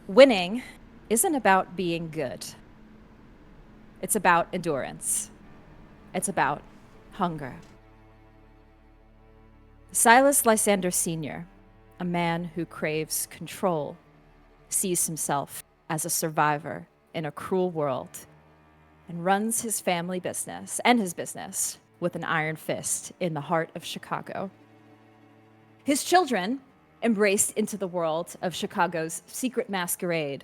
Winning isn't about being good. It's about endurance. It's about hunger. Silas Lysander Sr., a man who craves control, sees himself as a survivor in a cruel world and runs his family business and his business with an iron fist in the heart of Chicago. His children embraced into the world of Chicago's secret masquerade,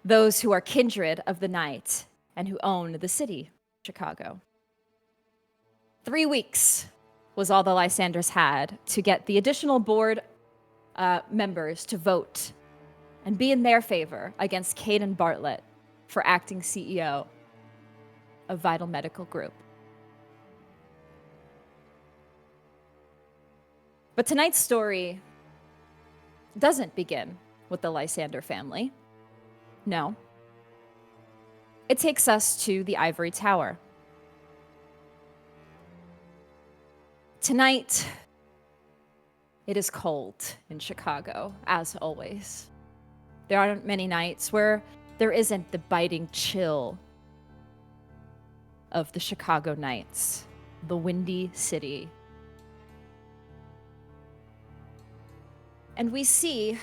those who are kindred of the night and who own the city, Chicago. 3 weeks was all the Lysanders had to get the additional board members to vote and be in their favor against Kayden Barlett for acting CEO of Vital Medical Group. But tonight's story doesn't begin with the Lysander family. No. It takes us to the Ivory Tower. Tonight, it is cold in Chicago, as always. There aren't many nights where there isn't the biting chill of the Chicago nights, the windy city. And we see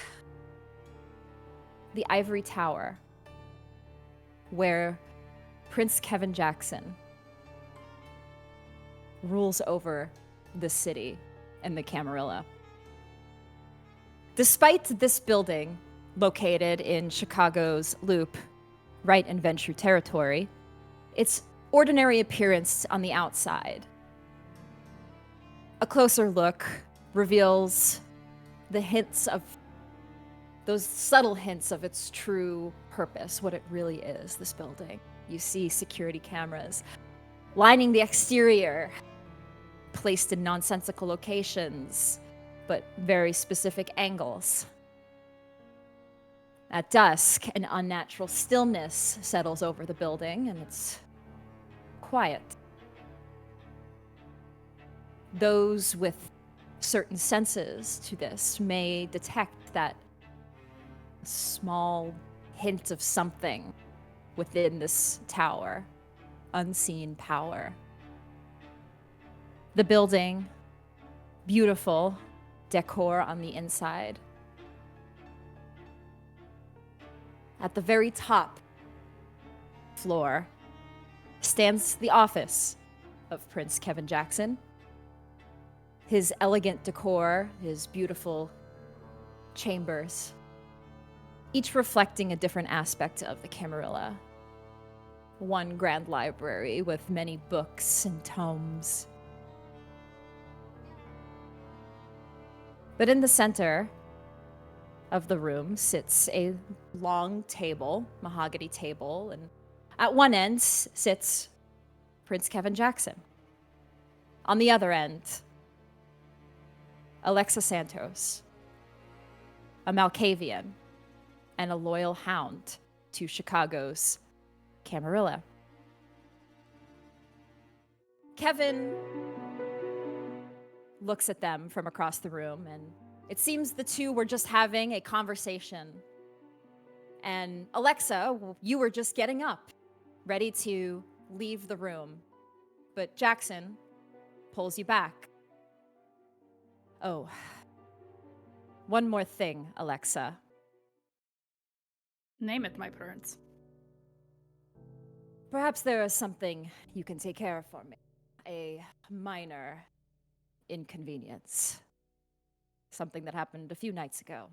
the Ivory Tower, where Prince Kevin Jackson rules over the city and the Camarilla. Despite this building located in Chicago's Loop, right in Ventrue territory, its ordinary appearance on the outside. A closer look reveals those subtle hints of its true purpose, what it really is, this building. You see security cameras lining the exterior, placed in nonsensical locations, but very specific angles. At dusk, an unnatural stillness settles over the building, and it's quiet. Those with certain senses to this may detect that small hint of something within this tower, unseen power. The building, beautiful decor on the inside. At the very top floor stands the office of Prince Kevin Jackson. His elegant decor, his beautiful chambers, each reflecting a different aspect of the Camarilla. One grand library with many books and tomes. But in the center of the room sits a long table, mahogany table, and at one end sits Prince Kevin Jackson. On the other end, Alexa Santos, a Malkavian and a loyal hound to Chicago's Camarilla. Kevin looks at them from across the room, and it seems the two were just having a conversation. And Alexa, you were just getting up, ready to leave the room. But Jackson pulls you back. Oh, one more thing, Alexa. Name it, my prince. Perhaps there is something you can take care of for me. A minor inconvenience. Something that happened a few nights ago.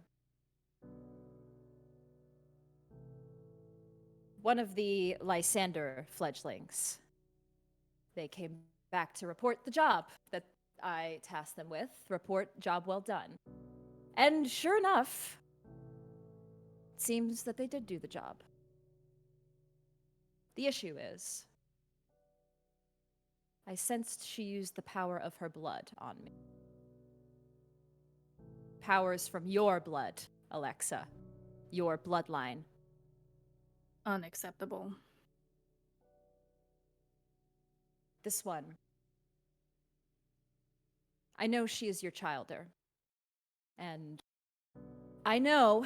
One of the Lysander fledglings. They came back to report the job that I tasked them with. Report job well done. And sure enough, it seems that they did do the job. The issue is, I sensed she used the power of her blood on me. Powers from your blood, Alexa. Your bloodline. Unacceptable. This one. I know she is your childer. And I know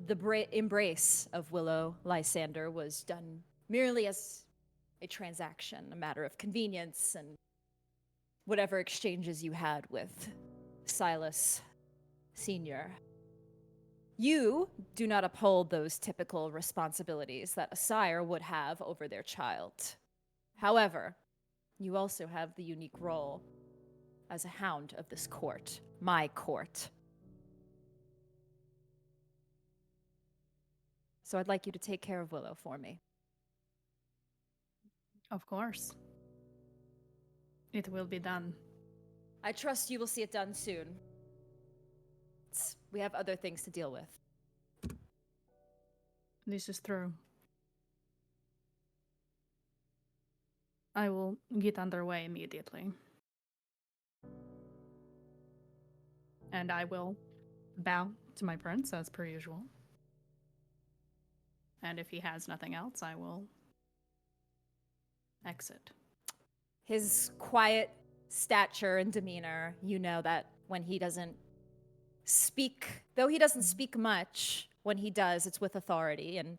the embrace of Willow Lysander was done merely as a transaction, a matter of convenience, and whatever exchanges you had with Silas Sr. You do not uphold those typical responsibilities that a sire would have over their child. However, you also have the unique role as a hound of this court, my court. So I'd like you to take care of Willow for me. Of course. It will be done. I trust you will see it done soon. We have other things to deal with. This is true. I will get underway immediately. And I will bow to my prince as per usual. And if he has nothing else, I will exit. His quiet stature and demeanor, you know that when he doesn't speak, though he doesn't speak much, when he does, it's with authority. And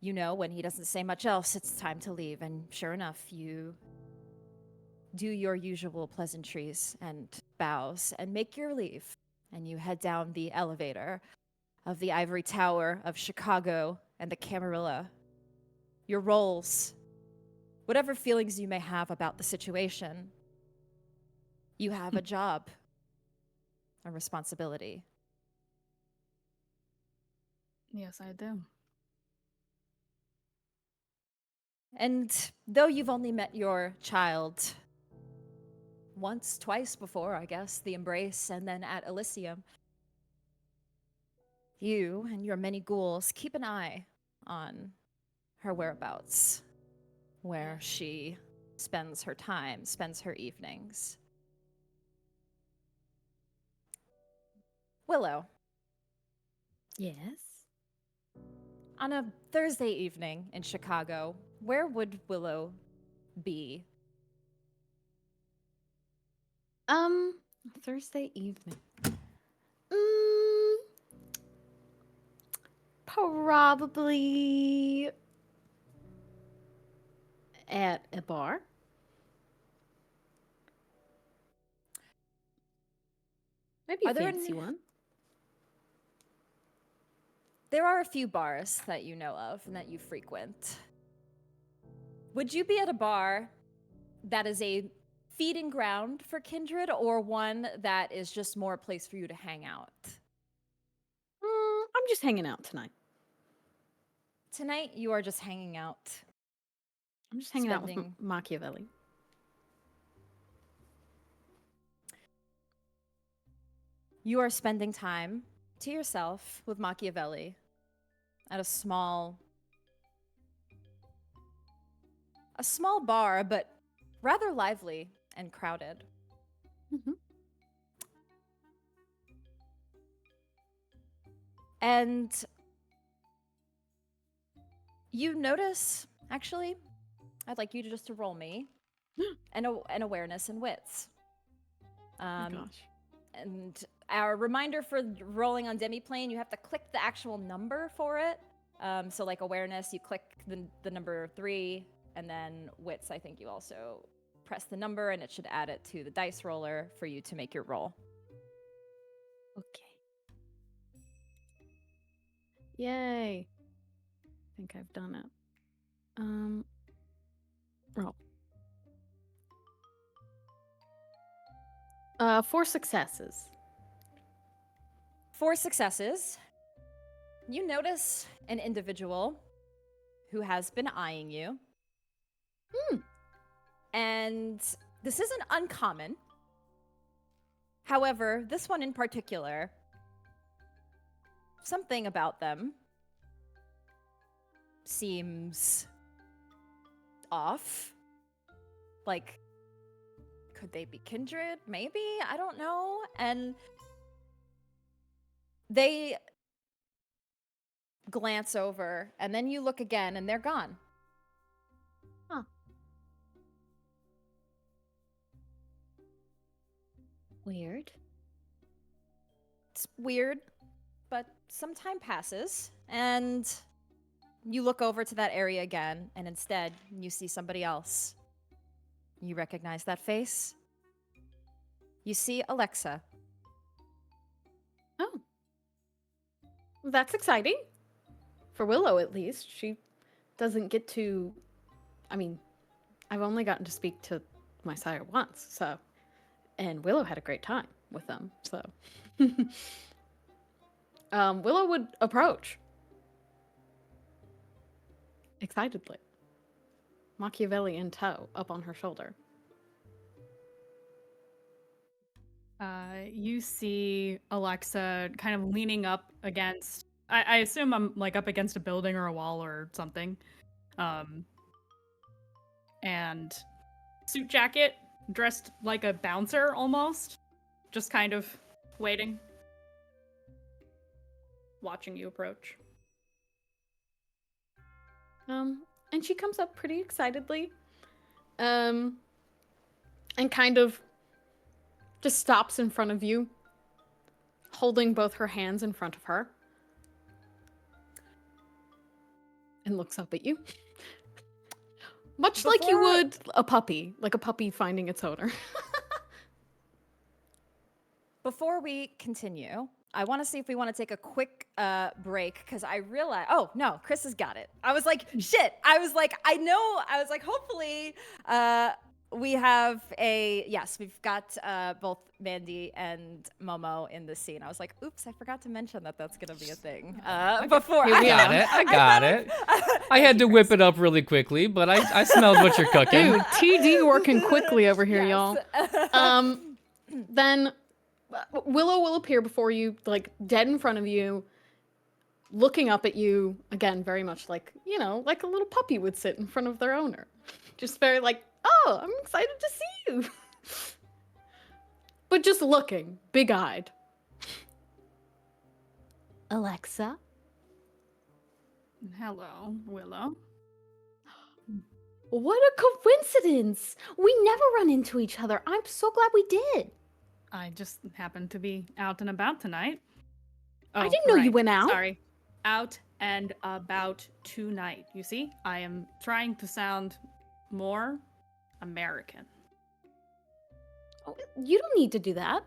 you know when he doesn't say much else, it's time to leave. And sure enough, you do your usual pleasantries and bows and make your leave. And you head down the elevator of the Ivory Tower of Chicago and the Camarilla. Your roles, whatever feelings you may have about the situation, you have a job, a responsibility. Yes, I do. And though you've only met your child once, twice before, I guess, the embrace and then at Elysium, you and your many ghouls keep an eye on her whereabouts, where she spends her time, spends her evenings. Willow. Yes? On a Thursday evening in Chicago, where would Willow be? Thursday evening. Probably at a bar. Maybe a fancy one. There are a few bars that you know of and that you frequent. Would you be at a bar that is a feeding ground for kindred or one that is just more a place for you to hang out? I'm just hanging out tonight. Tonight, you are just hanging out. I'm just hanging out with Machiavelli. You are spending time to yourself with Machiavelli at a small bar, but rather lively and crowded. Mm-hmm. And you notice, actually, I'd like you to just to roll me an awareness and wits. Oh gosh. And our reminder for rolling on Demiplane, you have to click the actual number for it. So like awareness, you click the number 3, and then wits, I think you also press the number, and it should add it to the dice roller for you to make your roll. Okay. Yay. I think I've done it. Roll. 4 successes. 4 successes. You notice an individual who has been eyeing you. And this isn't uncommon. However, this one in particular, something about them seems off. Like, could they be kindred? Maybe? I don't know. And they glance over, and then you look again, and they're gone. Huh. Weird. It's weird, but some time passes, and you look over to that area again, and instead, you see somebody else. You recognize that face? You see Alexa. Oh. That's exciting. For Willow, at least. She doesn't get to... I mean, I've only gotten to speak to my sire once, so... And Willow had a great time with them, so... Willow would approach. Excitedly. Machiavelli in tow, up on her shoulder. You see Alexa kind of leaning up against, I assume I'm like up against a building or a wall or something. And suit jacket, dressed like a bouncer almost. Just kind of waiting. Watching you approach. And she comes up pretty excitedly. And kind of just stops in front of you, holding both her hands in front of her. And looks up at you. Much like you would a puppy, like a puppy finding its owner. Before we continue, I want to see if we want to take a quick break, because I realized, oh no, Chris has got it. I was like, shit. I was like, I know. I was like, hopefully we have yes, we've got both Mandii and Momo in the scene. I was like, oops, I forgot to mention that that's going to be a thing before. I got it. I got it. I had to whip it up really quickly, but I smelled what you're cooking. Dude, TD working quickly over here, Yes. y'all. Then Willow will appear before you, like dead in front of you, looking up at you, again, very much like, you know, like a little puppy would sit in front of their owner. Just very like, oh, I'm excited to see you. But just looking, big-eyed. Alexa? Hello, Willow. What a coincidence! We never run into each other. I'm so glad we did. I just happened to be out and about tonight. I didn't know you went out. Sorry. Out and about tonight. You see, I am trying to sound more American. Oh, you don't need to do that.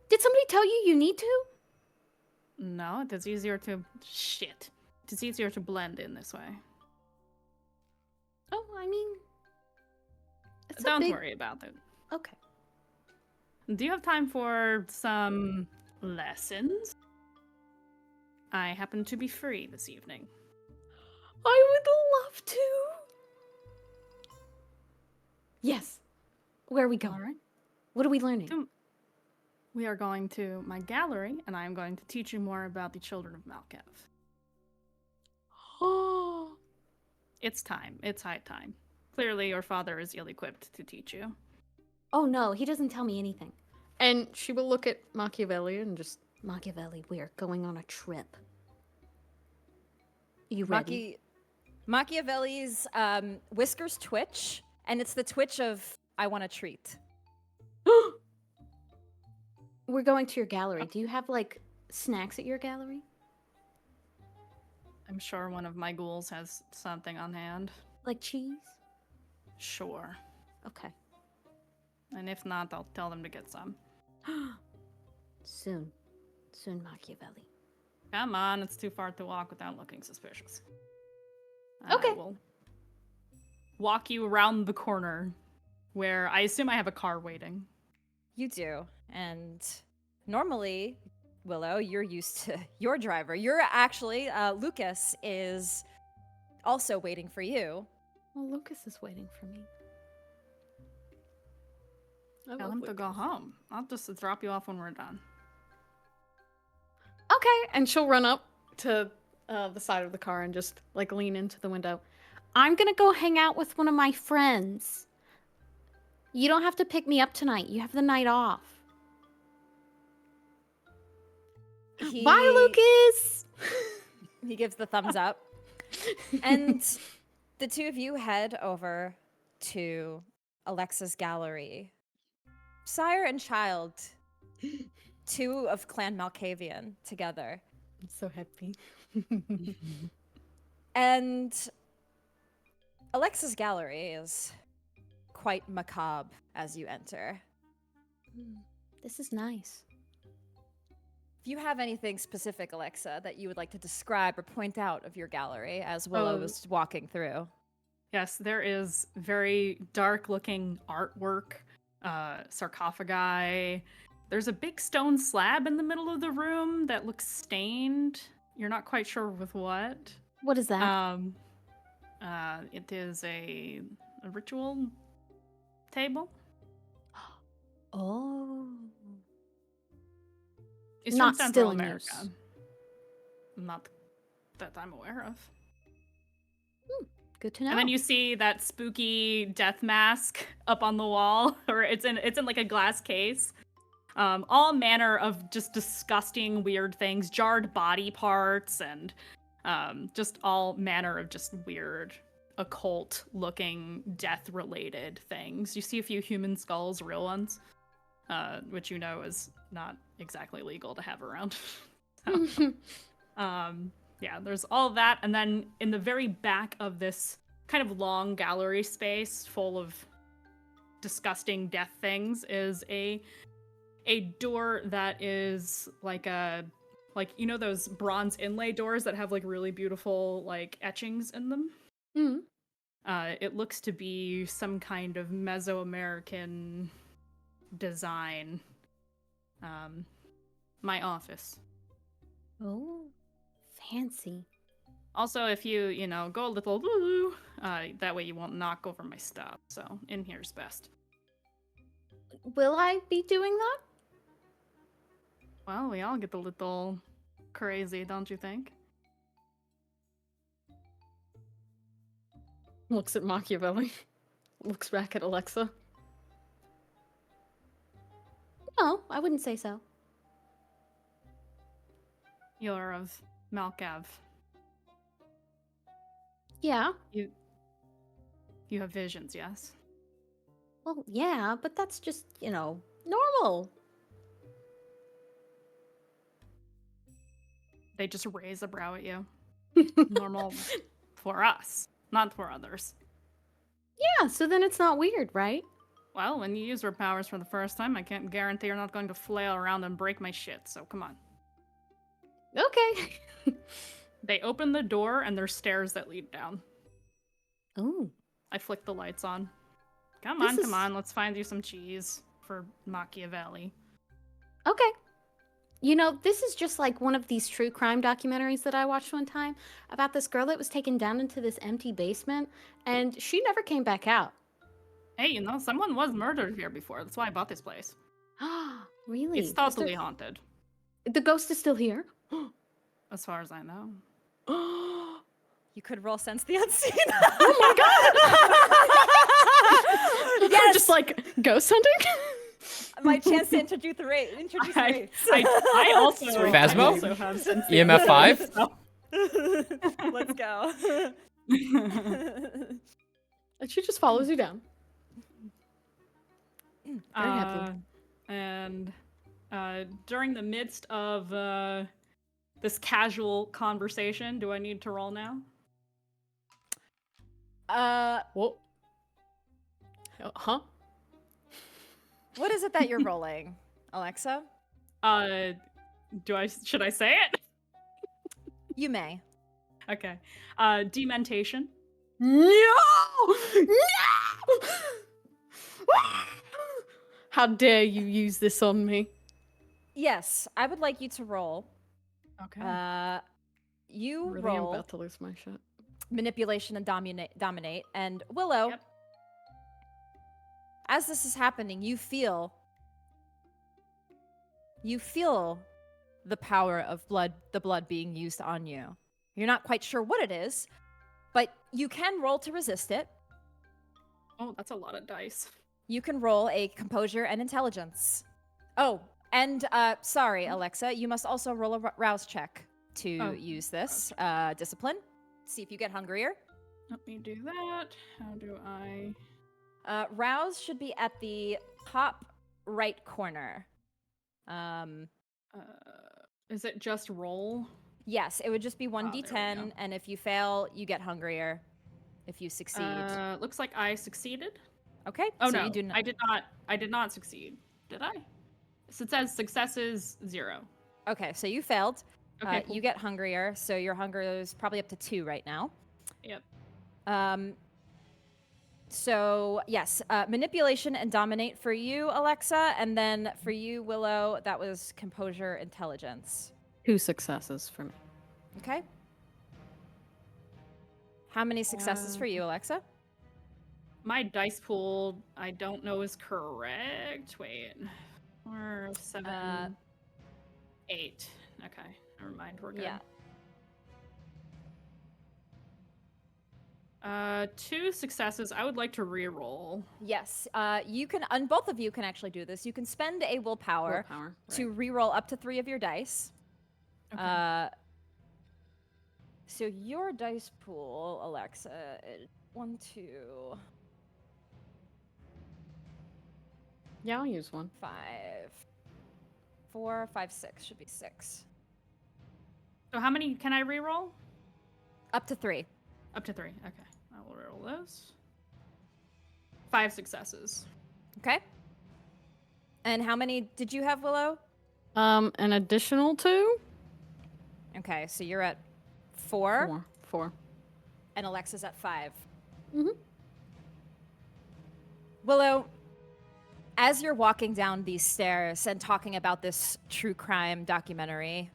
Did somebody tell you you need to? No, it is easier to... Shit. It is easier to blend in this way. Oh, I mean... It's Don't worry about it. Okay. Do you have time for some lessons? I happen to be free this evening. I would love to. Yes. Where are we going? All right. What are we learning? We are going to my gallery, and I am going to teach you more about the children of Malkav. Oh. It's time. It's high time. Clearly, your father is ill-equipped to teach you. Oh no, he doesn't tell me anything. And she will look at Machiavelli and just... Machiavelli, we are going on a trip. You ready? Machiavelli's whiskers twitch, and it's the twitch of, I want a treat. We're going to your gallery. Do you have, like, snacks at your gallery? I'm sure one of my ghouls has something on hand. Like cheese? Sure. Okay. And if not, I'll tell them to get some. Soon. Soon, Machiavelli. Come on, it's too far to walk without looking suspicious. Okay. I will walk you around the corner, where I assume I have a car waiting. You do. And normally, Willow, you're used to your driver. You're actually, Lucas is also waiting for you. Well, Lucas is waiting for me. Tell him to go home. I'll just drop you off when we're done. Okay, and she'll run up to the side of the car and just like lean into the window. I'm gonna go hang out with one of my friends. You don't have to pick me up tonight. You have the night off. Bye, Lucas! He gives the thumbs up. And the two of you head over to Alexa's gallery. Sire and child, two of Clan Malkavian together. I'm so happy. And Alexa's gallery is quite macabre as you enter. This is nice. If you have anything specific, Alexa, that you would like to describe or point out of your gallery as Willow was walking through. Yes, there is very dark-looking artwork, sarcophagi. There's a big stone slab in the middle of the room that looks stained. You're not quite sure with what. What is that? It is a ritual table. Oh. It's Not from still Central in America. use. Not that I'm aware of. Good to know. And then you see that spooky death mask up on the wall, or it's in like a glass case. All manner of just disgusting, weird things, jarred body parts, and just all manner of just weird, occult-looking, death-related things. You see a few human skulls, real ones, which you know is not exactly legal to have around. So, yeah, there's all that, and then in the very back of this kind of long gallery space full of disgusting death things is a door that is like you know those bronze inlay doors that have like really beautiful like etchings in them. Mm. It looks to be some kind of Mesoamerican design. My office. Oh, fancy. Also, if you know, go a little woo, that way you won't knock over my stuff. So in here's best. Will I be doing that? Well, we all get a little crazy, don't you think? Looks at Machiavelli. Looks back at Alexa. No, I wouldn't say so. You're of Malkav. Yeah. You have visions, yes? Well, yeah, but that's just, normal. They just raise a brow at you. Normal for us, not for others. Yeah, so then it's not weird, right? Well, when you use your powers for the first time, I can't guarantee you're not going to flail around and break my shit, so come on. Okay. They open the door and there's stairs that lead down. Oh. I flick the lights on. Come This on, let's find you some cheese for Machiavelli. Okay. This is just like one of these true crime documentaries that I watched one time about this girl that was taken down into this empty basement, and she never came back out. Hey, someone was murdered here before. That's why I bought this place. Really? It's totally haunted. The ghost is still here. As far as I know. You could roll Sense the Unseen. Oh my god! Yes! Just like ghost hunting? My chance to introduce the race. I also Phasmo? also have sense. EMF 5? Let's go. And she just follows you down. Very happily. And during the midst of this casual conversation, do I need to roll now? Whoa. Huh? What is it that you're rolling, Alexa? Should I say it? You may. Okay. Dementation. No! No! How dare you use this on me? Yes, I would like you to roll. Okay. You Really, I'm roll about to lose my shit. manipulation and dominate. And Willow, Yep. as this is happening, you feel the power of the blood being used on you. You're not quite sure what it is, but you can roll to resist it. Oh, that's a lot of dice. You can roll a composure and intelligence. Oh, and sorry, Alexa, you must also roll a rouse check to use this. Discipline. See if you get hungrier. Let me do that. How do I? Rouse should be at the top right corner. Is it just roll? Yes, it would just be there we 1d10, go. and if you fail, you get hungrier. If you succeed. Looks like I succeeded. Okay. Oh so no, you do not. I did not. I did not succeed. Did I? So it says successes 0. Okay, so you failed. Okay, cool. You get hungrier, so your hunger is probably up to 2 right now. Yep. So yes, manipulation and dominate for you, Alexa, and then for you, Willow, that was composure, intelligence. 2 successes for me. Okay. How many successes for you, Alexa? My dice pool, I don't know is correct. Wait. 4, 7, 8. Okay, never mind. We're good. Yeah. 2 successes. I would like to re-roll. Yes. You can, and both of you can actually do this. You can spend a willpower to right. re-roll up to 3 of your dice. Okay. So your dice pool, Alexa, is 1, 2, Yeah, I'll use 1. 5, 4, 5, 6. Should be 6. So how many can I re-roll? Up to 3. Up to 3. Okay. I will re-roll those. 5 successes. Okay. And how many did you have, Willow? An additional 2? Okay, so you're at 4. 4. And Alexa's at 5. Mhm. Willow, as you're walking down these stairs and talking about this true crime documentary,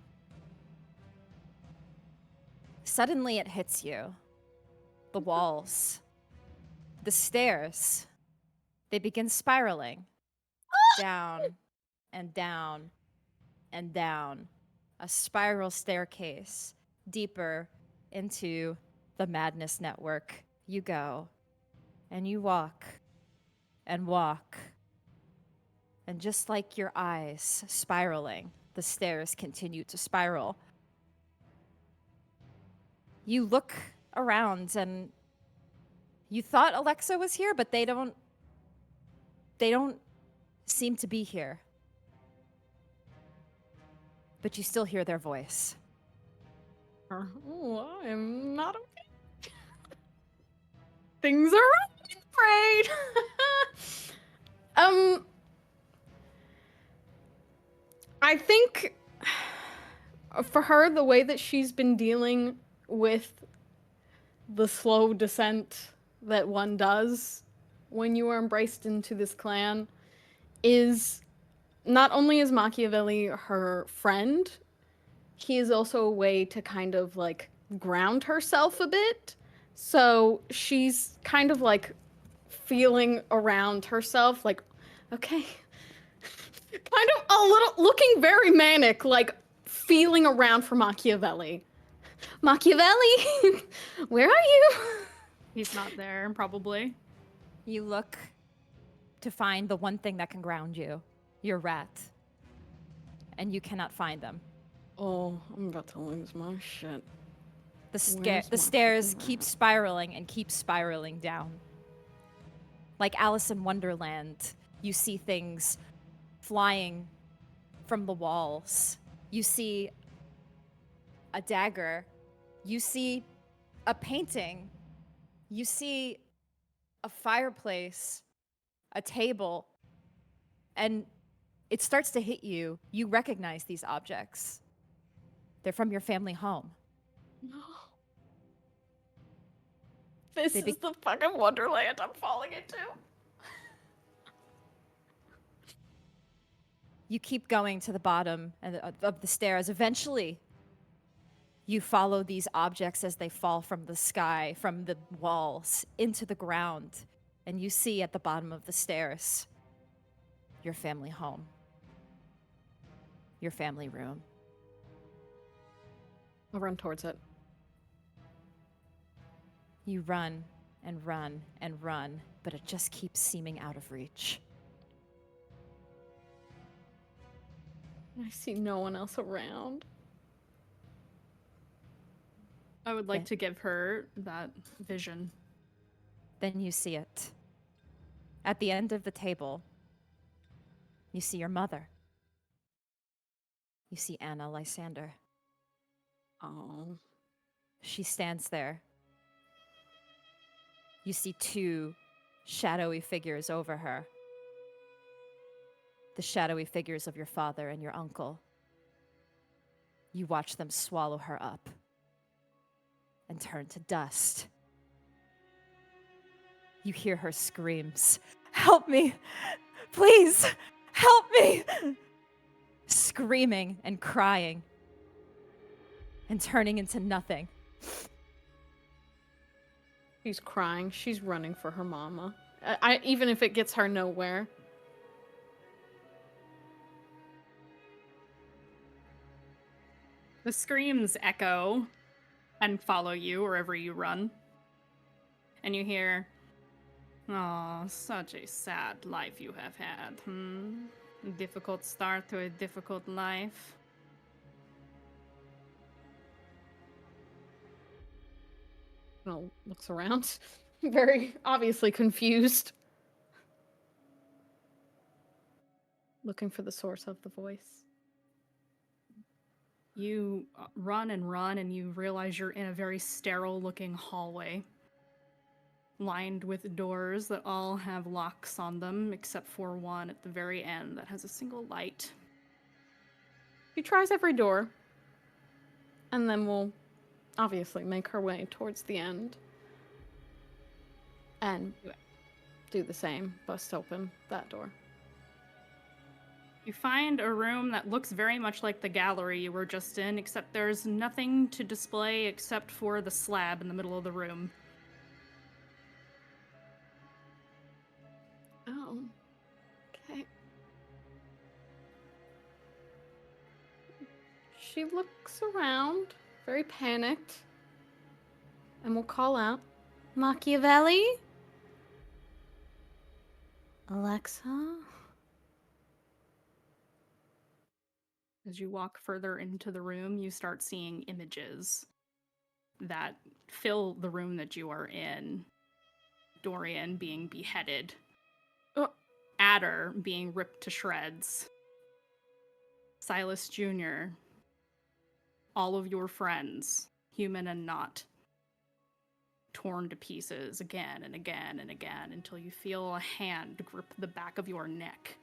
suddenly it hits you. The walls, the stairs, they begin spiraling down and down and down. A spiral staircase deeper into the madness network. You go and you walk and walk. And just like your eyes spiraling, the stairs continue to spiral. You look around and you thought Alexa was here, but they don't seem to be here. But you still hear their voice. Oh, I'm not okay. Things are wrong, I'm afraid. I think for her, the way that she's been dealing with the slow descent that one does when you are embraced into this clan is not only is Machiavelli her friend, he is also a way to kind of like ground herself a bit. So she's kind of like feeling around herself, like, okay, kind of a little looking very manic, like feeling around for Machiavelli. Machiavelli, where are you? He's not there, probably. You look to find the one thing that can ground you, your rat. And you cannot find them. Oh, I'm about to lose my shit. The Where's my stairs fucking keep rat? spiraling and keep spiraling down. Like Alice in Wonderland, you see things flying from the walls. You see a dagger. You see a painting. You see a fireplace, a table. And it starts to hit you. You recognize these objects. They're from your family home. No. This They is the fucking wonderland I'm falling into. You keep going to the bottom of the stairs. Eventually, you follow these objects as they fall from the sky, from the walls, into the ground. And you see at the bottom of the stairs your family home, your family room. I'll run towards it. You run and run and run, but it just keeps seeming out of reach. I see no one else around. I would like Okay. to give her that vision. Then you see it. At the end of the table, you see your mother. You see Anna Lysander. Oh. She stands there. You see two shadowy figures over her. The shadowy figures of your father and your uncle. You watch them swallow her up and turn to dust. You hear her screams, "Help me! Please, help me!" Screaming and crying and turning into nothing. She's crying. She's running for her mama. Even if it gets her nowhere. The screams echo and follow you wherever you run. And you hear, "Oh, such a sad life you have had, A difficult start to a difficult life." Well, looks around. Very obviously confused. Looking for the source of the voice. You run and you realize you're in a very sterile-looking hallway, lined with doors that all have locks on them, except for one at the very end that has a single light. She tries every door, and then we'll obviously make her way towards the end. And do the same, bust open that door. You find a room that looks very much like the gallery you were just in, except there's nothing to display except for the slab in the middle of the room. Oh. Okay. She looks around, very panicked, and will call out, Machiavelli? Alexa? As you walk further into the room, you start seeing images that fill the room that you are in. Dorian being beheaded. Adder being ripped to shreds. Silas Jr. All of your friends, human and not, torn to pieces again and again and again until you feel a hand grip the back of your neck.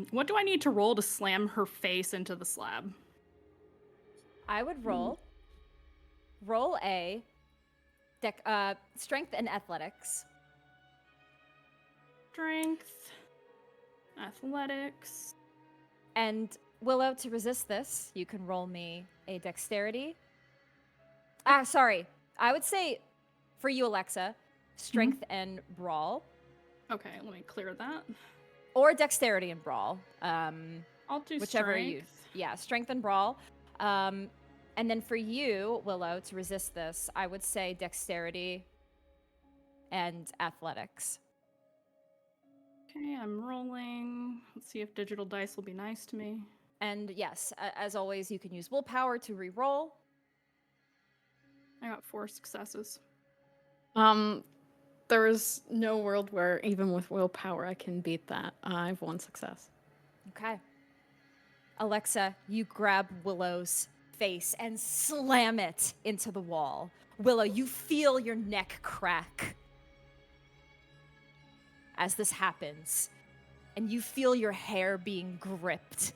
What do I need to roll to slam her face into the slab? I would roll a strength and athletics. Strength, athletics. And Willow, to resist this, you can roll me a dexterity. Sorry. I would say for you, Alexa, strength and brawl. Okay, let me clear that. Or dexterity and brawl. I'll do whichever strength. you. Yeah, strength and brawl. And then for you, Willow, to resist this, I would say dexterity and athletics. Okay, I'm rolling. Let's see if digital dice will be nice to me. And yes, as always, you can use willpower to re-roll. I got 4 successes. There is no world where even with willpower I can beat that. I have 1 success. Okay. Alexa, you grab Willow's face and slam it into the wall. Willow, you feel your neck crack as this happens, and you feel your hair being gripped,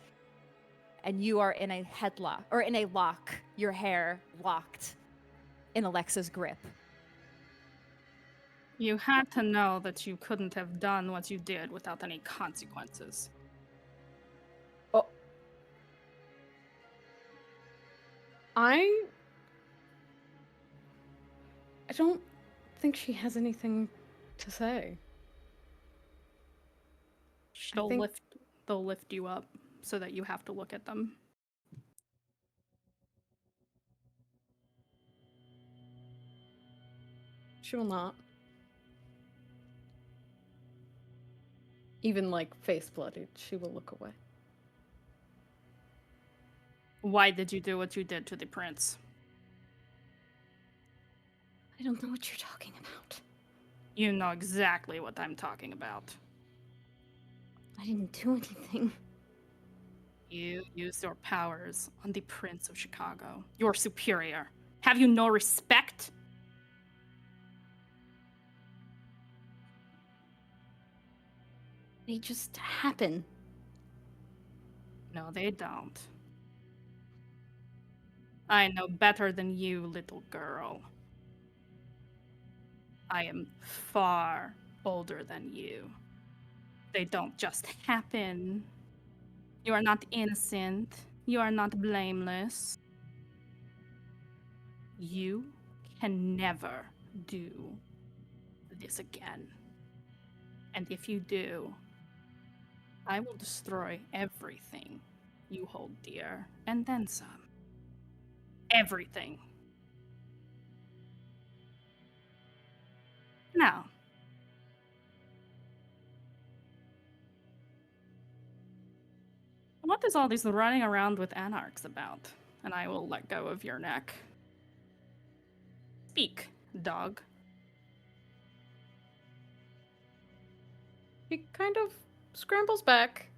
and you are in a headlock, or in a lock, your hair locked in Alexa's grip. You had to know that you couldn't have done what you did without any consequences. Oh. I don't think she has anything to say. They'll lift you up so that you have to look at them. She will not. Even like face bloodied, she will look away. Why did you do what you did to the prince? I don't know what you're talking about. You know exactly what I'm talking about. I didn't do anything. You use your powers on the Prince of Chicago, your superior. Have you no respect? They just happen. No, they don't. I know better than you, little girl. I am far older than you. They don't just happen. You are not innocent. You are not blameless. You can never do this again. And if you do, I will destroy everything you hold dear, and then some. Everything. Now, what is all this running around with anarchs about? And I will let go of your neck. Speak, dog. He kind of scrambles back.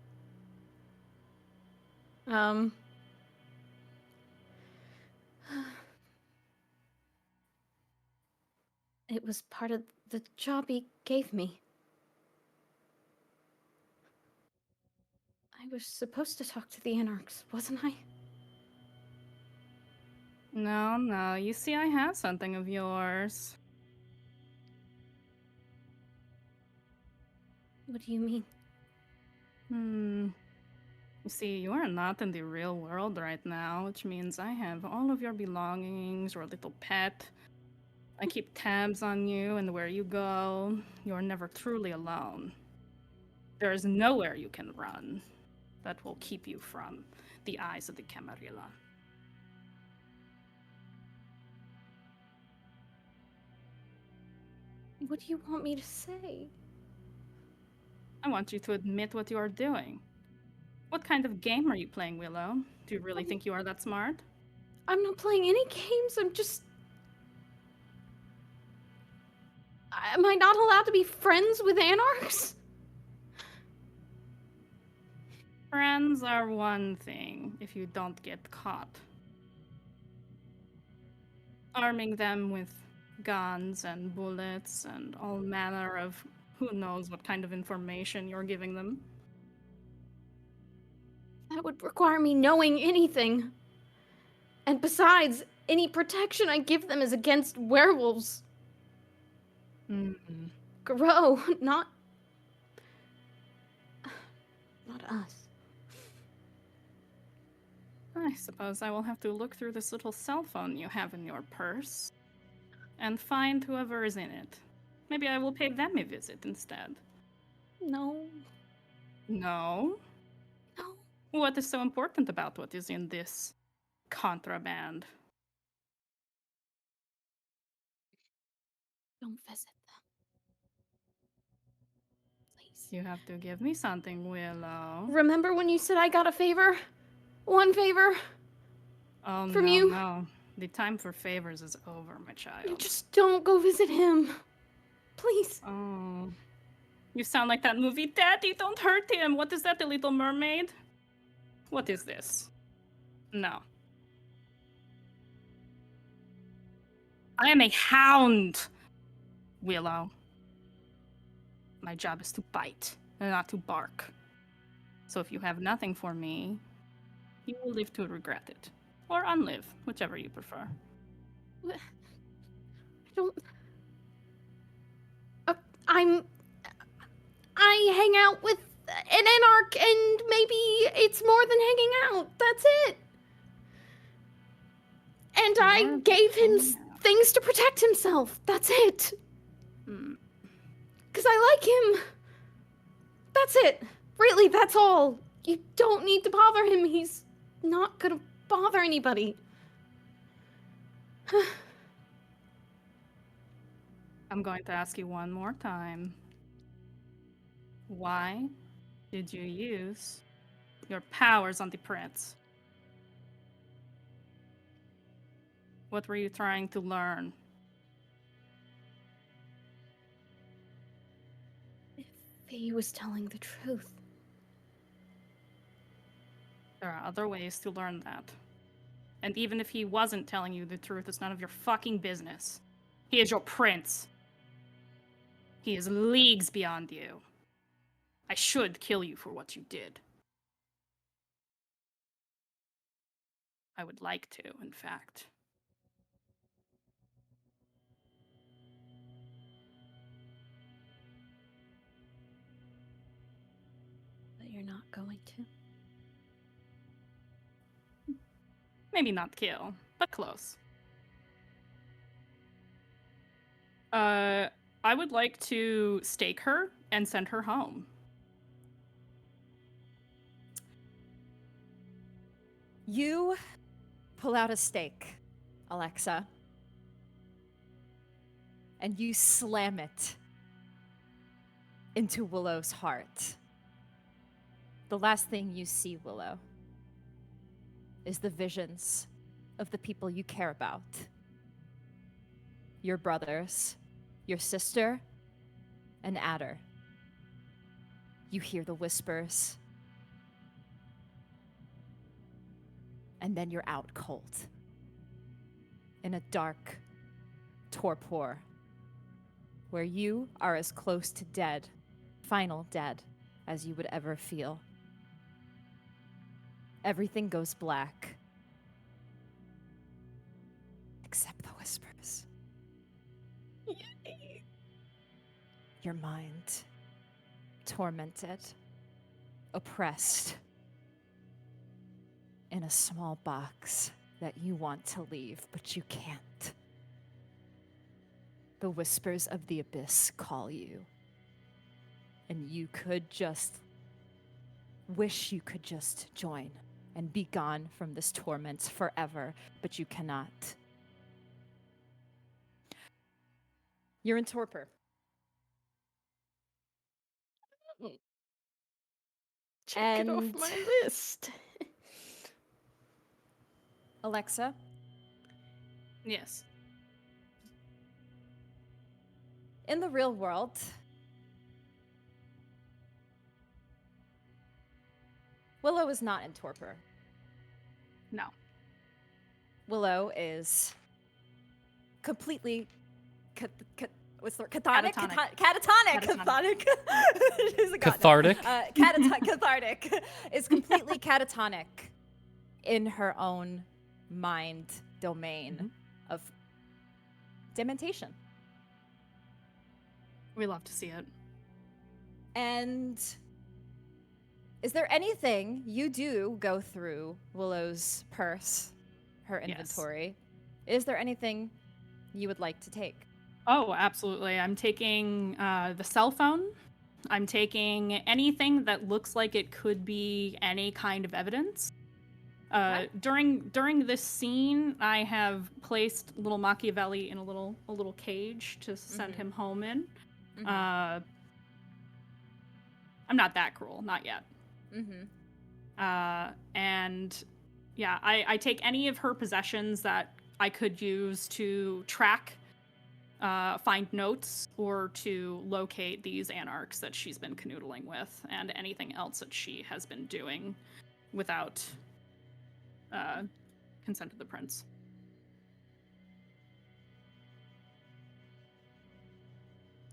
It was part of the job he gave me. I was supposed to talk to the Anarchs, wasn't I? No, you see I have something of yours. What do you mean? You see, you are not in the real world right now, which means I have all of your belongings, your little pet. I keep tabs on you and where you go. You're never truly alone. There is nowhere you can run that will keep you from the eyes of the Camarilla. What do you want me to say? I want you to admit what you are doing. What kind of game are you playing, Willow? Do you really think you are that smart? I'm not playing any games, I'm just... Am I not allowed to be friends with Anarchs? Friends are one thing if you don't get caught. Arming them with guns and bullets and all manner of who knows what kind of information you're giving them. That would require me knowing anything. And besides, any protection I give them is against werewolves. Grow, not us. I suppose I will have to look through this little cell phone you have in your purse and find whoever is in it. Maybe I will pay them a visit instead. No. No? No. What is so important about what is in this contraband? Don't visit them. Please. You have to give me something, Willow. Remember when you said I got a favor? One favor? Oh, From no, you? no. The time for favors is over, my child. Just don't go visit him. Please. Oh. You sound like that movie, Daddy, don't hurt him! What is that, the Little Mermaid? What is this? No. I am a hound, Willow. My job is to bite, and not to bark. So if you have nothing for me, you will live to regret it. Or unlive, whichever you prefer. I don't... I hang out with an Anarch, and maybe it's more than hanging out. That's it. And I gave him things to protect himself. That's it. Because I like him. That's it. Really, that's all. You don't need to bother him. He's not gonna bother anybody. I'm going to ask you one more time. Why did you use your powers on the prince? What were you trying to learn? If he was telling the truth. There are other ways to learn that. And even if he wasn't telling you the truth, it's none of your fucking business. He is your prince. He is leagues beyond you. I should kill you for what you did. I would like to, in fact. But you're not going to. Maybe not kill, but close. I would like to stake her and send her home. You pull out a stake, Alexa, and you slam it into Willow's heart. The last thing you see, Willow, is the visions of the people you care about. Your brothers, your sister, and Adder. You hear the whispers. And then you're out cold. In a dark torpor, where you are as close to dead, final dead, as you would ever feel. Everything goes black. Except the whispers. Your mind, tormented, oppressed, in a small box that you want to leave, but you can't. The whispers of the abyss call you. And you could just wish you could just join and be gone from this torment forever, but you cannot. You're in torpor. Check it off And- my list. Alexa, Yes. in the real world, Willow is not in torpor. No. Willow is completely what's the word? Catatonic? Catatonic. Catatonic. Catatonic. She's a goddess. Cathartic? Cathartic is completely catatonic in her own mind domain of Dementation. We love to see it. And is there anything you do go through Willow's purse, her Yes. inventory? Is there anything you would like to take? Oh, absolutely. I'm taking the cell phone. I'm taking anything that looks like it could be any kind of evidence. During this scene, I have placed little Machiavelli in a little cage to send him home in. I'm not that cruel, not yet. And yeah, I take any of her possessions that I could use to track, find notes, or to locate these anarchs that she's been canoodling with, and anything else that she has been doing without consent of the prince.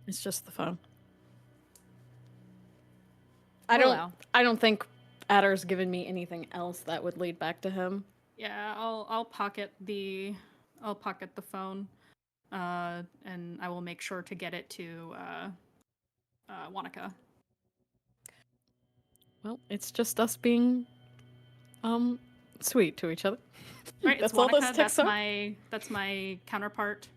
It's just the phone. Willow. I don't think Adder's given me anything else that would lead back to him. Yeah, I'll pocket the phone, and I will make sure to get it to Wanaka. Well, it's just us being sweet to each other. Right, That's it's all those Wanaka. texts are? That's my counterpart.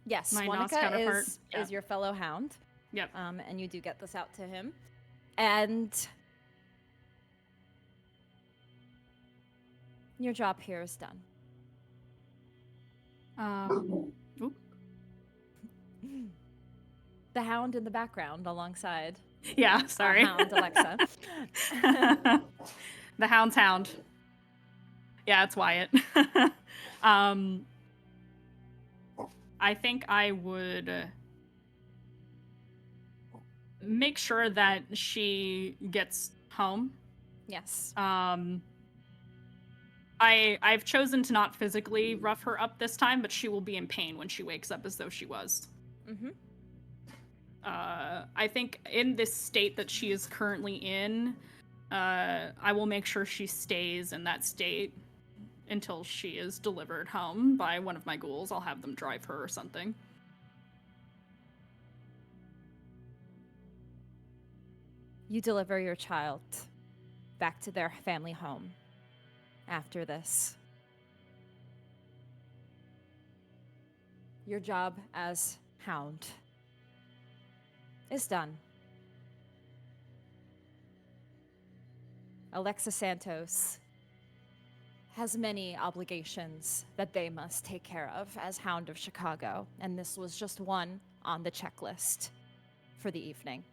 Yes, My Nos Wanaka counterpart. is Yeah. your fellow hound. Yep. And you do get this out to him. And your job here is done. Oop. The hound in the background alongside Yeah, our sorry. hound, Alexa. The hound's hound. Yeah, it's Wyatt. I think I would make sure that she gets home Yes. I've chosen to not physically rough her up this time, but she will be in pain when she wakes up as though she was. Mm-hmm. I think in this state that she is currently in, I will make sure she stays in that state until she is delivered home by one of my ghouls. I'll have them drive her or something. You deliver your child back to their family home after this. Your job as hound is done. Alexa Santos has many obligations that they must take care of as Hound of Chicago, and this was just one on the checklist for the evening.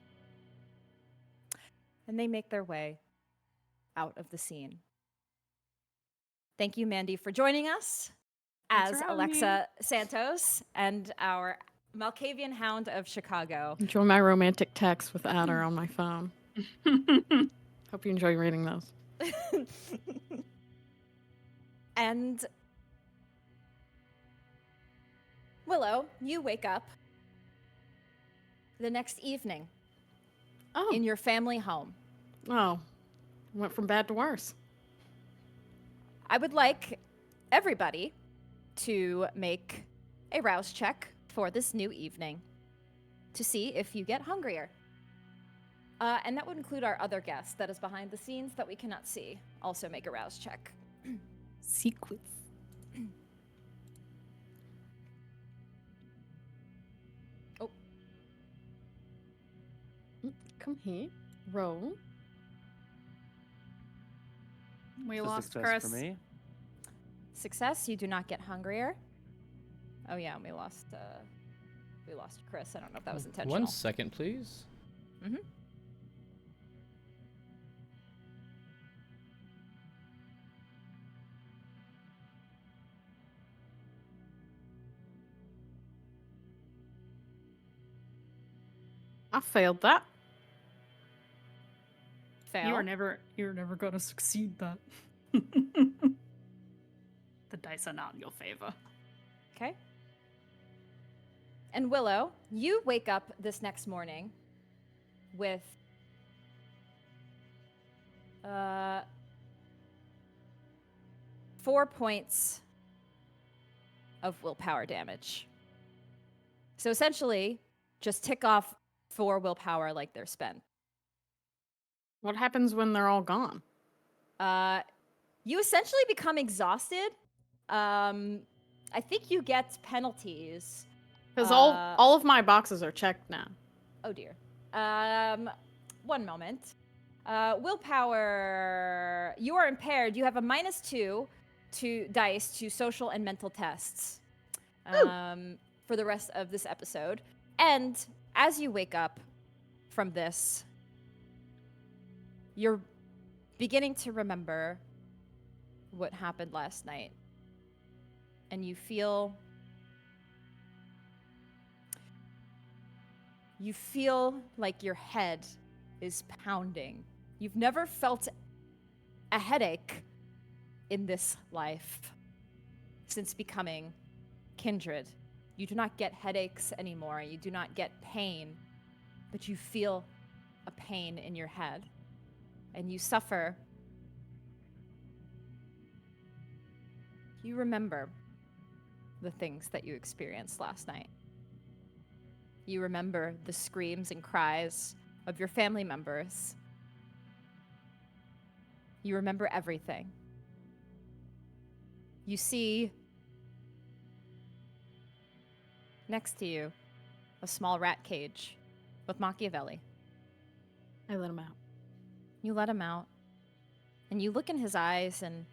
And they make their way out of the scene. Thank you, Mandy, for joining us Thanks as for having Alexa Santos and our Malkavian Hound of Chicago. Enjoy my romantic text with Adder on my phone. Hope you enjoy reading those. And Willow, you wake up the next evening Oh. in your family home. Oh. Went from bad to worse. I would like everybody to make a rouse check for this new evening to see if you get hungrier. And that would include our other guest that is behind the scenes that we cannot see. Also make a rouse check. Sequence. Oh. Come here. Roll. We It's a lost success Chris. for me. Success, you do not get hungrier. Oh yeah, we lost Chris. I don't know if that was intentional. 1 second, please. Mm-hmm. I failed that. Fail. You're never gonna succeed that. The dice are not in your favor. Okay. And Willow, you wake up this next morning with 4 points of willpower damage. So essentially, just tick off 4 willpower like they're spent. What happens when they're all gone? You essentially become exhausted. I think you get penalties. Because all of my boxes are checked now. Oh dear. One moment. Willpower. You are impaired. You have a -2 to dice to social and mental tests for the rest of this episode. And as you wake up from this, you're beginning to remember what happened last night. And you feel like your head is pounding. You've never felt a headache in this life since becoming kindred. You do not get headaches anymore. You do not get pain, but you feel a pain in your head. And you suffer. You remember the things that you experienced last night. You remember the screams and cries of your family members. You remember everything. You see next to you a small rat cage with Machiavelli. I let him out. You let him out, and you look in his eyes and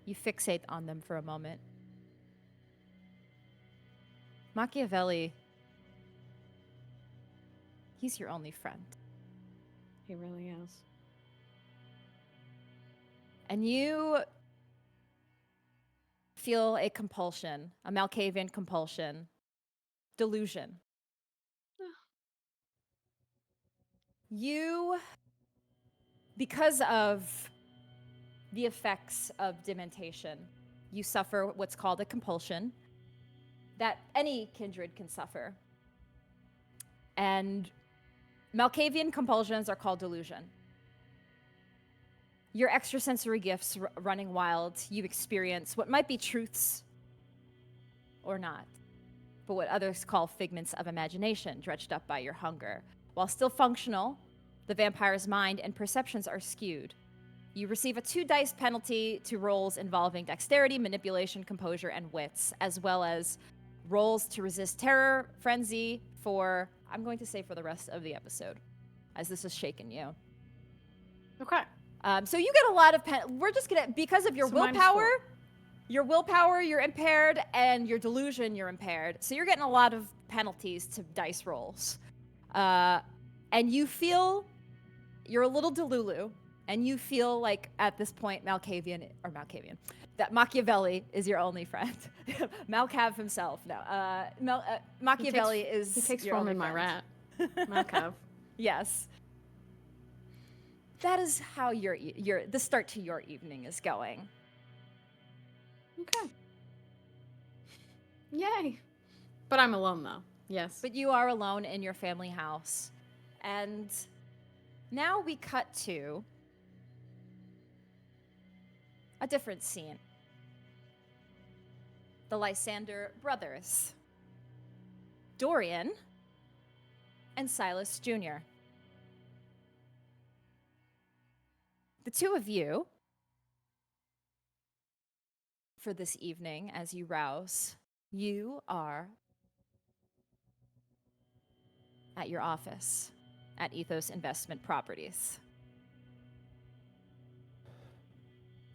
you fixate on them for a moment. Machiavelli, he's your only friend. He really is. And you feel a compulsion, a Malkavian compulsion, delusion. You because of the effects of dementation, you suffer what's called a compulsion that any kindred can suffer. And Malkavian compulsions are called delusion. Your extrasensory gifts running wild, you experience what might be truths or not, but what others call figments of imagination dredged up by your hunger. While still functional, the vampire's mind and perceptions are skewed. You receive a 2 dice penalty to rolls involving dexterity, manipulation, composure, and wits, as well as rolls to resist terror, frenzy for, I'm going to say for the rest of the episode, as this has shaken you. Okay. So you get a lot of we're just gonna, because of your So willpower, you're impaired, and your delusion, you're impaired. So you're getting a lot of penalties to dice rolls. And you feel, you're a little delulu, and you feel like at this point that Machiavelli is your only friend. Malkav himself, no. Machiavelli He takes your form only in my friend. rat. Malkav. Yes. That is how the start to your evening is going. Okay. Yay. But I'm alone though. Yes. But you are alone in your family house. And now we cut to a different scene. The Lysander brothers, Dorian and Silas Jr. The two of you, for this evening, as you rouse, you are at your office at Ethos Investment Properties.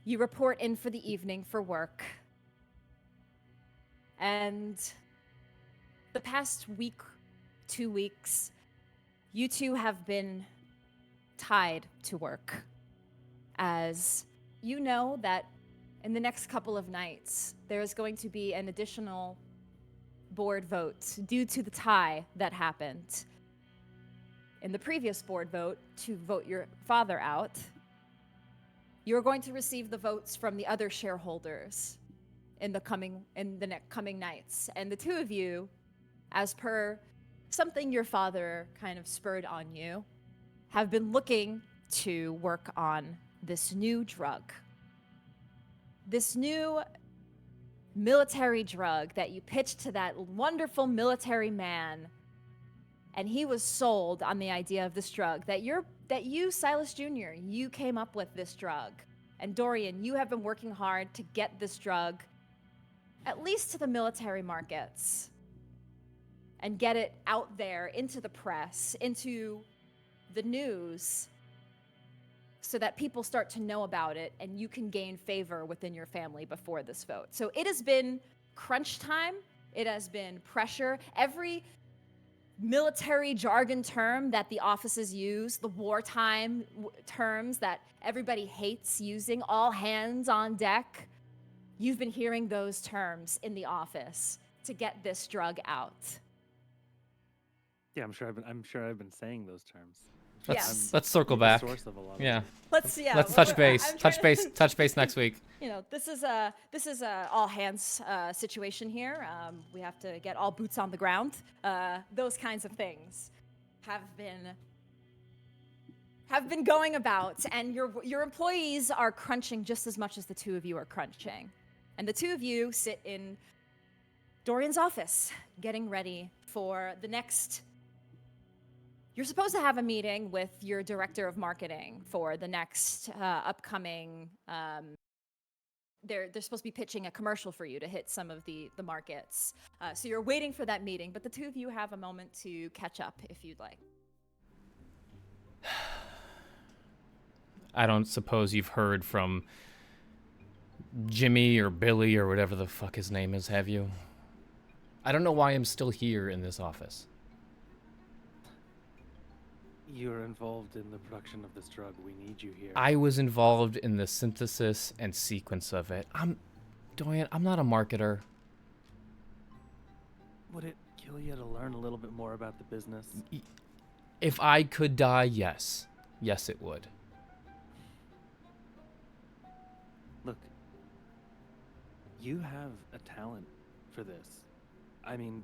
You report in for the evening for work. And the past week, 2 weeks, you two have been tied to work. As you know that in the next couple of nights, there is going to be an additional board vote due to the tie that happened in the previous board vote to vote your father out. You're going to receive the votes from the other shareholders in the coming nights. And the two of you, as per something your father kind of spurred on you, have been looking to work on this new drug. This new military drug that you pitched to that wonderful military man. And he was sold on the idea of this drug, that you, Silas Jr., you came up with this drug. And Dorian, you have been working hard to get this drug at least to the military markets and get it out there into the press, into the news, so that people start to know about it and you can gain favor within your family before this vote. So it has been crunch time. It has been pressure. Every military jargon term that the offices use, the wartime terms that everybody hates using, all hands on deck, you've been hearing those terms in the office to get this drug out. Yeah, I'm sure I've been saying those terms. Let's circle back. The source of a lot of Yeah. it. Let's touch base. Touch base next week. You know, this is a all hands situation here. We have to get all boots on the ground. Those kinds of things have been going about, and your employees are crunching just as much as the two of you are crunching. And the two of you sit in Dorian's office, getting ready for the next. You're supposed to have a meeting with your director of marketing for the next upcoming. They're supposed to be pitching a commercial for you to hit some of the markets. So you're waiting for that meeting, but the two of you have a moment to catch up if you'd like. I don't suppose you've heard from Jimmy or Billy or whatever the fuck his name is, have you? I don't know why I'm still here in this office. You're involved in the production of this drug. We need you here. I was involved in the synthesis and sequence of it. Dorian, I'm not a marketer. Would it kill you to learn a little bit more about the business? If I could die, yes. Yes, it would. You have a talent for this. I mean,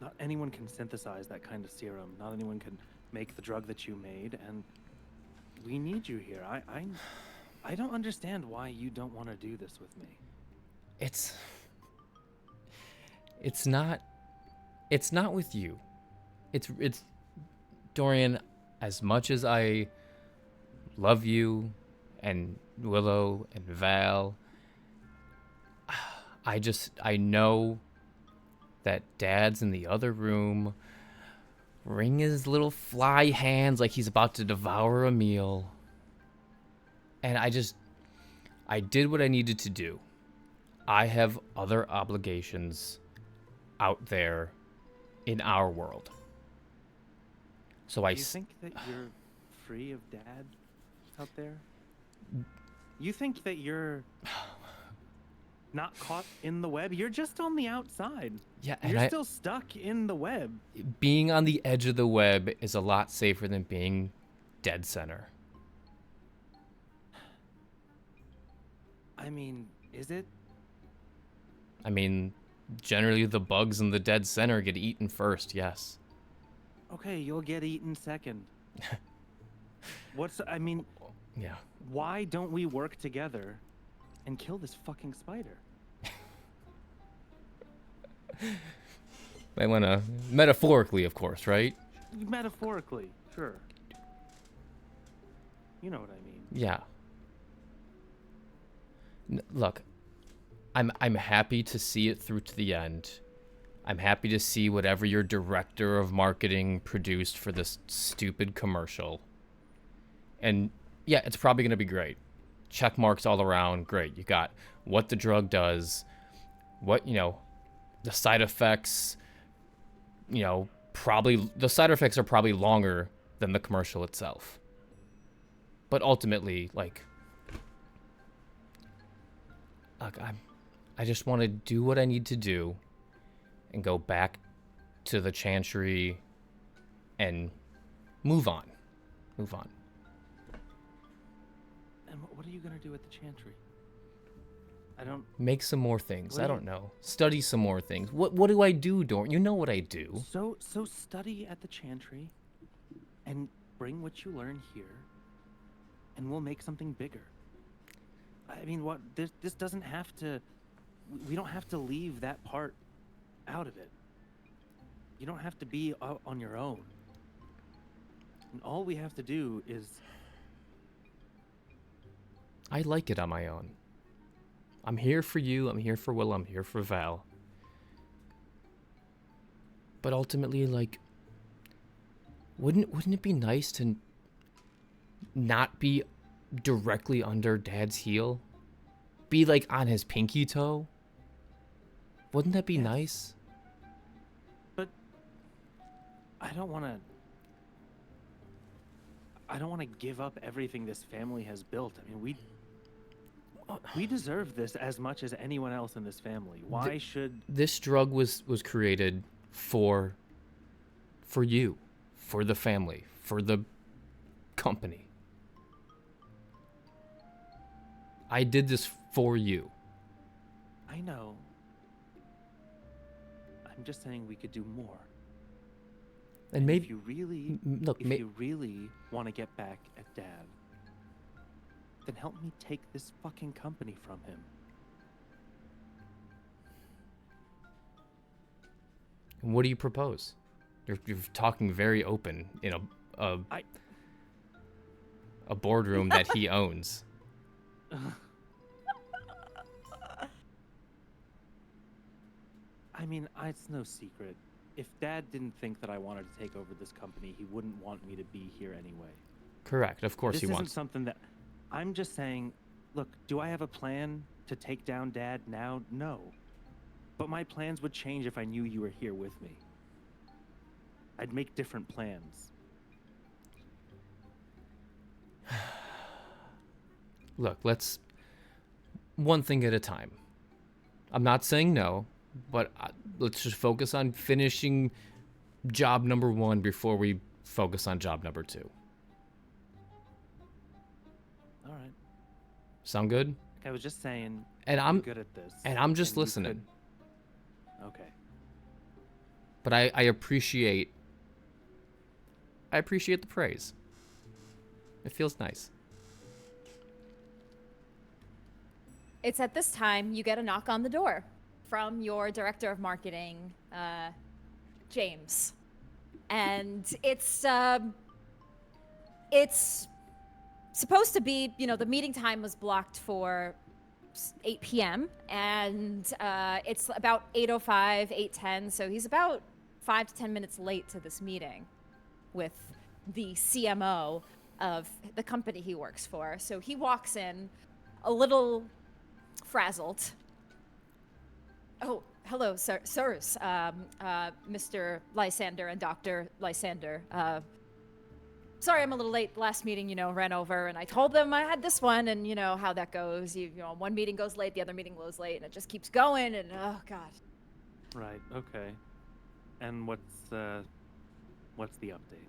not anyone can synthesize that kind of serum. Not anyone can make the drug that you made, and we need you here. I don't understand why you don't want to do this with me. It's not with you. It's Dorian, as much as I love you and Willow and Val, I know that Dad's in the other room, wring his little fly hands like he's about to devour a meal. And I did what I needed to do. I have other obligations out there in our world. So Do you think that you're free of Dad out there? You think that you're not caught in the web? You're just on the outside. Yeah, and you're still stuck in the web. Being on the edge of the web is a lot safer than being dead center. I mean, is it? I mean, generally the bugs in the dead center get eaten first, yes. Okay, you'll get eaten second. I mean, yeah. Why don't we work together and kill this fucking spider? They want to, metaphorically, of course, right? Metaphorically, sure. You know what I mean. Yeah. Look, I'm happy to see it through to the end. I'm happy to see whatever your director of marketing produced for this stupid commercial. And yeah, it's probably going to be great. Check marks all around. Great. You got what the drug does, what, the side effects, probably the side effects are probably longer than the commercial itself. But ultimately, I just want to do what I need to do and go back to the Chantry and move on. Move on. And what are you going to do at the Chantry? I don't... Make some more things. I don't know. Study some more things. What do I do, Dorian? You know what I do. So study at the Chantry and bring what you learn here, and we'll make something bigger. I mean, this doesn't have to... We don't have to leave that part out of it. You don't have to be out on your own. And all we have to do is... I like it on my own. I'm here for you. I'm here for Will. I'm here for Val. But ultimately, wouldn't it be nice to not be directly under Dad's heel? Be on his pinky toe? Wouldn't that be nice? But I don't want to give up everything this family has built. I mean, we deserve this as much as anyone else in this family. Why should... This drug was created for you, for the family, for the company. I did this for you. I know. I'm just saying we could do more. And maybe if you really you really want to get back at Dad, then help me take this fucking company from him. And what do you propose? You're talking very open in a boardroom that he owns. I mean, it's no secret. If Dad didn't think that I wanted to take over this company, he wouldn't want me to be here anyway. Correct. Of course he wants. This isn't something that... I'm just saying, look, do I have a plan to take down Dad now? No. But my plans would change if I knew you were here with me. I'd make different plans. Look, let's... One thing at a time. I'm not saying no, but let's just focus on finishing job number 1 before we focus on job number 2. All right. Sound good? Like I was just saying, And you're I'm good at this. and I'm just you listening. could- Okay. But I appreciate the praise. It feels nice. It's at this time you get a knock on the door from your director of marketing, James, and it's supposed to be, the meeting time was blocked for 8 p.m. and it's about 8:05, 8:10, so he's about 5 to 10 minutes late to this meeting with the CMO of the company he works for. So he walks in a little frazzled. Oh, hello, sirs. Mr. Lysander and Dr. Lysander. Sorry I'm a little late. Last meeting, ran over, and I told them I had this one, and how that goes. One meeting goes late, the other meeting goes late, and it just keeps going, and oh, God. Right. Okay. And what's the update?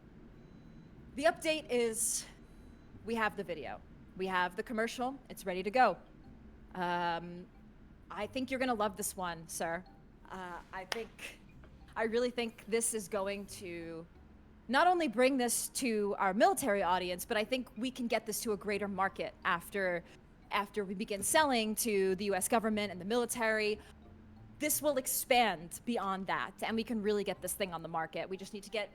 The update is we have the video. We have the commercial. It's ready to go. I think you're going to love this one, sir. I really think this is going to not only bring this to our military audience, but I think we can get this to a greater market after we begin selling to the US government and the military. This will expand beyond that, and we can really get this thing on the market. We just need to get,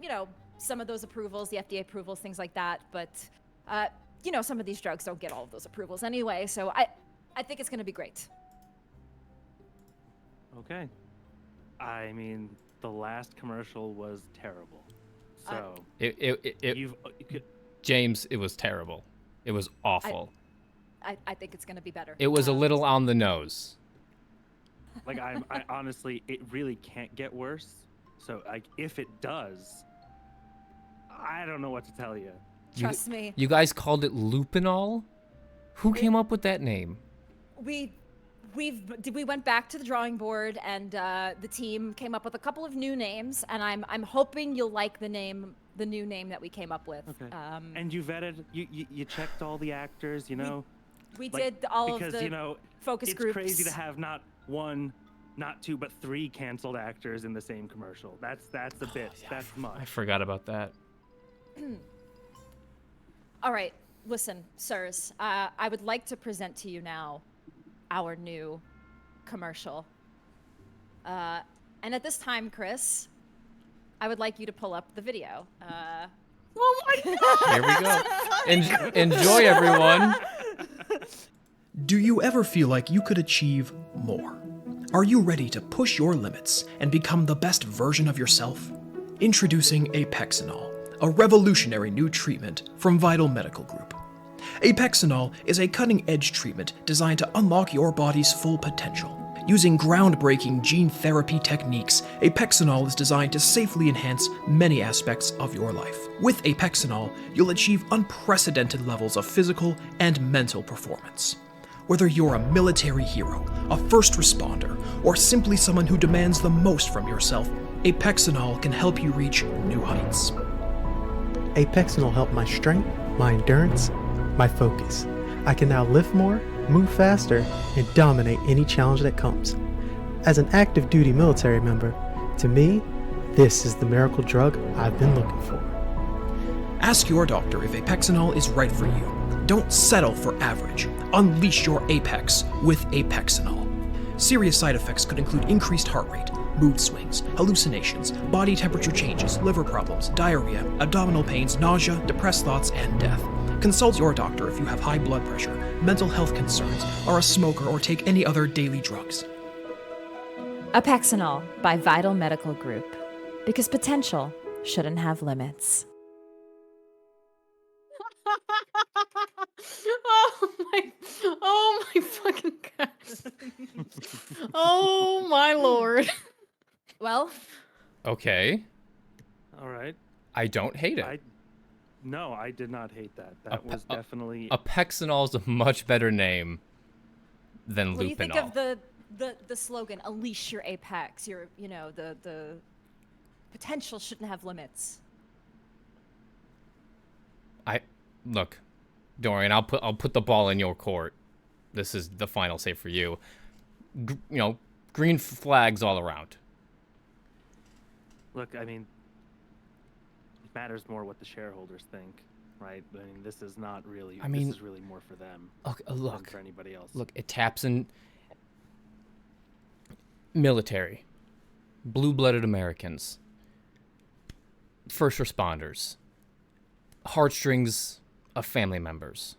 some of those approvals, the FDA approvals, things like that. But, some of these drugs don't get all of those approvals anyway, so I think it's going to be great. Okay. I mean, the last commercial was terrible. So James, it was terrible. It was awful. I think it's going to be better. It was a little on the nose. Like I honestly, it really can't get worse. So like, if it does, I don't know what to tell you. Trust me. You guys called it Lupinol? Who came up with that name? We went back to the drawing board, and the team came up with a couple of new names, and I'm hoping you'll like the new name that we came up with. Okay. And you vetted, you checked all the actors, We like, did all because, of the focus groups. It's crazy to have not one, not two, but three canceled actors in the same commercial. That's a bit. That's much. I forgot about that. All right, listen, sirs. I would like to present to you now our new commercial. And at this time, Chris, I would like you to pull up the video. Oh my God! Here we go. Enjoy, everyone. Do you ever feel like you could achieve more? Are you ready to push your limits and become the best version of yourself? Introducing Apexinol, a revolutionary new treatment from Vital Medical Group. Apexinol is a cutting-edge treatment designed to unlock your body's full potential. Using groundbreaking gene therapy techniques, Apexinol is designed to safely enhance many aspects of your life. With Apexinol, you'll achieve unprecedented levels of physical and mental performance. Whether you're a military hero, a first responder, or simply someone who demands the most from yourself, Apexinol can help you reach new heights. Apexinol helped my strength, my endurance, my focus. I can now lift more, move faster, and dominate any challenge that comes. As an active duty military member, to me, this is the miracle drug I've been looking for. Ask your doctor if Apexinol is right for you. Don't settle for average. Unleash your apex with Apexinol. Serious side effects could include increased heart rate, mood swings, hallucinations, body temperature changes, liver problems, diarrhea, abdominal pains, nausea, depressed thoughts, and death. Consult your doctor if you have high blood pressure, mental health concerns, are a smoker, or take any other daily drugs. Apexinol by Vital Medical Group. Because potential shouldn't have limits. Oh my fucking God. Oh my Lord. Well, Okay. All right. I don't hate it. No, I did not hate that. That was definitely. Apexinol is a much better name than Lupinol. what do you think of the slogan, unleash your apex? The potential shouldn't have limits. Look, Dorian, I'll put the ball in your court. this is the final say for you. Green flags all around. Look, I mean, it matters more what the shareholders think, right? I mean, this is not really. This is really more for them than for anybody else. Look, it taps in military, blue-blooded Americans, first responders, heartstrings of family members.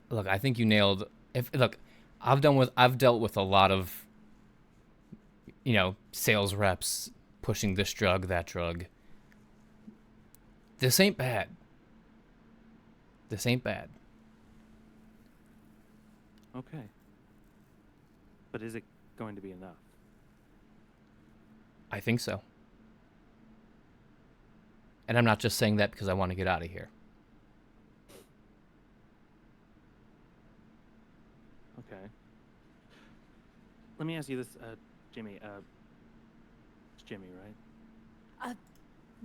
Look, I think you nailed. I've dealt with a lot of, sales reps pushing this drug, that drug. This ain't bad. This ain't bad. Okay. But is it going to be enough? I think so. And I'm not just saying that because I want to get out of here. Okay. Let me ask you this, Jimmy. It's Jimmy, right?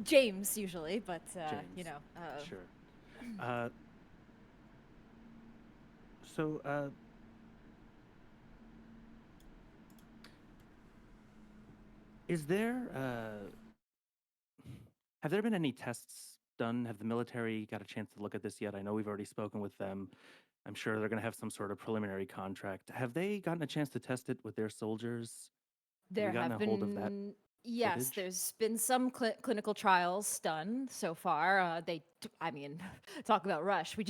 James usually, but James. Sure. So, is there, have there been any tests done? Have the military got a chance to look at this yet? I know we've already spoken with them. I'm sure they're going to have some sort of preliminary contract. Have they gotten a chance to test it with their soldiers? there we gotten have a hold of that been. Yes, footage? there's been some clinical trials done so far. Talk about rush. We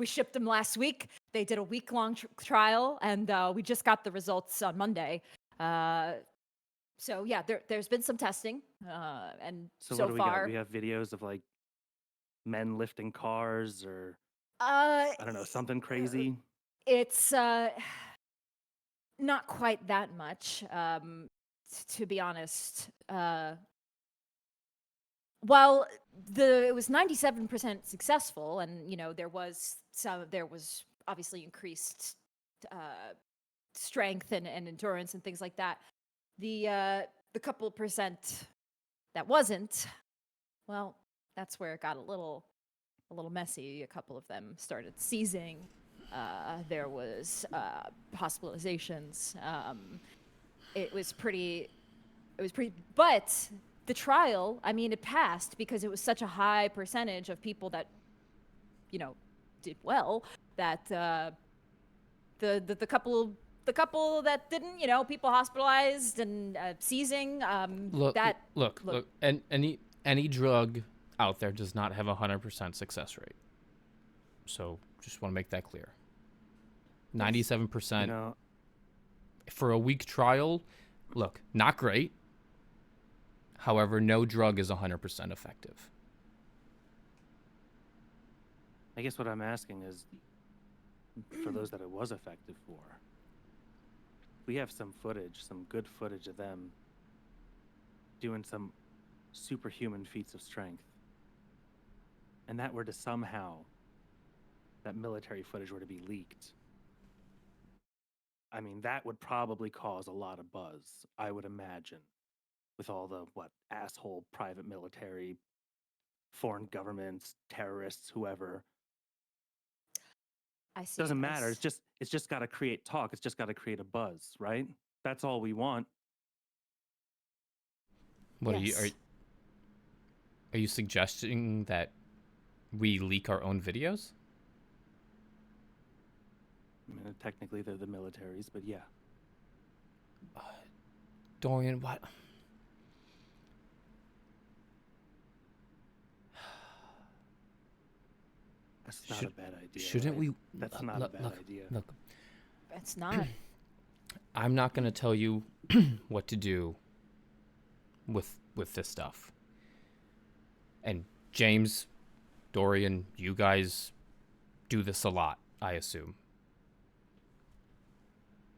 shipped them last week. They did a week-long trial, and we just got the results on Monday. So yeah, there's been some testing, and So so what do we got? far, We have videos of like men lifting cars or uh, I don't know, something crazy. it's not quite that much, to be honest. While it was 97% successful, and there was obviously increased strength and endurance and things like that. The couple percent that wasn't, well, that's where it got a little messy. A couple of them started seizing. There was hospitalizations. It was pretty. But the trial, it passed because it was such a high percentage of people that, did well. That the couple that didn't, people hospitalized and seizing. Look, and any drug out there does not have 100% success rate. So just want to make that clear. 97% for a week trial. Look, not great. However, no drug is 100% effective. I guess what I'm asking is, for those that it was effective for, we have some good footage of them doing some superhuman feats of strength. And that military footage were to be leaked. That would probably cause a lot of buzz, I would imagine, with all the, asshole private military, foreign governments, terrorists, whoever. I see. Doesn't matter. It's just got to create talk. It's just got to create a buzz, right? That's all we want. What Yes. are you suggesting that we leak our own videos? Technically they're the militaries, but yeah. Dorian, what? That's not a bad idea. Shouldn't right? we? That's not a bad idea. Look, It's not. I'm not going to tell you what to do with this stuff. And James, Dorian, you guys do this a lot, I assume.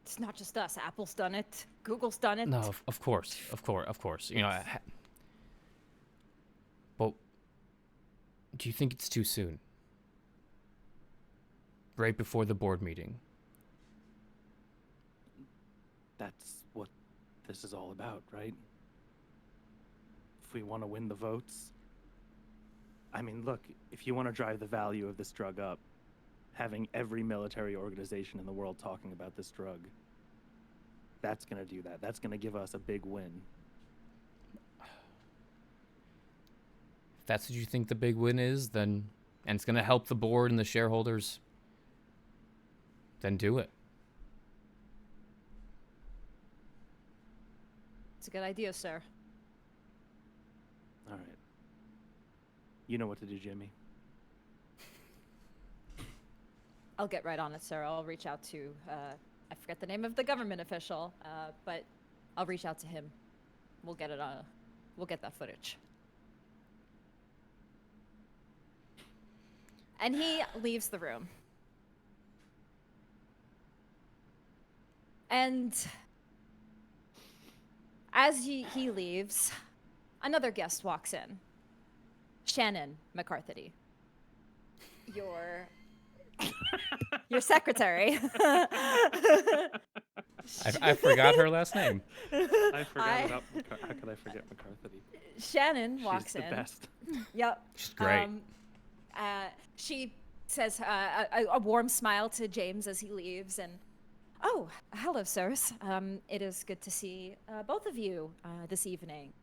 It's not just us. Apple's done it. Google's done it. No, of course. But do you think it's too soon? Right before the board meeting. That's what this is all about, right? If we want to win the votes. Look, if you want to drive the value of this drug up, having every military organization in the world talking about this drug. That's going to do that. That's going to give us a big win. If that's what you think the big win is, then, and it's going to help the board and the shareholders, then do it. It's a good idea, sir. All right. You know what to do, Jimmy. I'll get right on it, sir. I'll reach out to, I forget the name of the government official, but I'll reach out to him. We'll get it on, we'll get that footage. And he leaves the room. And as he leaves, another guest walks in. Shannon McCarthy. Your secretary. I forgot her last name. I forgot about how could I forget McCarthy? Shannon walks She's in. the best. Yep. She's great. She says a warm smile to James as he leaves, and oh, hello, sirs. It is good to see both of you this evening.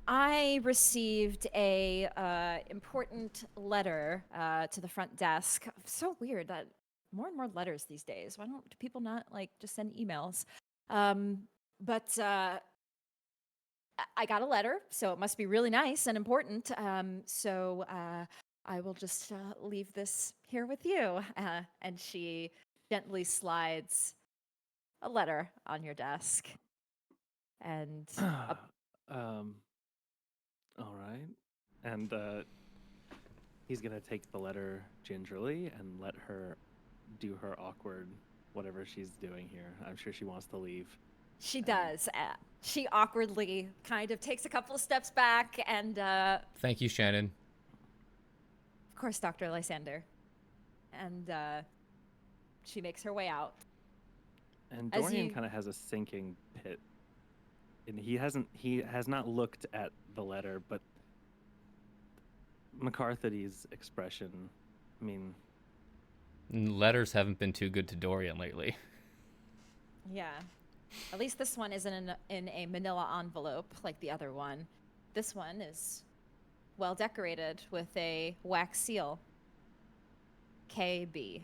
I received a important letter to the front desk. So weird that more and more letters these days. Why do people not like just send emails? But I got a letter, so it must be really nice and important. So I will just leave this here with you. And she gently slides a letter on your desk. And all right. And he's going to take the letter gingerly and let her do her awkward whatever she's doing here. I'm sure she wants to leave. She does. She awkwardly kind of takes a couple of steps back and... Thank you, Shannon. Of course, Dr. Lysander. And she makes her way out. And Dorian kind of has a sinking pit. And he has not looked at the letter, but McCarthy's expression, I mean... Letters haven't been too good to Dorian lately. Yeah. At least this one isn't in a manila envelope like the other one. This one is well decorated with a wax seal. KB.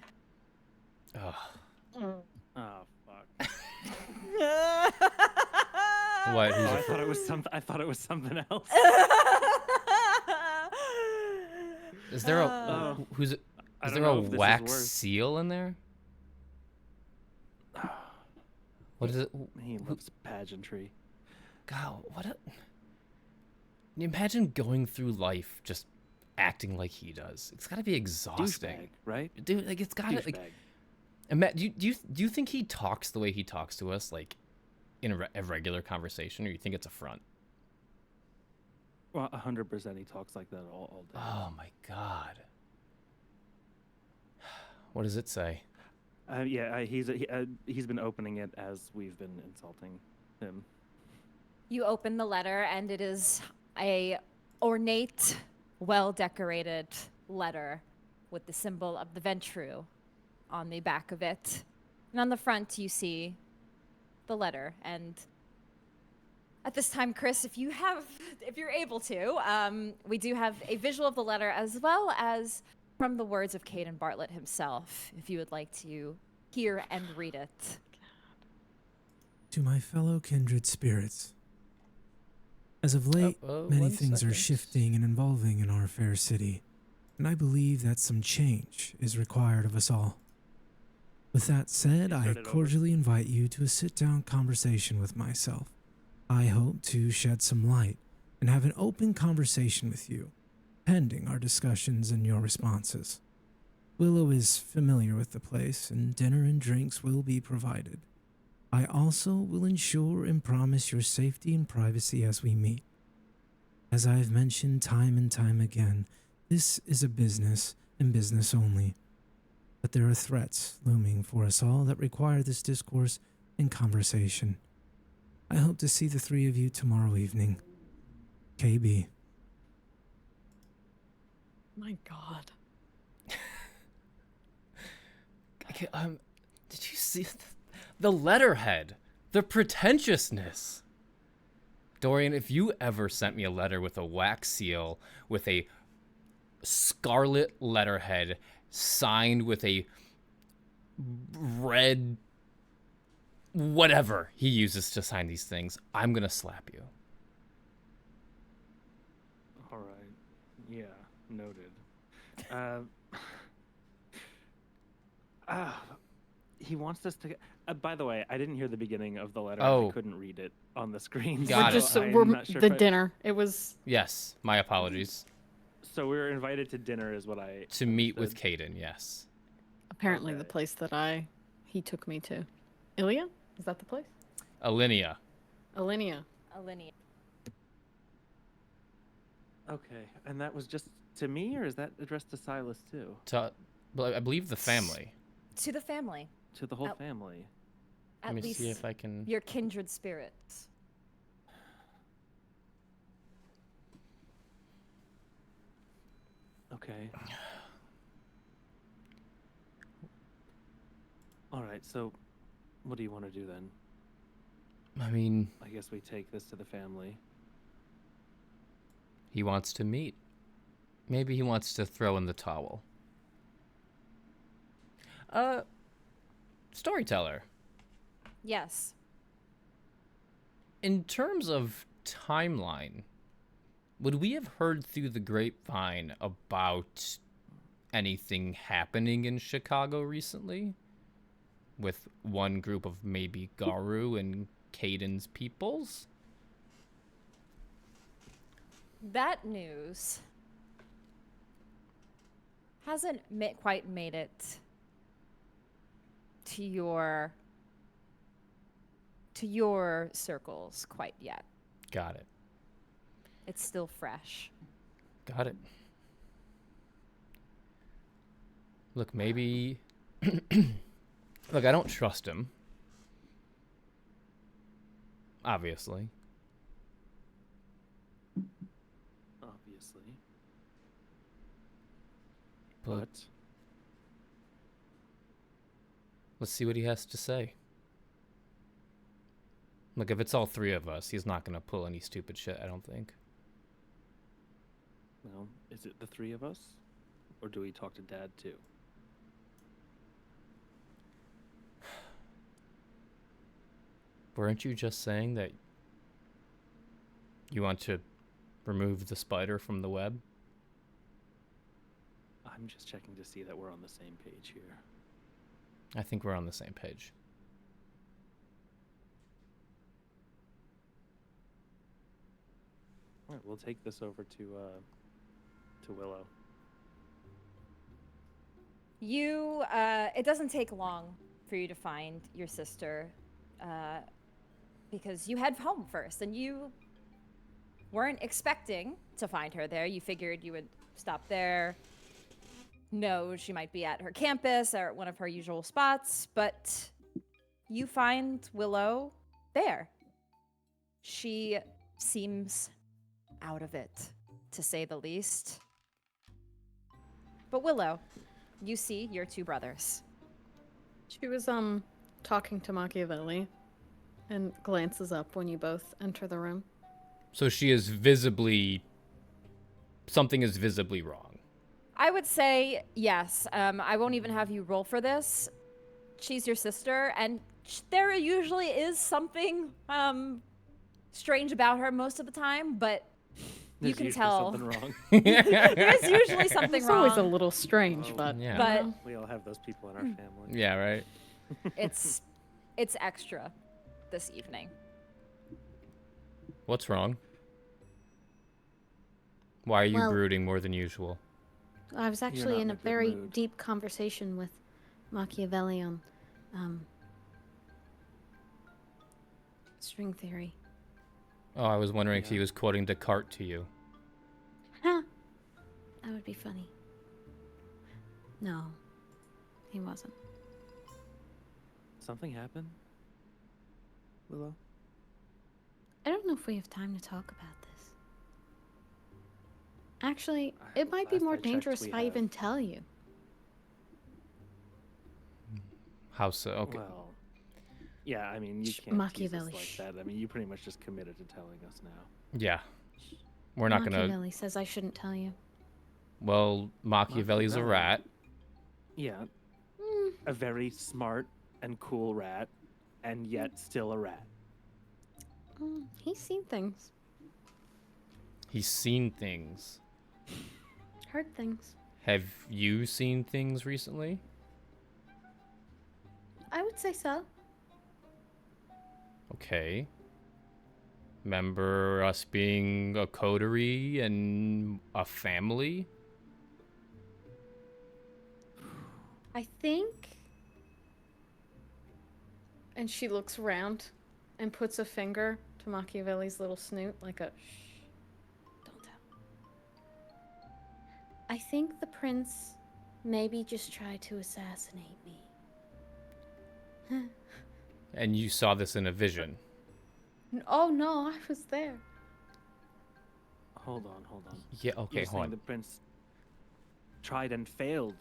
Oh. Oh, fuck. What? Oh, I thought it was something else. Is there a Is there a wax seal in there? What is it? He loves pageantry. God, what a... Can you imagine going through life just acting like he does? It's got to be exhausting. Douchebag, right? Dude, like, it's got to... Like, do you think he talks the way he talks to us, like, in a regular conversation, or you think it's a front? Well, 100% he talks like that all day. Oh, my God. What does it say? He's been opening it as we've been insulting him. You open the letter, and it is a ornate, well-decorated letter with the symbol of the Ventrue on the back of it. And on the front, you see the letter. And at this time, Chris, if you're able to, we do have a visual of the letter as well as from the words of Kayden Barlett himself, if you would like to hear and read it. To my fellow kindred spirits. As of late, many things are shifting and evolving in our fair city, and I believe that some change is required of us all. With that said, I cordially invite you to a sit-down conversation with myself. I hope to shed some light and have an open conversation with you, pending our discussions and your responses. Willow is familiar with the place, and dinner and drinks will be provided. I also will ensure and promise your safety and privacy as we meet. As I have mentioned time and time again, this is a business and business only. But there are threats looming for us all that require this discourse and conversation. I hope to see the three of you tomorrow evening. KB. My God. Did you see the letterhead? The pretentiousness. Dorian, if you ever sent me a letter with a wax seal with a scarlet letterhead signed with a red whatever he uses to sign these things, I'm gonna slap you. All right. Yeah, noted. He wants us to. By the way, I didn't hear the beginning of the letter. Oh. I couldn't read it on the screen. Got it. We're I'm not sure the if I- dinner. It was Yes, my apologies. So we were invited to dinner, is what I. To meet with understood. Kayden, yes. apparently the Okay. place that he took me to. Ilya? Is that the place? Lenia. Lenia. Lenia. Okay, and that was just to me, or is that addressed to Silas too? Well, I believe the family. To the family. To the whole Oh. family. At Let me least see if I can. your kindred spirits. Okay. All right, so what do you want to do then? I mean, I guess we take this to the family. he wants to meet. Maybe he wants to throw in the towel. Storyteller. Yes. In terms of timeline, would we have heard through the grapevine about anything happening in Chicago recently? With one group of maybe Garu and Kayden's peoples? That news hasn't quite made it to your circles quite yet. Got it. It's still fresh. Got it. Look, maybe... Look, I don't trust him. Obviously. Obviously. But But let's see what he has to say. Look, if it's all three of us, he's not going to pull any stupid shit, I don't think. well, is it the three of us? Or do we talk to Dad too? Weren't you just saying that you want to remove the spider from the web? I'm just checking to see that we're on the same page here. I think we're on the same page. All right, we'll take this over to Willow. It doesn't take long for you to find your sister, because you head home first, and you weren't expecting to find her there. You figured you would stop there, know she might be at her campus or at one of her usual spots, but you find Willow there. She seems out of it, to say the least. But Willow, you see your two brothers. She was talking to Machiavelli and glances up when you both enter the room. So she is visibly... Something is visibly wrong. I would say yes. I won't even have you roll for this. She's your sister, and there usually is something strange about her most of the time, but you There's can usually tell. something wrong. There's usually something It's wrong. always a little strange, Oh, but yeah. But We all have those people in our family. Yeah, right? it's extra this evening. What's wrong? Why are you Well- brooding more than usual? I was not actually in in a a good very mood. deep conversation with Machiavelli on string theory. Oh, I was wondering if he Yeah. was quoting Descartes to you. Huh. That would be funny. No, he wasn't. Something happened? Willow? I don't know if we have time to talk about this. Actually, it might be Last more I checked, dangerous we if I have. even tell you. How so? Okay. Well, yeah, I mean, you can't tease us Machiavelli. like that. I mean, you pretty much just committed to telling us now. Yeah. We're not gonna. Machiavelli says I shouldn't tell you. Well, Machiavelli's a rat. Yeah. A very smart and cool rat, and yet still a rat. He's seen things, He's seen things. heard things. Have you seen things recently? I would say so. Okay. Remember us being a coterie and a family? I think. And she looks around and puts a finger to Machiavelli's little snoot, like a shh. Don't tell. I think the prince maybe just tried to assassinate me. And you saw this in a vision. Oh no, I was there. Hold on. Yeah, okay, You're hold saying on. the prince tried and failed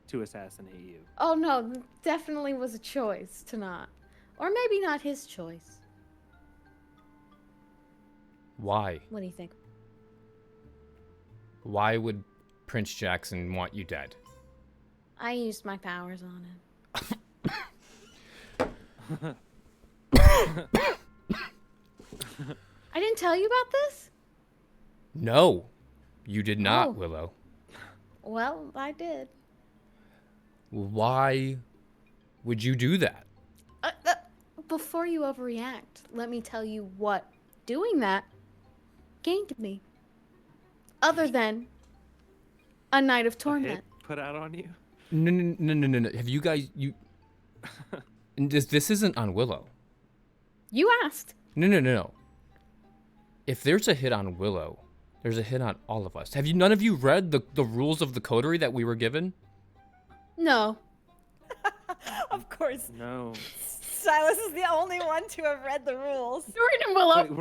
to assassinate you. Oh no, definitely was a choice to not. Or maybe not his choice. Why? What do you think? Why would Prince Jackson want you dead? I used my powers on him. I didn't tell you about this? No, you did not, Oh. Willow. Well, I did. Why would you do that? Before you overreact, let me tell you what doing that gained me. Other than a night of A hit torment. put out on you? No. Have you guys, and this isn't on Willow. You asked. No. If there's a hit on Willow, there's a hit on all of us. None of you read the rules of the coterie that we were given? No. Of course, No. Silas is the only one to have read the rules. Dorian and Willow. Wait,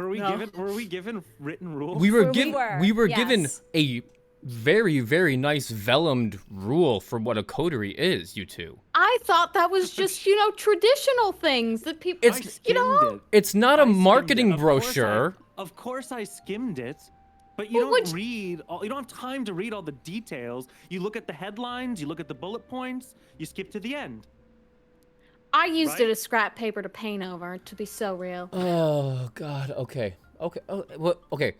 were we given written rules? We were We given were, we were given yes. a very, very nice velumed rule for what a coterie is, you two. I thought that was just, traditional things that people, It's- I you skimmed know? it. It's not a I skimmed it. marketing Of course brochure. Of course I skimmed it. But you Well, don't would read all, you don't have time to read all the details. You look at the headlines, you look at the bullet points, you skip to the end. I used Right? it as scrap paper to paint over, to be so real. Oh God. Okay. Oh, well, okay.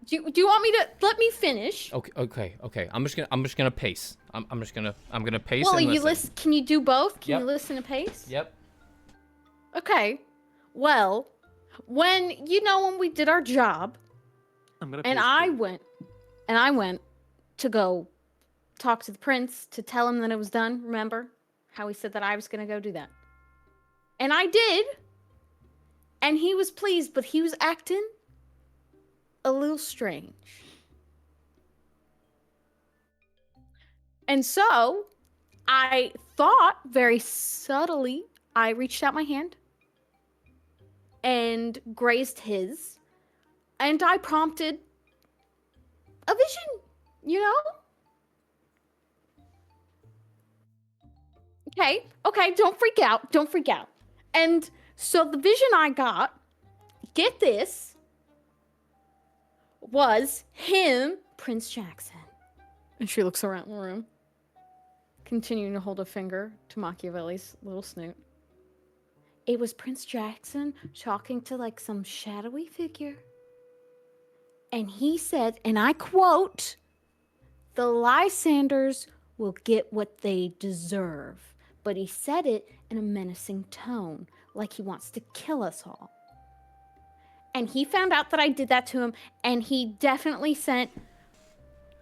Do you want me to let me finish? Okay. I'm just gonna pace. I'm gonna pace Well, and you listen. Can you do both? Can Yep. you listen to pace? Yep. Okay. Well, when we did our job, I'm gonna and paste I went to go talk to the prince to tell him that it was done. Remember how he said that I was gonna go do that, and I did, and he was pleased, but he was acting a little strange. And so I thought very subtly, I reached out my hand and grazed his, and I prompted a vision, Okay, don't freak out. And so the vision I got, get this, was him, Prince Jackson. And she looks around the room, continuing to hold a finger to Machiavelli's little snoot. It was Prince Jackson talking to some shadowy figure. And he said, and I quote, "The Lysanders will get what they deserve." But he said it in a menacing tone, like he wants to kill us all. And he found out that I did that to him, and he definitely sent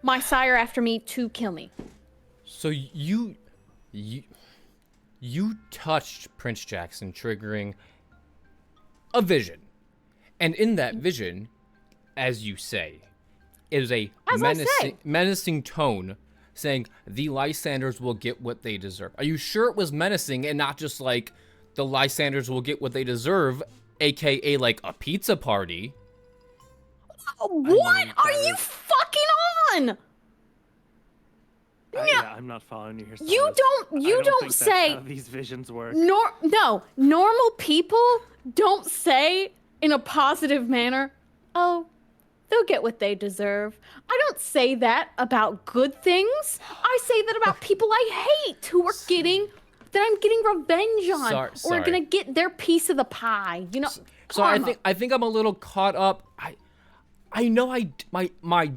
my sire after me to kill me. So you touched Prince Jackson, triggering a vision, and in that vision, as you say, is a menacing tone, saying the Lysanders will get what they deserve. Are you sure it was menacing and not just like the Lysanders will get what they deserve, aka like a pizza party? What are you fucking on? I'm not following you here. You Silas. don't. You I don't think say. that's how these visions work. No. Normal people don't say in a positive manner, "Oh, they'll get what they deserve." I don't say that about good things. I say that about people I hate who are getting that I'm getting revenge on, or are gonna get their piece of the pie. You know. So I think I'm a little caught up. I know my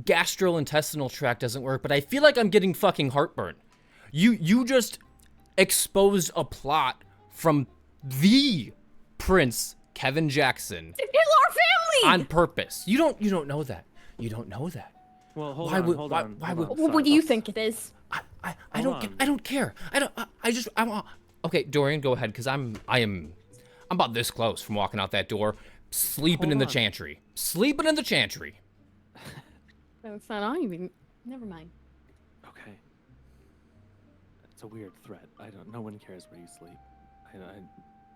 gastrointestinal tract doesn't work, but I feel like I'm getting fucking heartburn. You just exposed a plot from the Prince Kevin Jackson To kill our family on purpose. You don't know that. You don't know that. Well, hold on. What do you think it is? I don't care. I want. Okay, Dorian, go ahead, because I'm about this close from walking out that door, sleeping in the chantry. Sleeping in the chantry. That's not all you mean. Never mind. Okay. It's a weird threat. No one cares where you sleep.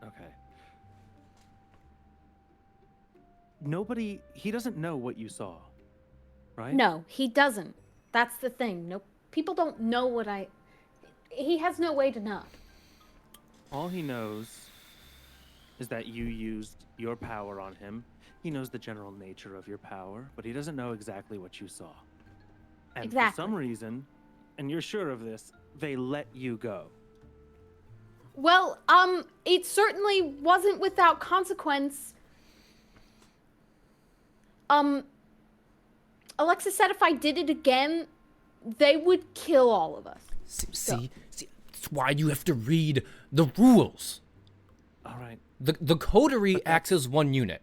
Okay. He doesn't know what you saw, right? No, he doesn't. That's the thing. No, people don't know he has no way to know. All he knows is that you used your power on him. He knows the general nature of your power, but he doesn't know exactly what you saw. And Exactly. for some reason, and you're sure of this, they let you go. Well, it certainly wasn't without consequence. Alexa said if I did it again, they would kill all of us. See, that's why you have to read the rules. All right. The coterie acts as one unit.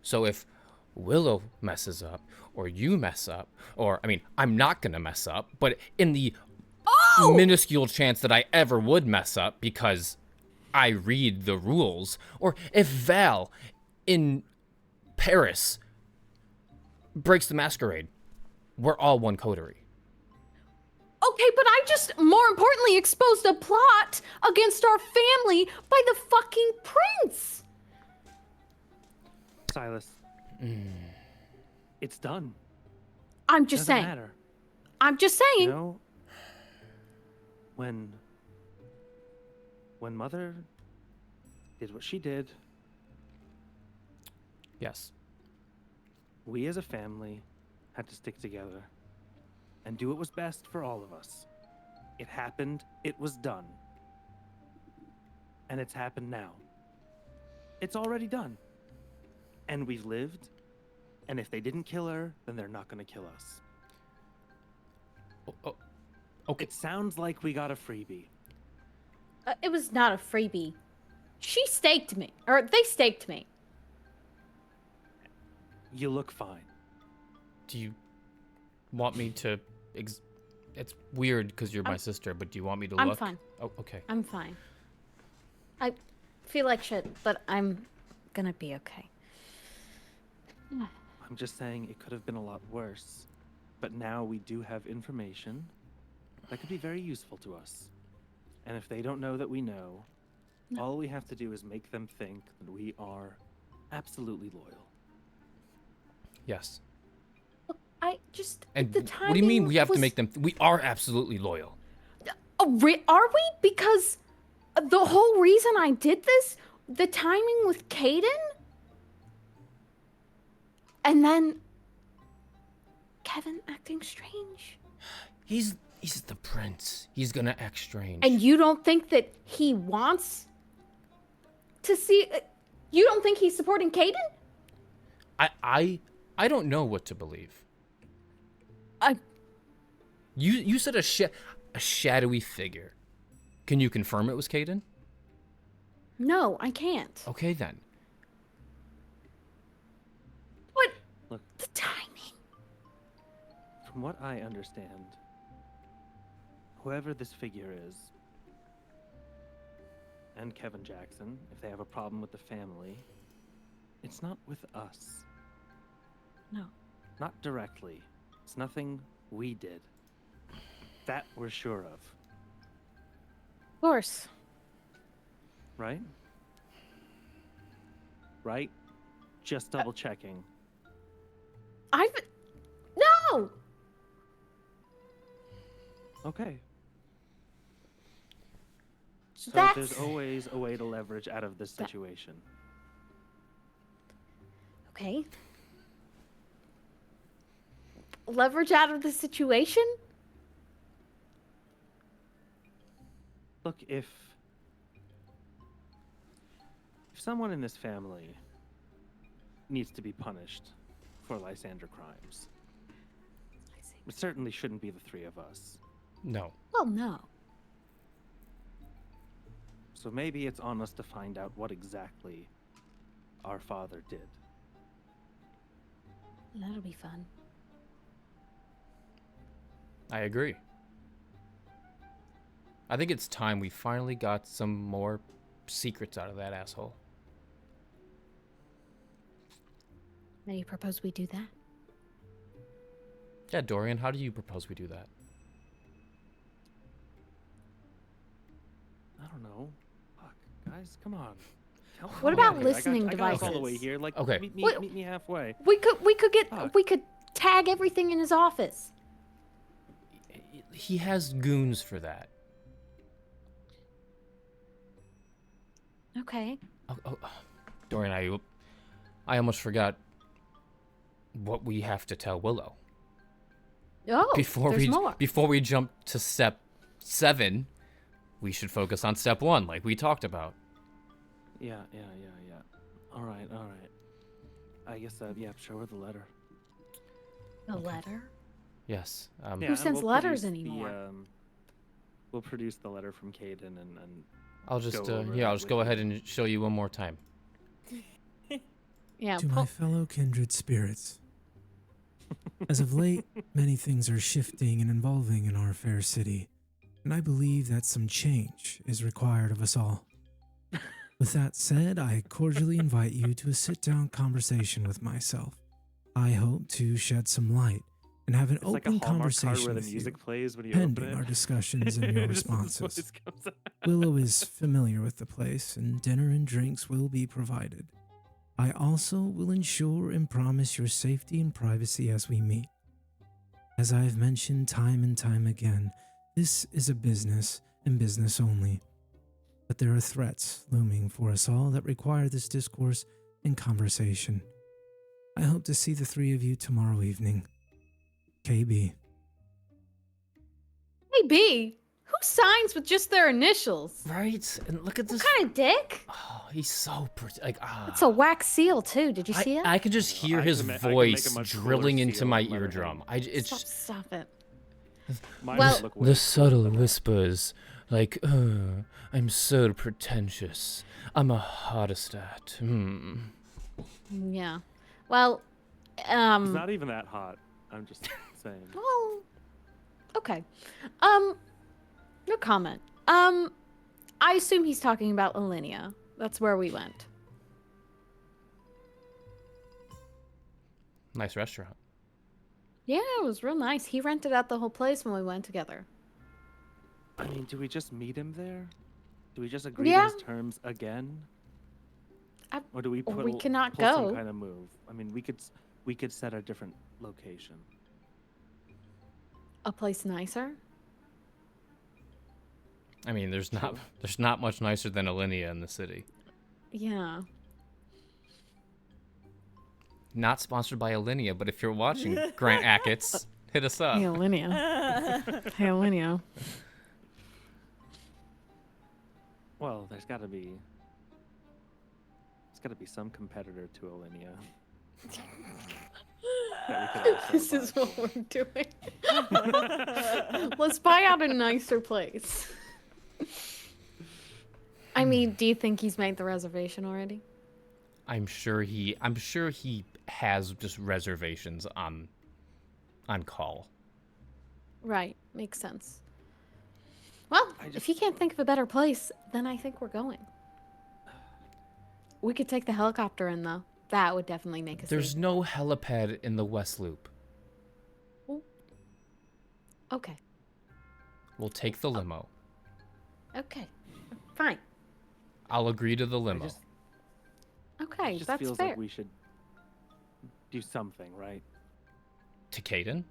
So if Willow messes up, or you mess up, or, I mean, I'm not gonna mess up, but in the minuscule chance that I ever would mess up because I read the rules, or if Val in Paris breaks the masquerade, we're all one coterie. Okay, but I just, more importantly, exposed a plot against our family by the fucking prince. Silas. It's done. I'm just Doesn't saying. matter. I'm just saying. You know, when Mother did what she did, Yes. we as a family had to stick together and do what was best for all of us. It happened, it was done. And it's happened now. It's already done. And we've lived, and if they didn't kill her, then they're not gonna kill us. Okay. It sounds like we got a freebie. It was not a freebie. She staked me. Or they staked me. You look fine. Do you want me to... It's weird because you're my sister, but do you want me to I'm look? fine. Oh, okay. I'm fine. I feel like shit, but I'm gonna be okay. I'm just saying it could have been a lot worse. But now we do have information that could be very useful to us. And if they don't know that we know, all we have to do is make them think that we are absolutely loyal. Yes. I just And the timing what do you mean we have to was- make them... we are absolutely loyal. Are we? Because the whole reason I did this, the timing with Kaden, and then Kevin acting strange. He's the prince. He's gonna act strange. And you don't think that he wants to see? You don't think he's supporting Kaden? I don't know what to believe. You said a shadowy figure. Can you confirm it was Kaden? No, I can't. Okay then. What? Look. The timing. From what I understand, whoever this figure is, and Kevin Jackson, if they have a problem with the family, it's not with us. No. Not directly. It's nothing we did. That we're sure of. Of course. Right? Right? Just double checking. No! Okay. So That's- there's always a way to leverage out of this situation. Okay. Leverage out of the situation? Look, if someone in this family needs to be punished for Lysander crimes, it certainly shouldn't be the three of us. No. Well, no. So maybe it's on us to find out what exactly our father did. That'll be fun. I agree. I think it's time we finally got some more secrets out of that asshole. Now you propose we do that? Yeah, Dorian, how do you propose we do that? I don't know. Fuck, guys, come on. What about Okay, listening I got us all the devices? way here. Like, Okay. meet me halfway. We could Fuck. we could tag everything in his office. He has goons for that. Okay. Oh, Dorian, I almost forgot what we have to tell Willow. Oh, there's more. Before we jump to step 7, we should focus on step 1, like we talked about. Yeah. All right. I guess, yeah, show her the letter. A letter? Yes. Yeah, Who and sends we'll letters produce anymore? We'll produce the letter from Kayden and I'll just go over I'll it just with go you. ahead and show you one more time. Yeah. To my fellow kindred spirits, as of late, many things are shifting and evolving in our fair city, and I believe that some change is required of us all. With that said, I cordially invite you to a sit-down conversation with myself. I hope to shed some light and have an it's like a open Hallmark card conversation where the with music you, plays when you open pending it. our discussions and your Just this responses. voice comes out. Willow is familiar with the place, and dinner and drinks will be provided. I also will ensure and promise your safety and privacy as we meet. As I have mentioned time and time again, this is a business and business only. But there are threats looming for us all that require this discourse and conversation. I hope to see the three of you tomorrow evening. KB. Hey, B, who signs with just their initials? Right? And look at this. What kind of dick? Oh, he's so like It's a wax seal too. Did you see it? I could just hear I his can make a voice much drilling cooler into seal my on my eardrum. It's Stop it. Mine Well- would look way the cooler subtle than that. whispers, like, I'm so pretentious. I'm a hotestat. Yeah. Well, It's not even that hot. I'm just saying. Well, okay. No comment. I assume he's talking about Lenia. That's where we went. Nice restaurant. Yeah, it was real nice. He rented out the whole place when we went together. I mean, do we just meet him there? Do we just agree Yeah. to his terms again? I- Or do we or put we cannot pull some go. kind of move? I mean, we could set a different location. A place nicer? I mean, there's not much nicer than Lenia in the city. Yeah. Not sponsored by Lenia, but if you're watching, Grant Achatz, hit us up. Hey, Lenia. Hey, Lenia. Well, there's got to be some competitor to Lenia. This is what we're doing. Let's buy out a nicer place. I mean, do you think he's made the reservation already? I'm sure he has just reservations on call. Right. Makes sense. Well, if you can't think of a better place, then I think we're going. We could take the helicopter in, though. That would definitely make us There's leave. no helipad in the West Loop. Okay. We'll take the limo. Okay. Fine. I'll agree to the limo. Okay, It just that's feels fair. like we should do something, right? To Kaden?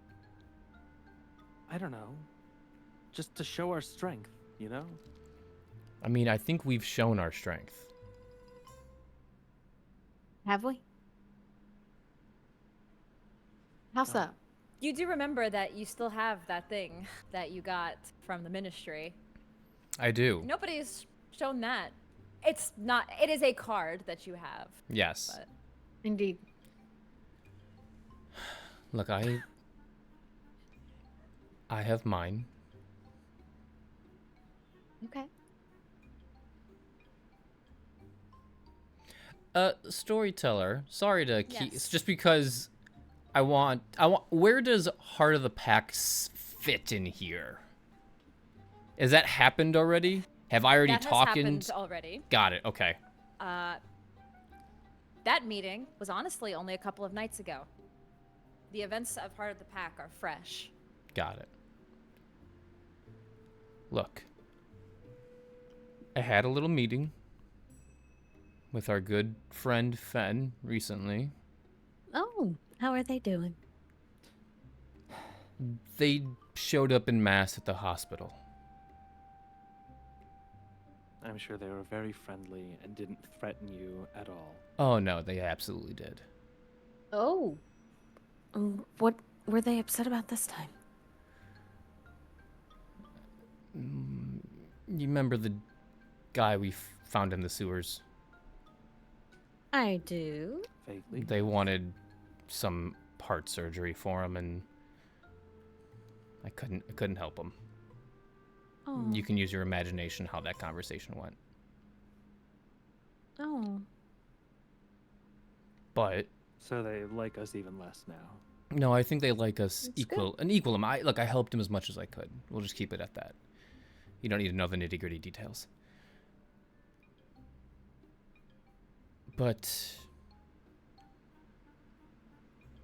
I don't know. just to show our strength, you know? I mean, I think we've shown our strength. Have we? How's that? You do remember that you still have that thing that you got from the ministry. I do. Nobody's shown that. It's not. It is a card that you have. Yes. But Indeed. Look, I have mine. Okay. Storyteller, sorry to keep. Yes. It's just because I want. Where does Heart of the Pack fit in here? Has that happened already? Have I already that has talked? happened already. Got it. Okay. That meeting was honestly only a couple of nights ago. The events of Heart of the Pack are fresh. Got it. Look, I had a little meeting with our good friend Fen recently. Oh, how are they doing? They showed up en masse at the hospital. I'm sure they were very friendly and didn't threaten you at all. Oh no, they absolutely did. Oh. What were they upset about this time? You remember the guy we found in the sewers? I do. Vaguely. They wanted some heart surgery for him, and I couldn't help him. Oh. You can use your imagination how that conversation went. Oh. But So they like us even less now. no, I think they like us That's an equal amount. Look, I helped him as much as I could. We'll just keep it at that. You don't need to know the nitty-gritty details. But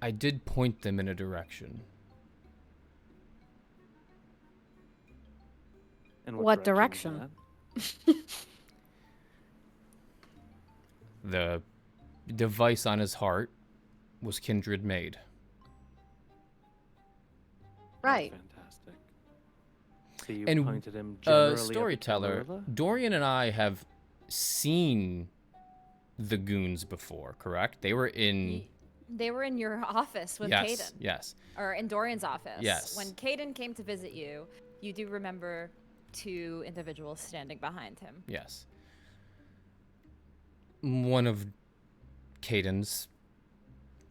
I did point them in a direction. And What direction is direction? The device on his heart was kindred made. that? Right. Fantastic. So you And, pointed him generally at the Storyteller, Camarilla? Dorian and I have seen the goons before, correct? They were in... They were in your office with yes, Kayden. yes. Or in Dorian's office. Yes. When Kayden came to visit you, you do remember 2 individuals standing behind him. Yes. One of Kayden's,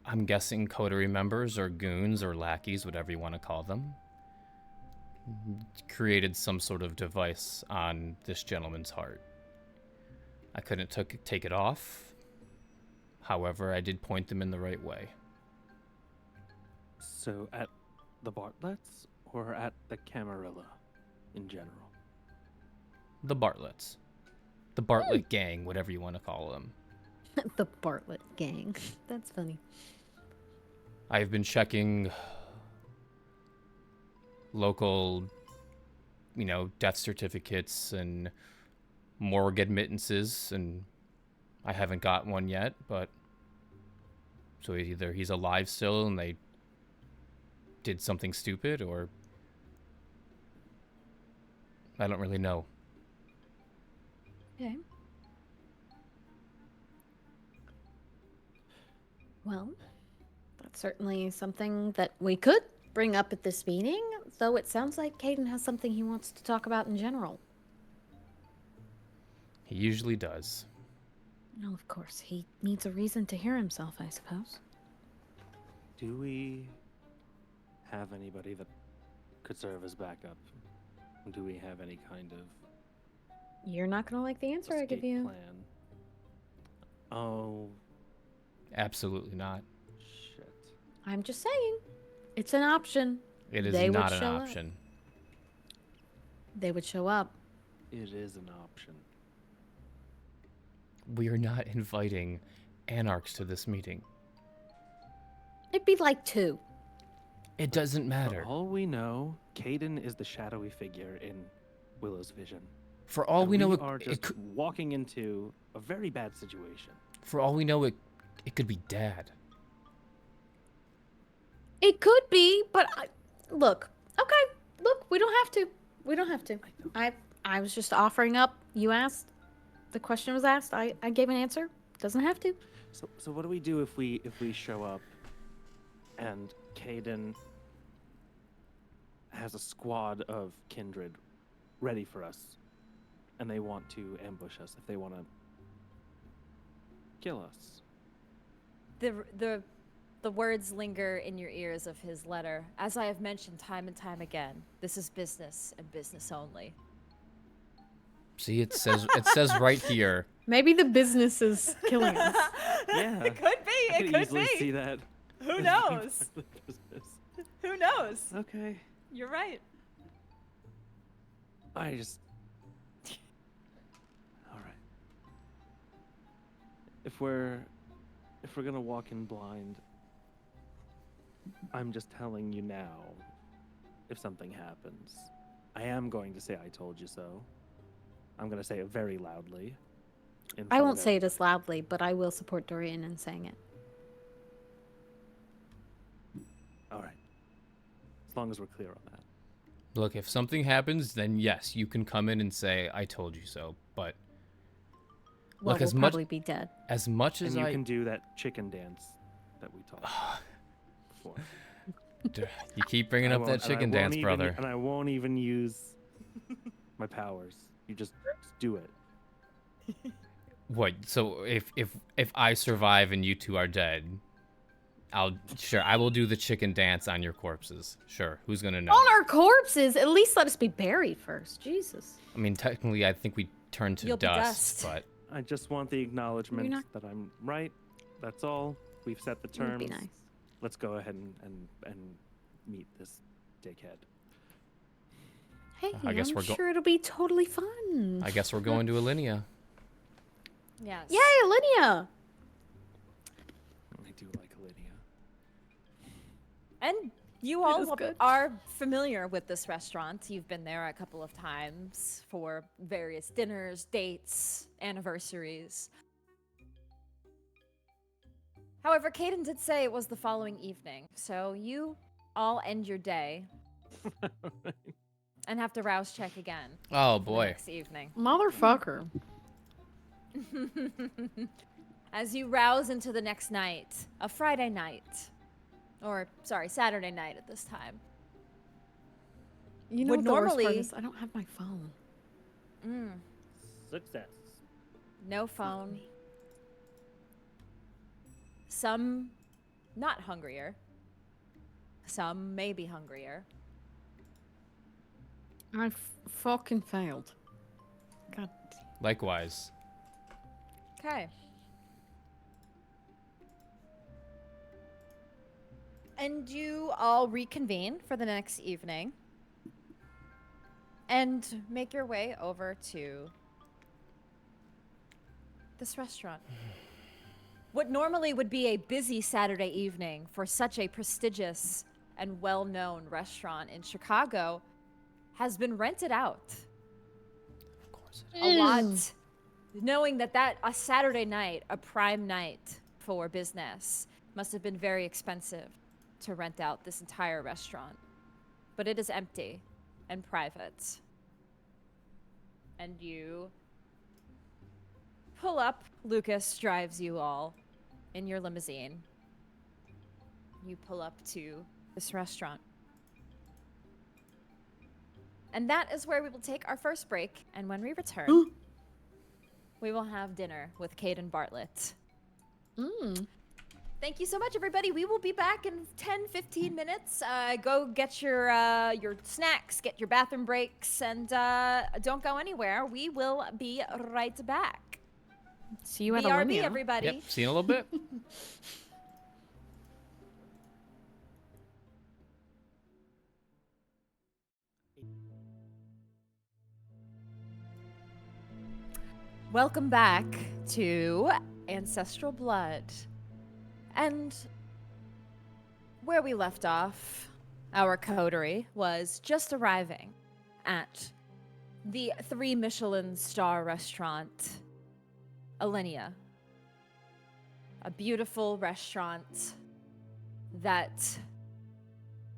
I'm guessing, coterie members or goons or lackeys, whatever you want to call them, created some sort of device on this gentleman's heart. I couldn't take it off. However, I did point them in the right way. So at the Bartletts or at the Camarilla in general? The Bartletts. The Bartlett gang, whatever you want to call them. The Bartlett gang. That's funny. I've been checking local, death certificates and morgue admittances, and I haven't got one yet, but so either he's alive still and they did something stupid, or I don't really know. Okay. Well, that's certainly something that we could bring up at this meeting, though it sounds like Kayden has something he wants to talk about in general. He usually does. No, of course. He needs a reason to hear himself, I suppose. Do we have anybody that could serve as backup? Do we have any kind of You're not going to like the answer I give escape you. plan? Oh, Absolutely not. shit. I'm just saying. It's an option. It is They would not an show up. option. They would show up. It is an option. We are not inviting anarchs to this meeting. It'd be like 2. It doesn't matter. For all we know, Kayden is the shadowy figure in Willow's vision. For all And we know, are it just could, walking into a very bad situation. for all we know, it could be Dad. It could be, but look. Okay. Look, we don't have to. we don't have to. I was just offering up. You asked. The question was asked. I gave an answer. Doesn't have to. So what do we do if we show up and Kayden has a squad of kindred ready for us and they want to ambush us, if they want to kill us? The words linger in your ears of his letter. As I have mentioned time and time again, this is business and business only. See, it says right here. Maybe the business is killing us. Yeah. It could be. I It could could easily be. see that. Who knows? Who knows? Okay. You're right. I just... Alright. If we're gonna walk in blind, I'm just telling you now, if something happens, I am going to say I told you so. I'm gonna say it very loudly. I won't say it as loudly, but I will support Dorian in saying it. Alright. As long as we're clear on that. Look, if something happens, then yes, you can come in and say, I told you so. But Well, look, we'll as much probably be dead. as much as And you I can do that chicken dance that we talked about before. you keep bringing up that chicken dance, brother. And I won't even use my powers. You just do it. What? So if I survive and you two are dead, I will do the chicken dance on your corpses. Sure. Who's gonna know? On our corpses, at least let us be buried first. Jesus. I mean, technically, I think we turn to You'll be dust, dust. but I just want the acknowledgement not- that I'm right. That's all. We've set the It would terms. be nice. Let's go ahead and meet this dickhead. Hey, I guess I'm we're sure it'll be totally fun. I guess we're going to Lenia. Yes. Yay, Lenia! I do like Lydia. And you It all is good. are familiar with this restaurant. You've been there a couple of times for various dinners, dates, anniversaries. However, Kaden did say it was the following evening, so you all end your day and have to rouse check again Oh the boy. next evening. Motherfucker. As you rouse into the next night, a Friday night, or sorry, Saturday night at this time. You know Would what the worst part normally- is? I don't have my phone. Success. No phone. Some not hungrier. Some may be hungrier. I fucking failed. God. Likewise. Okay. And you all reconvene for the next evening and make your way over to this restaurant. What normally would be a busy Saturday evening for such a prestigious and well-known restaurant in Chicago has been rented out. Of course. A lot. Knowing that a Saturday night, a prime night for business, must have been very expensive to rent out this entire restaurant. But it is empty and private. And you pull up. Lucas drives you all in your limousine. You pull up to this restaurant. And that is where we will take our first break. And when we return, we will have dinner with Caden Barlett. Thank you so much, everybody. We will be back in 10-15 minutes. Go get your snacks, get your bathroom breaks, and don't go anywhere. We will be right back. See you at BRB, Lenia. everybody. Yep. See you in a little bit. Welcome back to Ancestral Blood. And where we left off, our coterie was just arriving at the 3 Michelin star restaurant, Lenia. A beautiful restaurant that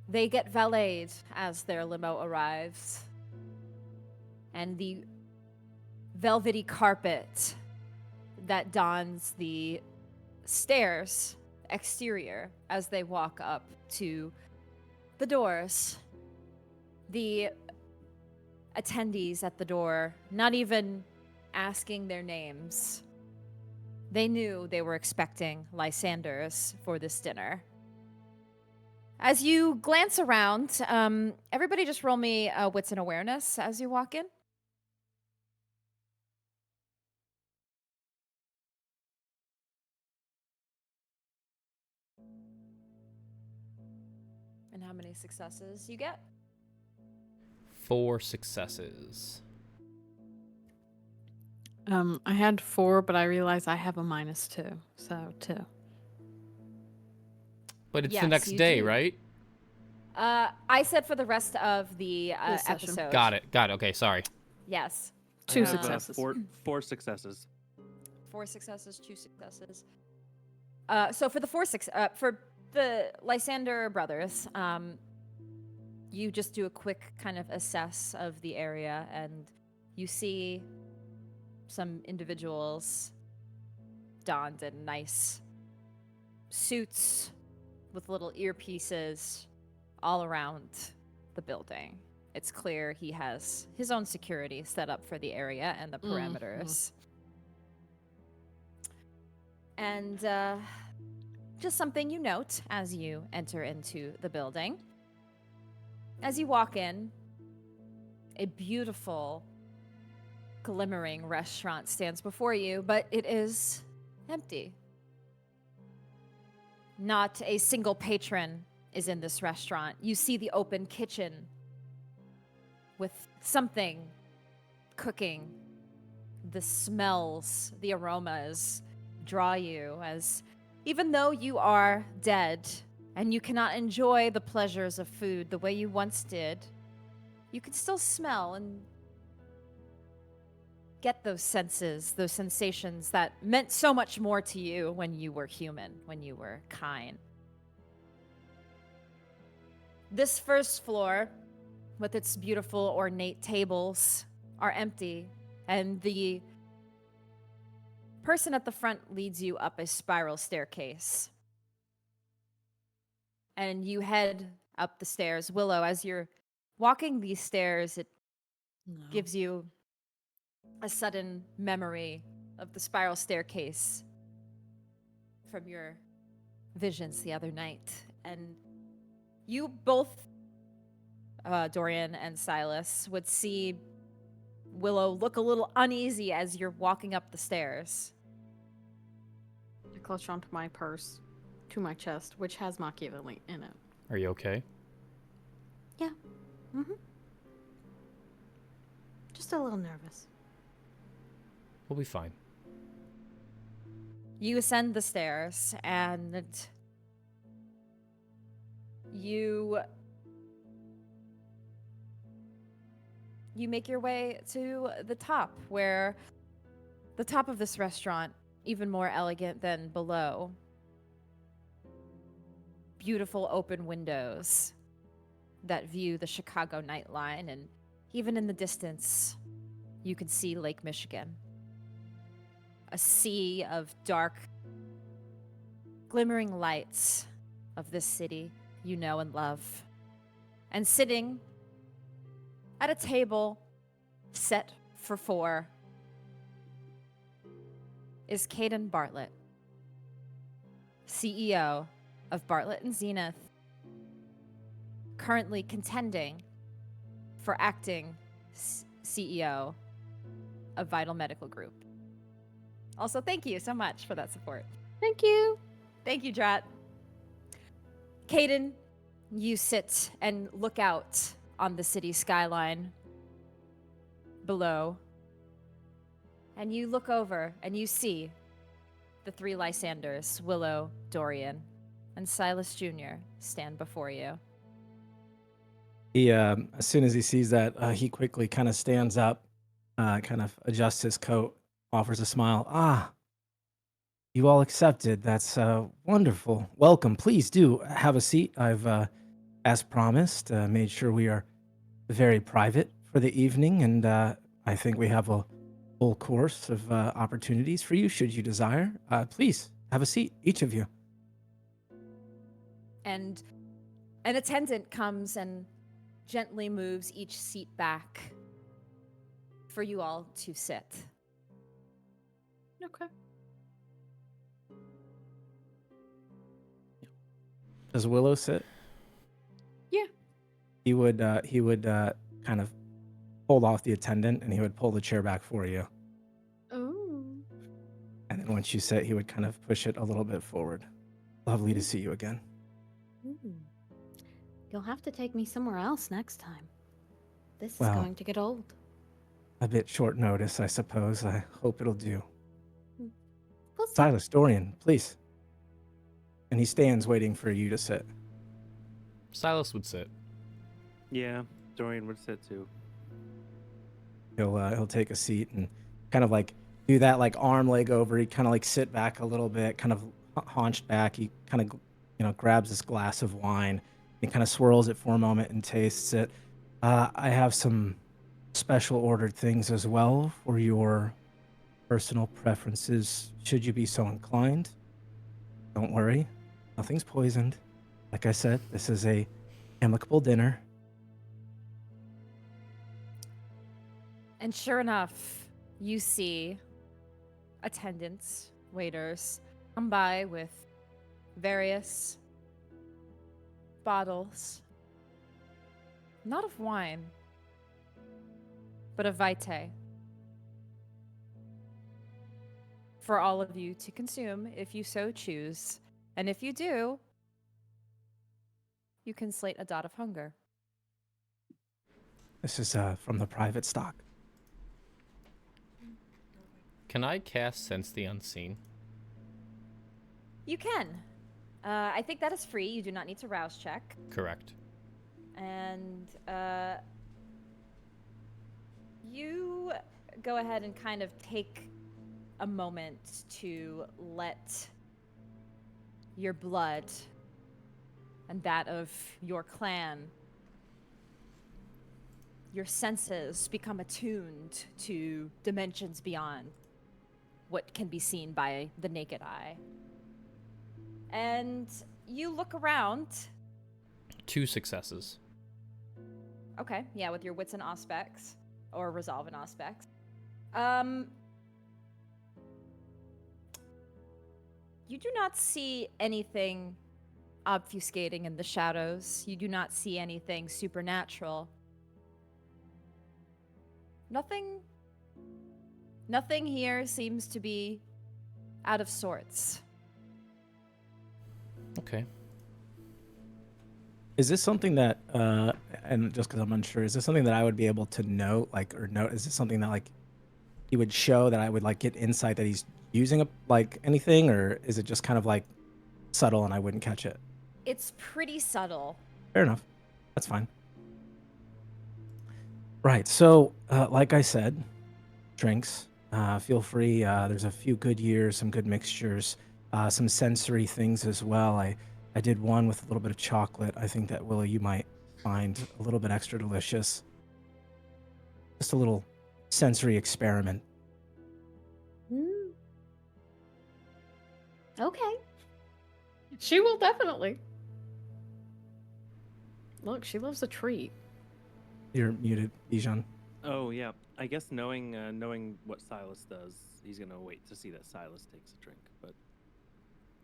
they get valeted as their limo arrives. and the velvety carpet that dons the stairs exterior as they walk up to the doors. The attendees at the door, not even asking their names, they knew they were expecting Lysanders for this dinner. As you glance around, everybody just roll me wits and awareness as you walk in. And how many successes you get? 4 successes. I had 4, but I realized I have a -2, so 2. But it's the Yes, next you day, do. right? I said for the rest of the This session. episode. Got it. Okay, sorry. Yes. 2 I have, successes. four successes. 4 successes, 2 successes. So for the for the Lysander brothers, you just do a quick kind of assess of the area, and you see some individuals donned in nice suits with little earpieces all around the building. It's clear he has his own security set up for the area and the perimeters. And just something you note as you enter into the building. As you walk in, a beautiful, glimmering restaurant stands before you, but it is empty. Not a single patron is in this restaurant. You see the open kitchen with something cooking. The smells, the aromas draw you, as even though you are dead and you cannot enjoy the pleasures of food the way you once did, you can still smell and get those senses, those sensations that meant so much more to you when you were human, when you were kind. This first floor, with its beautiful ornate tables, are empty, and the person at the front leads you up a spiral staircase. And you head up the stairs. Willow, as you're walking these stairs, it gives you a sudden memory of the spiral staircase from your visions the other night. And you both, Dorian and Silas, would see Willow look a little uneasy as you're walking up the stairs. I clutch onto my purse to my chest, which has Machiavelli in it. Are you okay? Yeah. Mm-hmm. Just a little nervous. We'll be fine. You ascend the stairs, and you make your way to the top, where the top of this restaurant, even more elegant than below. Beautiful open windows that view the Chicago nightline, and even in the distance, you can see Lake Michigan. A sea of dark, glimmering lights of this city you know and love. And sitting at a table set for 4 is Kayden Barlett, CEO of Barlett and Zenith, currently contending for acting CEO of Vital Medical Group. Also, thank you so much for that support. Thank you. Thank you, Drat. Kaden, you sit and look out on the city skyline below. And you look over and you see the 3 Lysanders, Willow, Dorian, and Silas Jr. stand before you. He, as soon as he sees that, he quickly kind of stands up, kind of adjusts his coat, offers a smile. Ah, you all accepted. That's wonderful. Welcome. Please do have a seat. I've, as promised, made sure we are very private for the evening, and I think we have a full course of opportunities for you should you desire. Please have a seat, each of you. And an attendant comes and gently moves each seat back for you all to sit. Okay. Does Willow sit? Yeah. He would kind of hold off the attendant and he would pull the chair back for you. Oh. And then once you sit, he would kind of push it a little bit forward. Lovely to see you again. You'll have to take me somewhere else next time. This is Well, going to get old. A bit short notice, I suppose. I hope it'll do. We'll see. Silas, Dorian, please. And he stands waiting for you to sit. Silas would sit. Yeah, Dorian would sit too. He'll take a seat and kind of like do that like arm leg over. He kind of like sit back a little bit, kind of haunched back. He kind of grabs this glass of wine and kind of swirls it for a moment and tastes it. I have some special ordered things as well for your personal preferences, should you be so inclined. Don't worry, nothing's poisoned. Like I said, this is a amicable dinner. And sure enough, you see attendants, waiters, come by with various bottles, not of wine, but of vitae, for all of you to consume if you so choose. And if you do, you can slate a dot of hunger. This is from the private stock. Can I cast Sense the Unseen? You can. I think that is free. You do not need to rouse check. Correct. And you go ahead and kind of take a moment to let your blood and that of your clan, your senses become attuned to dimensions beyond what can be seen by the naked eye. And you look around. 2 successes. Okay, yeah, with your wits and aspects, or resolve and aspects. You do not see anything obfuscating in the shadows. You do not see anything supernatural. Nothing here seems to be out of sorts. Okay. Is this something that, and just because I'm unsure, is this something that I would be able to note, is this something that, like, he would show that I would, like, get insight that he's using, anything, or is it just kind of, like, subtle and I wouldn't catch it? It's pretty subtle. Fair enough. That's fine. Right, so, like I said, drinks. Feel free. There's a few good years, some good mixtures, some sensory things as well. I did one with a little bit of chocolate. I think that, Willow, you might find a little bit extra delicious. Just a little sensory experiment. Okay. She will definitely. Look, she loves a treat. You're muted, Bijan. Oh yeah, I guess knowing what Silas does, he's gonna wait to see that Silas takes a drink, but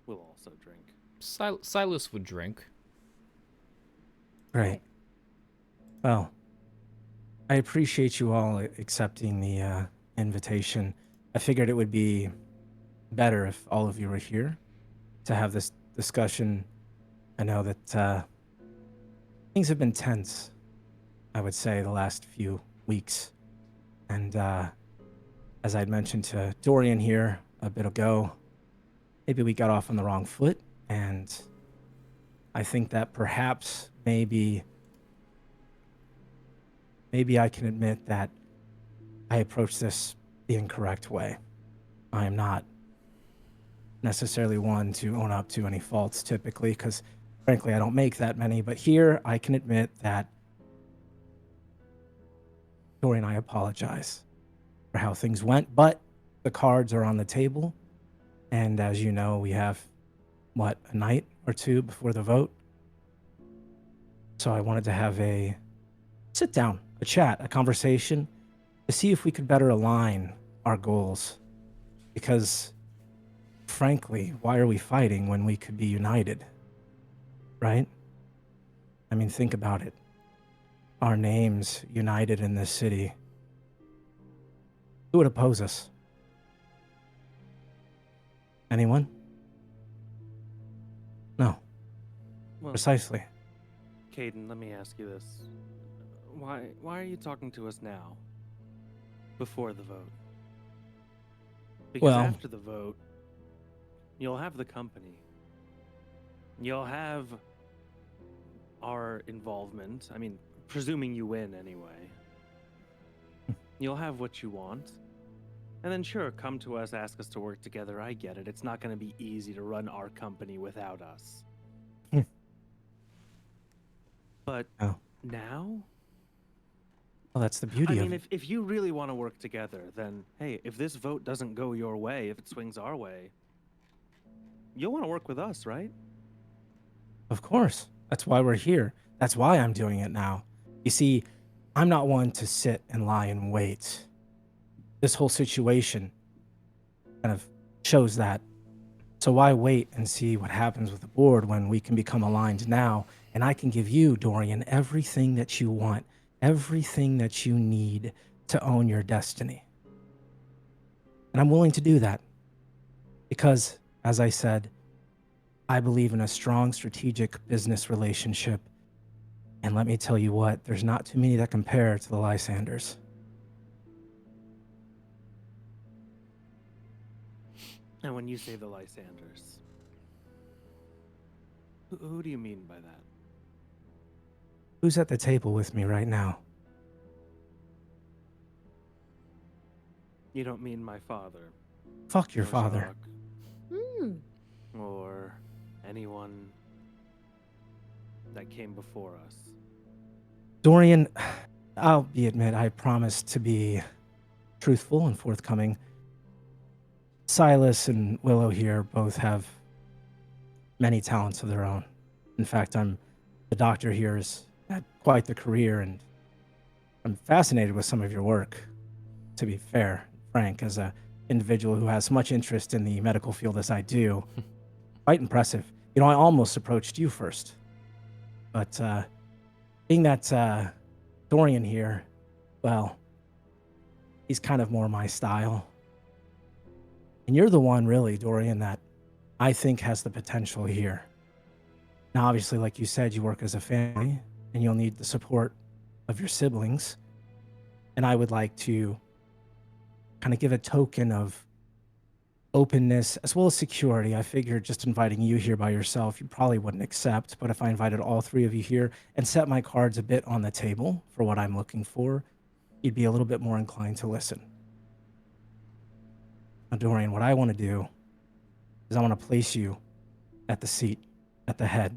we'll also drink. Silas would drink. Right. Well, I appreciate you all accepting the invitation. I figured it would be better if all of you were here to have this discussion. I know that things have been tense, I would say, the last few weeks. And as I'd mentioned to Dorian here a bit ago, maybe we got off on the wrong foot. And I think that perhaps maybe I can admit that I approached this the incorrect way. I am not necessarily one to own up to any faults typically, because frankly, I don't make that many. But here I can admit that, Dorian, I apologize. for how things went, but the cards are on the table. And as you know, we have, a night or two before the vote. So I wanted to have a sit down, a chat, a conversation to see if we could better align our goals. Because, frankly, why are we fighting when we could be united? Right? I mean, think about it. Our names united in this city. Who would oppose us? Anyone? No. Well, Precisely. Kayden, let me ask you this. Why are you talking to us now? Before the vote? Because Well- after the vote, you'll have the company. You'll have our involvement. I mean, presuming you win anyway. You'll have what you want. And then sure, come to us, ask us to work together. I get it. It's not going to be easy to run our company without us. But Oh. now? Well, that's the beauty I of mean, it. if you really want to work together, then hey, if this vote doesn't go your way, if it swings our way, you'll want to work with us, right? Of course. That's why we're here. That's why I'm doing it now. You see, I'm not one to sit and lie and wait. This whole situation kind of shows that. So why wait and see what happens with the board when we can become aligned now, and I can give you, Dorian, everything that you want, everything that you need to own your destiny. And I'm willing to do that because, as I said, I believe in a strong strategic business relationship. And let me tell you what, there's not too many that compare to the Lysanders. And when you say the Lysanders, who do you mean by that? Who's at the table with me right now? You don't mean my father? Fuck your or father. Jacques, or anyone that came before us? Dorian, I'll admit, I promised to be truthful and forthcoming. Silas and Willow here both have many talents of their own. In fact, the doctor here has had quite the career, and I'm fascinated with some of your work, to be fair, frank, as an individual who has much interest in the medical field as I do. Quite impressive. You know, I almost approached you first. But being that Dorian here, well, he's kind of more my style. And you're the one, really, Dorian, that I think has the potential here. Now, obviously, like you said, you work as a family, and you'll need the support of your siblings. And I would like to kind of give a token of openness as well as security. I figured just inviting you here by yourself, you probably wouldn't accept. But if I invited all three of you here and set my cards a bit on the table for what I'm looking for, you'd be a little bit more inclined to listen. Now, Dorian, what I want to do is I want to place you at the seat, at the head.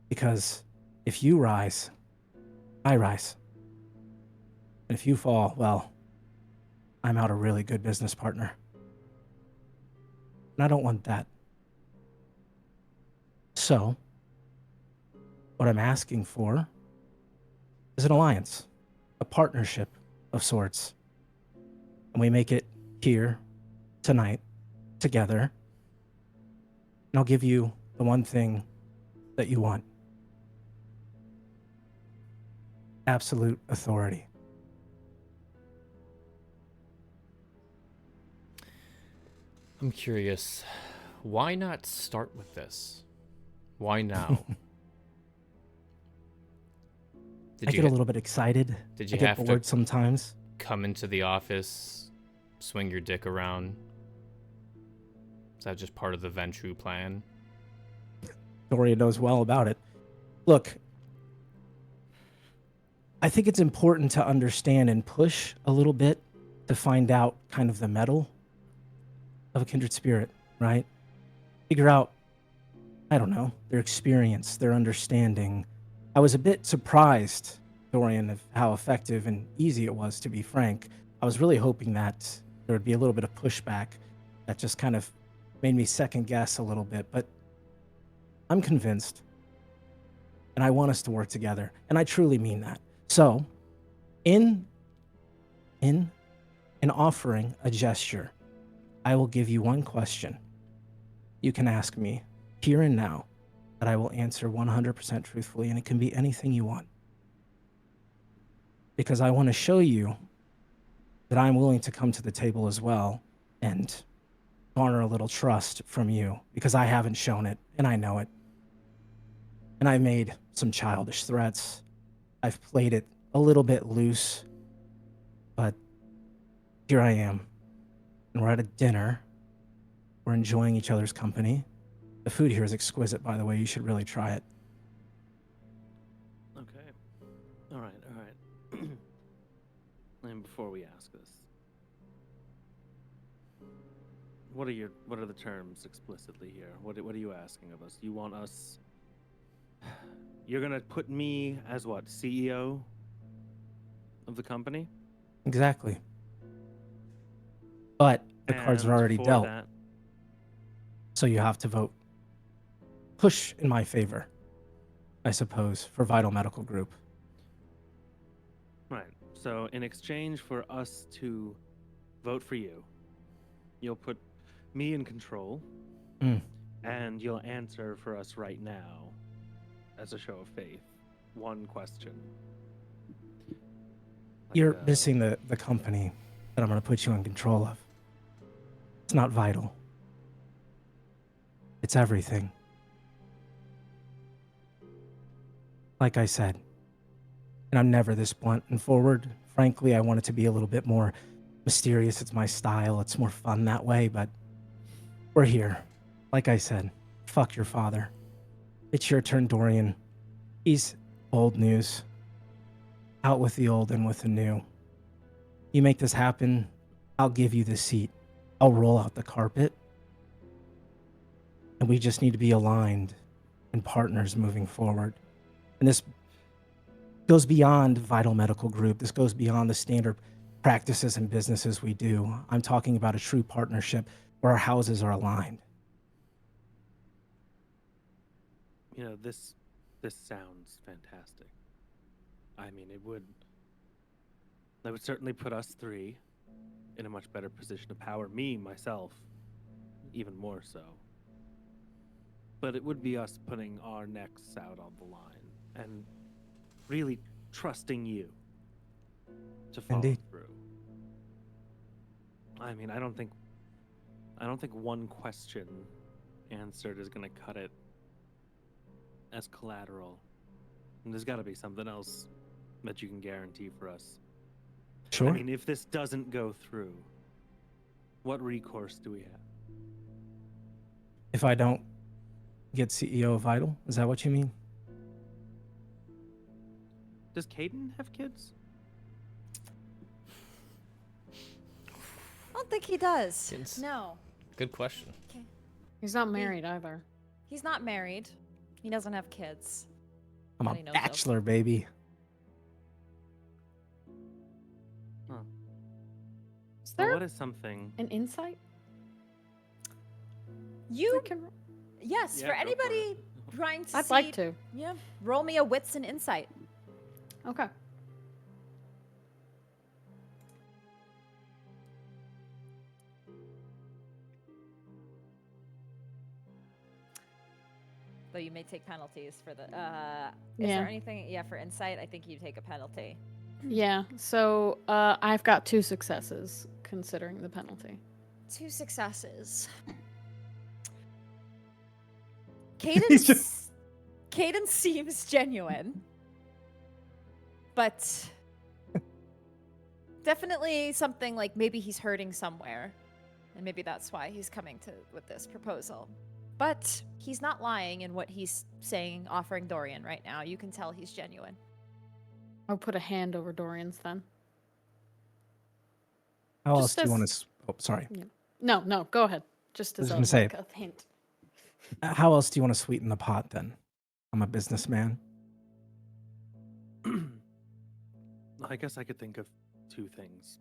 Because if you rise, I rise. And if you fall, well, I'm out a really good business partner. And I don't want that. So, what I'm asking for is an alliance, a partnership of sorts. And we make it here, tonight, together. And I'll give you the one thing that you want. Absolute authority. I'm curious, why not start with this? Why now? I get a little bit excited. Did you I get have to bored sometimes. come into the office, swing your dick around? Is that just part of the Ventrue plan? Dorian knows well about it. Look, I think it's important to understand and push a little bit to find out kind of the mettle of a kindred spirit, right? Figure out, I don't know, their experience, their understanding. I was a bit surprised, Dorian, of how effective and easy it was, to be frank. I was really hoping that there would be a little bit of pushback that just kind of made me second guess a little bit, but I'm convinced. And I want us to work together. And I truly mean that. So, in offering a gesture, I will give you one question. You can ask me here and now that I will answer 100% truthfully, and it can be anything you want. Because I want to show you that I'm willing to come to the table as well and garner a little trust from you, because I haven't shown it, and I know it. And I made some childish threats. I've played it a little bit loose, but here I am. And we're at a dinner. We're enjoying each other's company. The food here is exquisite, by the way. You should really try it. Okay. All right. And before we ask this, what are the terms explicitly here? What are you asking of us? You want us? You're gonna put me as what, CEO of the company? Exactly. But the cards are already for dealt. that- So you have to vote. Push in my favor, I suppose, for Vital Medical Group. Right. So in exchange for us to vote for you, you'll put me in control, and you'll answer for us right now, as a show of faith, one question. You're missing the company that I'm going to put you in control of. It's not vital. It's everything. Like I said, and I'm never this blunt and forward. Frankly, I want it to be a little bit more mysterious. It's my style. It's more fun that way, but we're here. Like I said, fuck your father. It's your turn, Dorian. He's old news. Out with the old and with the new. You make this happen, I'll give you the seat. I'll roll out the carpet. And we just need to be aligned and partners moving forward. And this goes beyond Vital Medical Group. This goes beyond the standard practices and businesses we do. I'm talking about a true partnership where our houses are aligned. You know, this sounds fantastic. I mean, that would certainly put us three in a much better position to power me, myself, even more so. But it would be us putting our necks out on the line and really trusting you to follow Indeed. through. I mean, I don't think one question answered is going to cut it as collateral. And there's got to be something else that you can guarantee for us. Sure. I mean, if this doesn't go through, what recourse do we have? If I don't get CEO of Vital, is that what you mean? Does Kayden have kids? I don't think he does. Kids? No. Good question. He's not married either. He's not married. He doesn't have kids. I'm That a he knows of. bachelor, baby. Is Well, there what is something? an insight? You, I can- yes, Yeah, for go for anybody trying to I'd see, like to. yeah, roll me a wits and insight. Okay. Though you may take penalties for the. Is Yeah. there anything? Yeah, for insight, I think you take a penalty. Yeah. So I've got 2 successes considering the penalty. 2 successes. He's just- Kaden seems genuine, but definitely something like maybe he's hurting somewhere, and maybe that's why he's coming to with this proposal. But he's not lying in what he's saying, offering Dorian right now. You can tell he's genuine. I'll put a hand over Dorian's then. How else Just do you want as- to? Oh, sorry. No, go ahead. Just I was as gonna say- like a hint. How else do you want to sweeten the pot then? I'm a businessman. I guess I could think of 2 things.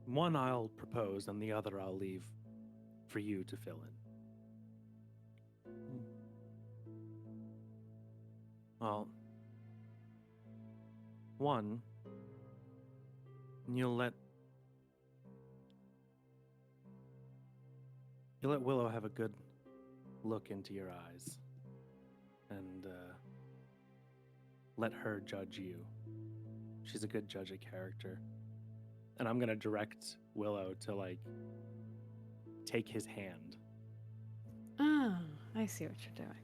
one I'll propose and the other I'll leave for you to fill in. Well, one, you'll let Willow have a good look into your eyes and let her judge you. She's a good judge of character. And I'm gonna direct Willow to like take his hand. Ah, I see what you're doing.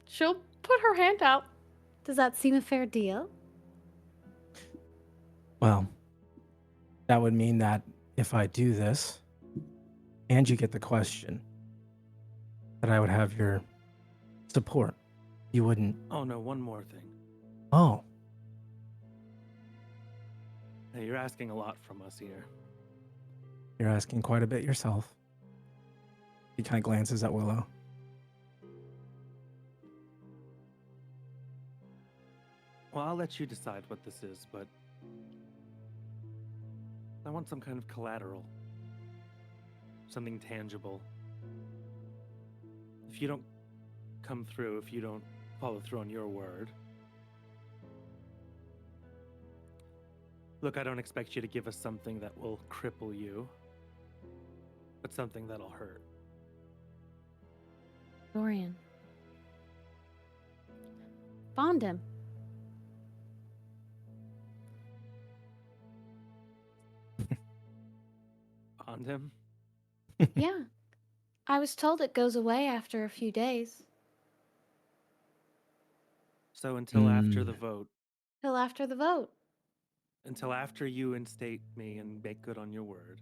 She'll put her hand out. Does that seem a fair deal? Well, that would mean that if I do this, and you get the question, that I would have your support. You wouldn't. Oh no, one more thing. Oh, Hey, you're asking a lot from us here. you're asking quite a bit yourself. He kind of glances at Willow. Well, I'll let you decide what this is, but I want some kind of collateral. Something tangible. If you don't come through, if you don't follow through on your word. Look, I don't expect you to give us something that will cripple you, but something that'll hurt. Dorian. Bond him. Bond him? Yeah. I was told it goes away after a few days. So until after the vote, Till after the vote. until after you instate me and make good on your word.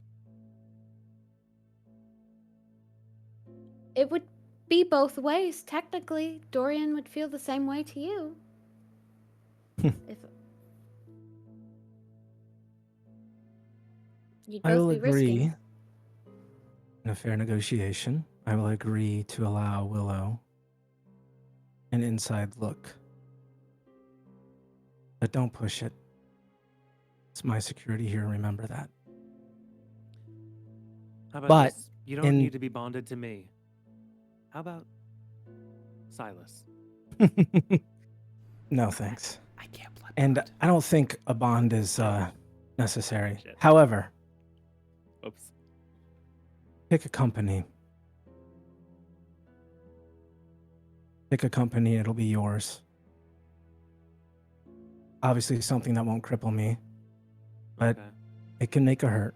It would be both ways. Technically, Dorian would feel the same way to you. If you'd I will both be agree, risking. in a fair negotiation, I will agree to allow Willow an inside look. But don't push it. It's my security here, remember that. How about But this? You don't in- need to be bonded to me. How about Silas? No, thanks. I can't play. And Blood. I don't think a bond is necessary. Shit. However, Oops. pick a company. Pick a company, it'll be yours. Obviously, something that won't cripple me, but Okay. it can make a hurt.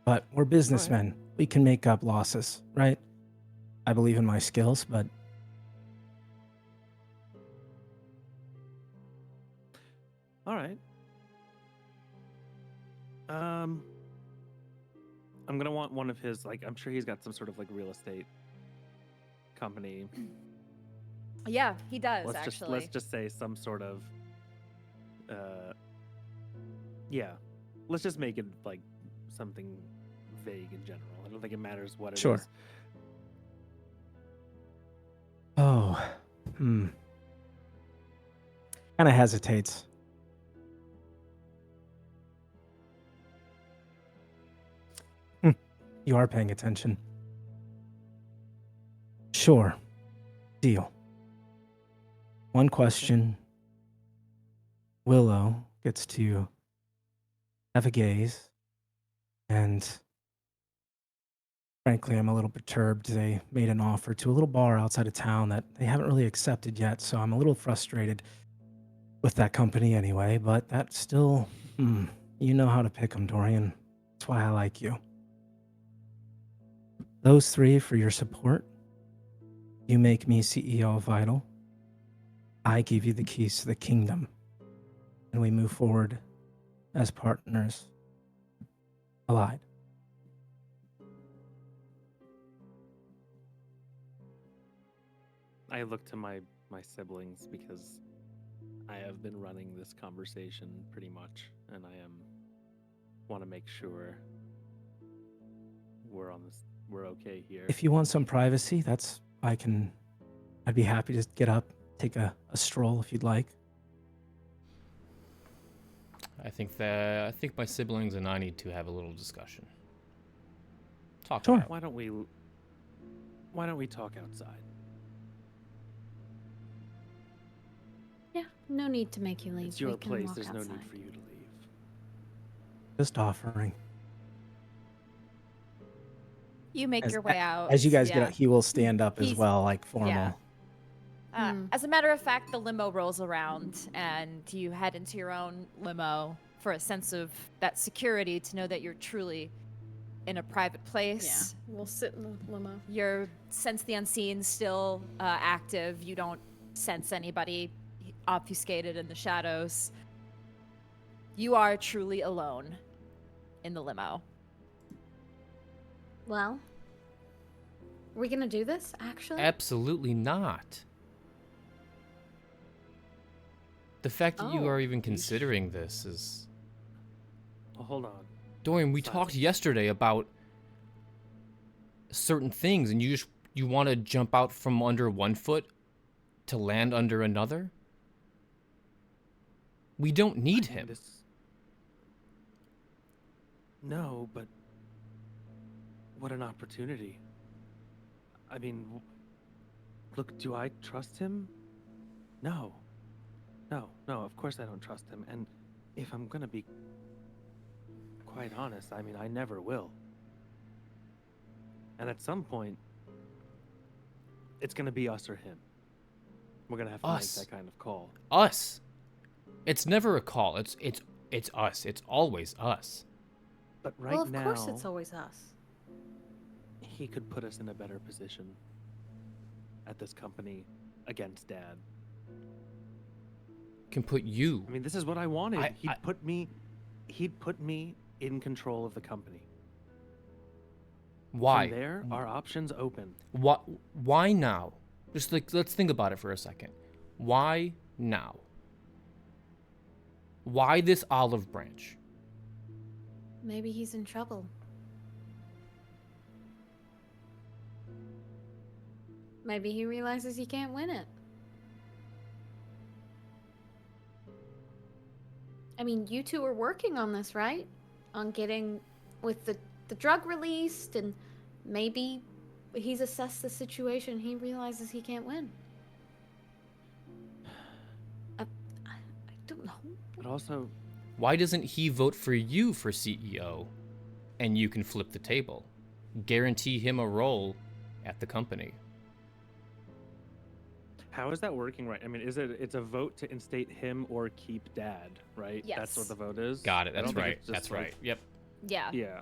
But we're businessmen. We can make up losses, right? I believe in my skills, but All right. I'm gonna want one of his, like, I'm sure he's got some sort of like real estate company. Yeah, he does Let's actually. just say some sort of yeah. Let's just make it like something vague in general. I don't think it matters what it is. Sure. Oh, kind of hesitates. You are paying attention. Sure. Deal. One question. Willow gets to have a gaze, and frankly, I'm a little perturbed. They made an offer to a little bar outside of town that they haven't really accepted yet, so I'm a little frustrated with that company anyway, but that's still, you know how to pick them, Dorian. That's why I like you. Those three for your support. You make me CEO of Vital. I give you the keys to the kingdom. And we move forward as partners. Allied. I look to my siblings because I have been running this conversation pretty much, and I want to make sure we're okay here. If you want some privacy, I'd be happy to get up, take a stroll if you'd like. I think my siblings and I need to have a little discussion. Talk Sure. about it. Why don't we talk outside? Yeah, no need to make you leave. It's your We can place. walk There's no outside. need for you to leave. Just offering. You make your way out. As you guys get yeah. out, he will stand up as He's- well, like formal. yeah. Hmm. As a matter of fact, the limo rolls around and you head into your own limo for a sense of that security to know that you're truly in a private Yeah, place. we'll sit in the limo. Your sense the unseen still active. You don't sense anybody obfuscated in the shadows. You are truly alone in the limo. Well, are we gonna do this, actually? Absolutely not. The fact that you Oh. are even considering this is... Well, hold on. Dorian, we Silence. talked yesterday about certain things, and you want to jump out from under one foot to land under another? We don't need him. No, but what an opportunity. I mean, look, do I trust him? No. No, of course I don't trust him. And if I'm gonna be quite honest, I mean, I never will. And at some point, it's gonna be us or him. We're gonna have to Us. make that kind of call. Us. It's never a call. It's us. It's always us. But right well, of now, course it's always us. he could put us in a better position at this company against Dad. Can put you. I mean, this is what I wanted. I- He'd put me in control of the company. Why? From there, our options open. Why now? Just like, let's think about it for a second. Why now? Why this olive branch? Maybe he's in trouble. Maybe he realizes he can't win it. I mean, you two are working on this, right? On getting with the drug released, and maybe he's assessed the situation. He realizes he can't win. I don't know. But also, Why doesn't he vote for you for CEO and you can flip the table? Guarantee him a role at the company. how is that working right? I mean, it's a vote to instate him or keep Dad, right? That's what Yes. the vote is? Got it. I That's don't think right. it's just That's like- right. Yep. Yeah. Yeah.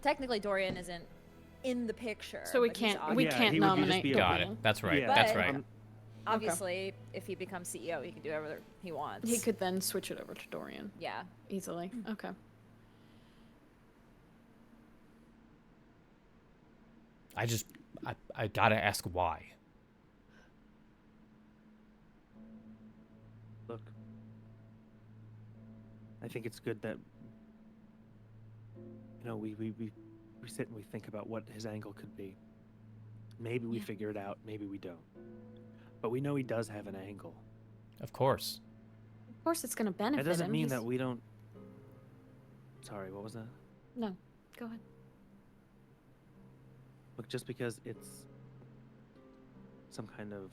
Technically, Dorian isn't in the picture. So we but he's can't we Yeah, can't he would just nominate. be a Got Dorian. it. That's right. Yeah, That's But- right. Obviously, if he becomes CEO, he can do whatever he wants. He could then switch it over to Dorian Yeah. easily. Okay. I gotta ask why. Look, I think it's good that we sit and we think about what his angle could be. Maybe we figure it out, maybe we don't. But we know he does have an angle. Of course. Of course, it's going to benefit That doesn't him. mean He's- that we don't. Sorry, what was that? No, go ahead. Look, just because it's some kind of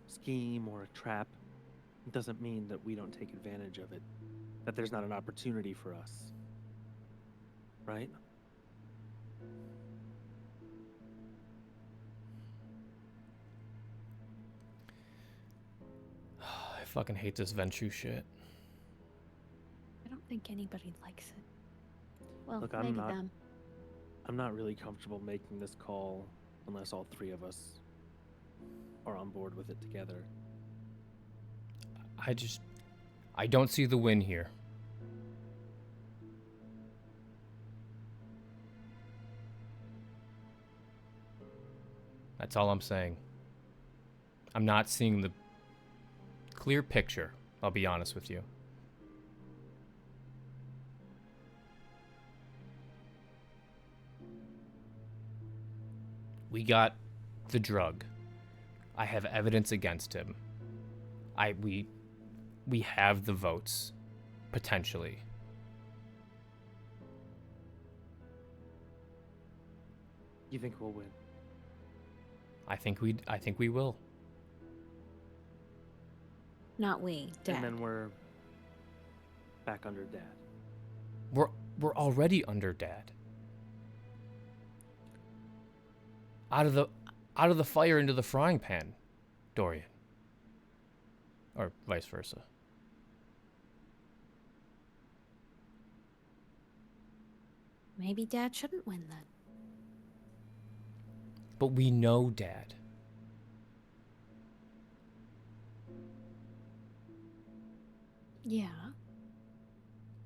scheme or a trap, it doesn't mean that we don't take advantage of it. That there's not an opportunity for us. Right? I fucking hate this Ventrue shit. I don't think anybody likes it. Well, Look, maybe I'm not. them. I'm not really comfortable making this call unless all three of us are on board with it together. I don't see the win here. That's all I'm saying. I'm not seeing the clear picture, I'll be honest with you. We got the drug. I have evidence against him. We have the votes. potentially. You think we'll win? I think we will. Not we, Dad. And then we're back under Dad. We're already under Dad. Out of the fire into the frying pan, Dorian. Or vice versa. Maybe Dad shouldn't win then. But we know Dad. Yeah.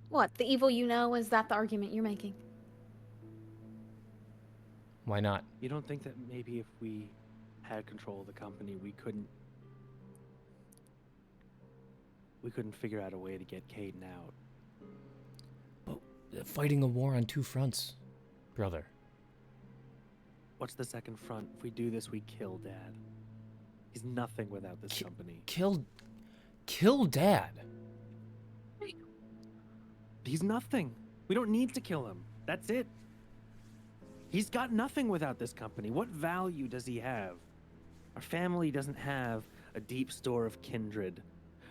What, the evil you know, is that the argument you're making? Why not? You don't think that maybe if we had control of the company, we couldn't figure out a way to get Kayden out? But fighting a war on two fronts, brother. What's the second front? If we do this, we kill Dad. He's nothing without this company. Kill Dad. He's nothing. We don't need to kill him. That's it. He's got nothing without this company. What value does he have? Our family doesn't have a deep store of kindred.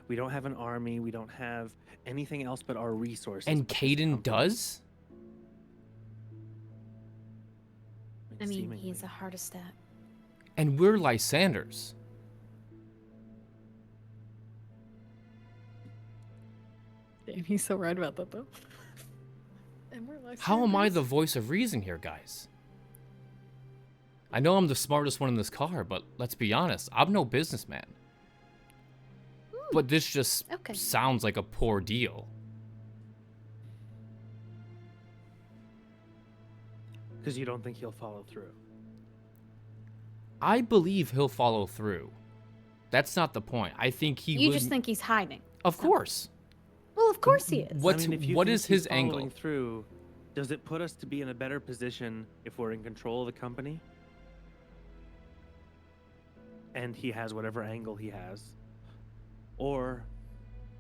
We don't have an army. We don't have anything else but our resources. And Kayden does? I mean, Seemingly. he's a heart of stat. And we're Lysanders. Damn, he's so right about that, though. And we're like, How am I the voice of reason here, guys? I know I'm the smartest one in this car, but let's be honest, I'm no businessman. But this just sounds like a poor deal. Because you don't think he'll follow through? I believe he'll follow through. That's not the point. I think he You would... just think he's hiding. Of course. Well, of course he is. What I mean, if you what think is his he's following angle? Through, does it put us to be in a better position if we're in control of the company? And he has whatever angle he has? Or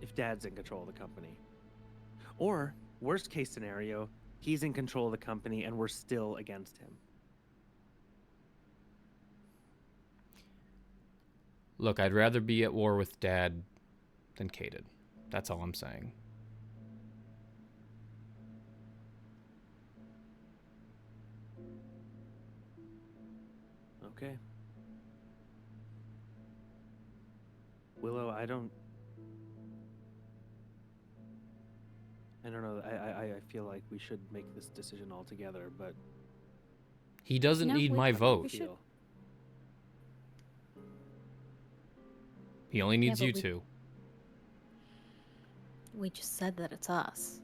if Dad's in control of the company? Or, worst case scenario, he's in control of the company and we're still against him. Look, I'd rather be at war with Dad than Kaden. That's all I'm saying. Okay. Willow, I don't know. I feel like we should make this decision all together, but He doesn't need my vote. we should. He only needs but you we- two. We just said that it's us.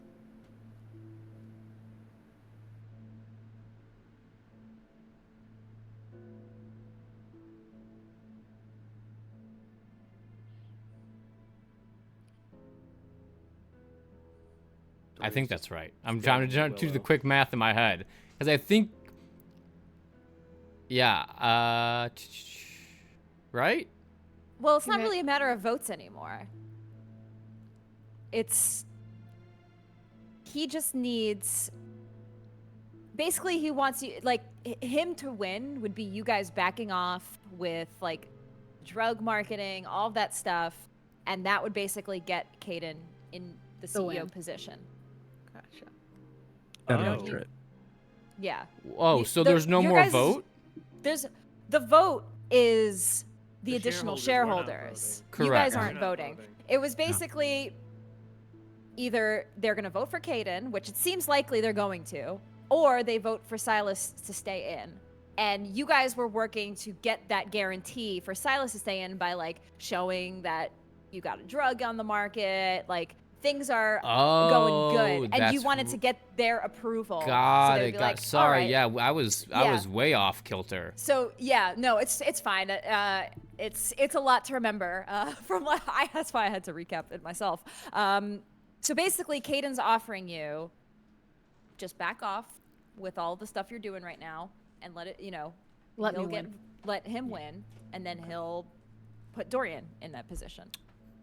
I think that's right. I'm trying to do the quick math in my head. Because I think... Yeah, right? Well, it's not Okay. really a matter of votes anymore. It's... He just needs... Basically, he wants you... Like, him to win would be you guys backing off with, like, drug marketing, all of that stuff. And that would basically get Kaden in the The CEO win. position. Gotcha. That Oh. accurate. Yeah. Oh, You- so the- there's no your more guys' vote? There's... The vote is the The additional shareholders, shareholders. we're not You guys Correct. aren't voting. It was basically either they're going to vote for Kayden, which it seems likely they're going to, or they vote for Silas to stay in. And you guys were working to get that guarantee for Silas to stay in by, like, showing that you got a drug on the market, like, things are going good. And you that's wanted to get their approval. Got they'd it. be Got like, sorry. "All right." Yeah, I was way off kilter. So yeah, no, it's fine. It's a lot to remember. That's why I had to recap it myself. So basically, Kayden's offering you just back off with all the stuff you're doing right now, and let it, Let me he'll win. let him win, and then he'll put Dorian in that position.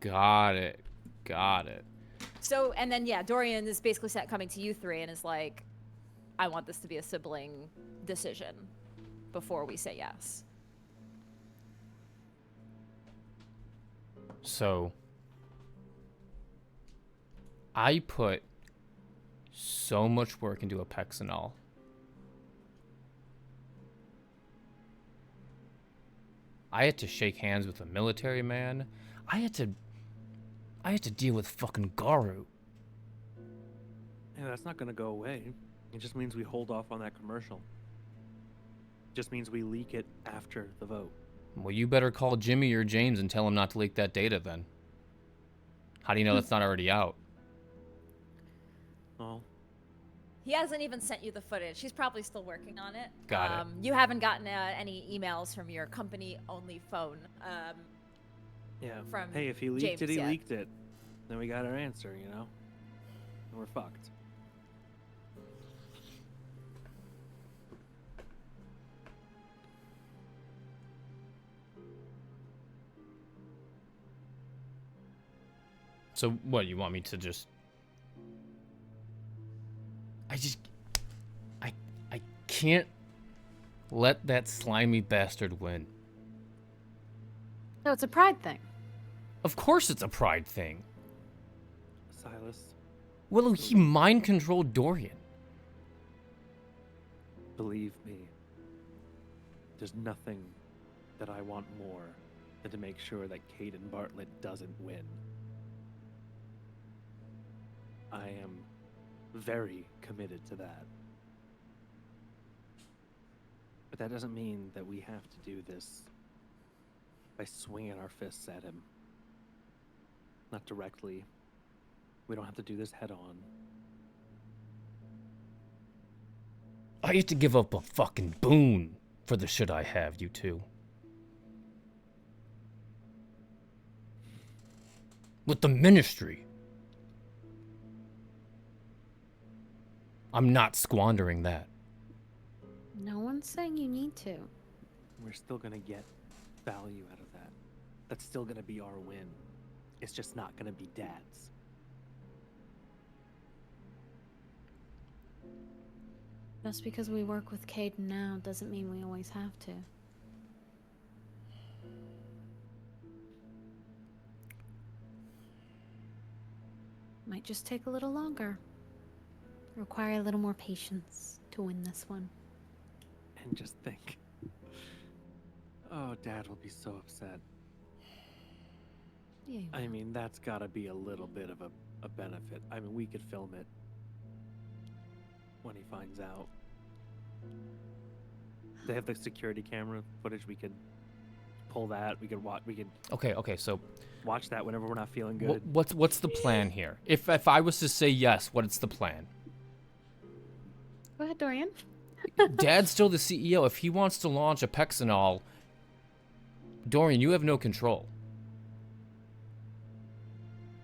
Got it. Got it. So, and then, yeah, Dorian is basically coming to you three and is like, I want this to be a sibling decision before we say yes. So, I put so much work into a Pexenol. I had to shake hands with a military man. I had to deal with fucking Garu. Yeah, that's not gonna go away. It just means we hold off on that commercial. Just means we leak it after the vote. Well, you better call Jimmy or James and tell him not to leak that data then. How do you know that's not already out? Oh. He hasn't even sent you the footage. He's probably still working on it. Got it. You haven't gotten any emails from your company-only phone. Yeah. From hey, if he leaked James it, he yet. leaked it. Then we got our answer, you know? And we're fucked. So what, you want me to just... I can't let that slimy bastard win. So it's a pride thing. Of course it's a pride thing. Silas, Willow, he mind-controlled Dorian. believe me, there's nothing that I want more than to make sure that Kayden Bartlett doesn't win. I am very committed to that. But that doesn't mean that we have to do this by swinging our fists at him. Not directly. We don't have to do this head on. I had to give up a fucking boon for the shit I have, you two. With the ministry. I'm not squandering that. No one's saying you need to. We're still gonna get value out of that. That's still gonna be our win. It's just not gonna be Dad's. Just because we work with Caden now doesn't mean we always have to. Might just take a little longer. Require a little more patience to win this one. And just think. Oh, Dad will be so upset. Yeah, you I mean, that's gotta be a little bit of a benefit. I mean, we could film it when he finds out. They have the security camera footage. We could pull that. We could watch. We could Okay, so watch that whenever we're not feeling good. what's the plan here? If I was to say yes, what's the plan? Go ahead, Dorian. Dad's still the CEO. If he wants to launch a Pexenol, Dorian, you have no control.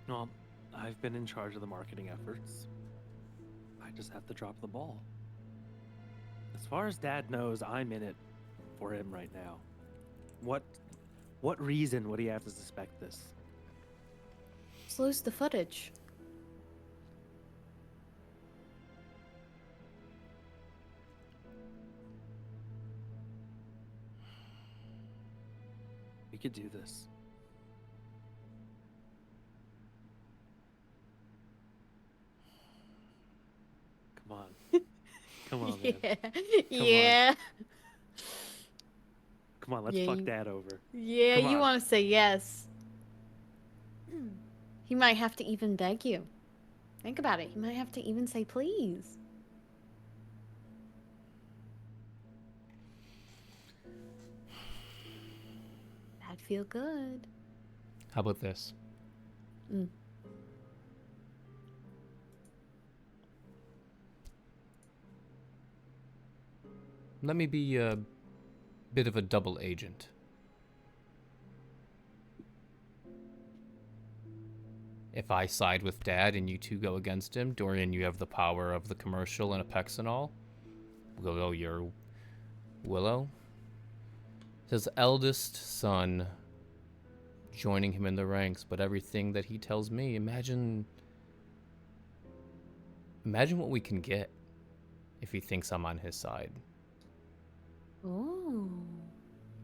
Well, I've been in charge of the marketing efforts. I just have to drop the ball. As far as Dad knows, I'm in it for him right now. What reason would he have to suspect this? Just lose the footage. We could do this. Come on. Come on, man. Yeah. Come on, let's Yeah, fuck you- Dad over. Yeah, Come you on. want to say yes. He might have to even beg you. Think about it. He might have to even say please. That'd feel good. How about this? Mm. Let me be a bit of a double agent. If I side with Dad and you two go against him, Dorian, you have the power of the commercial and a Pexenol. Willow, you're Willow. His eldest son joining him in the ranks, but everything that he tells me, imagine Imagine what we can get if he thinks I'm on his side. Ooh,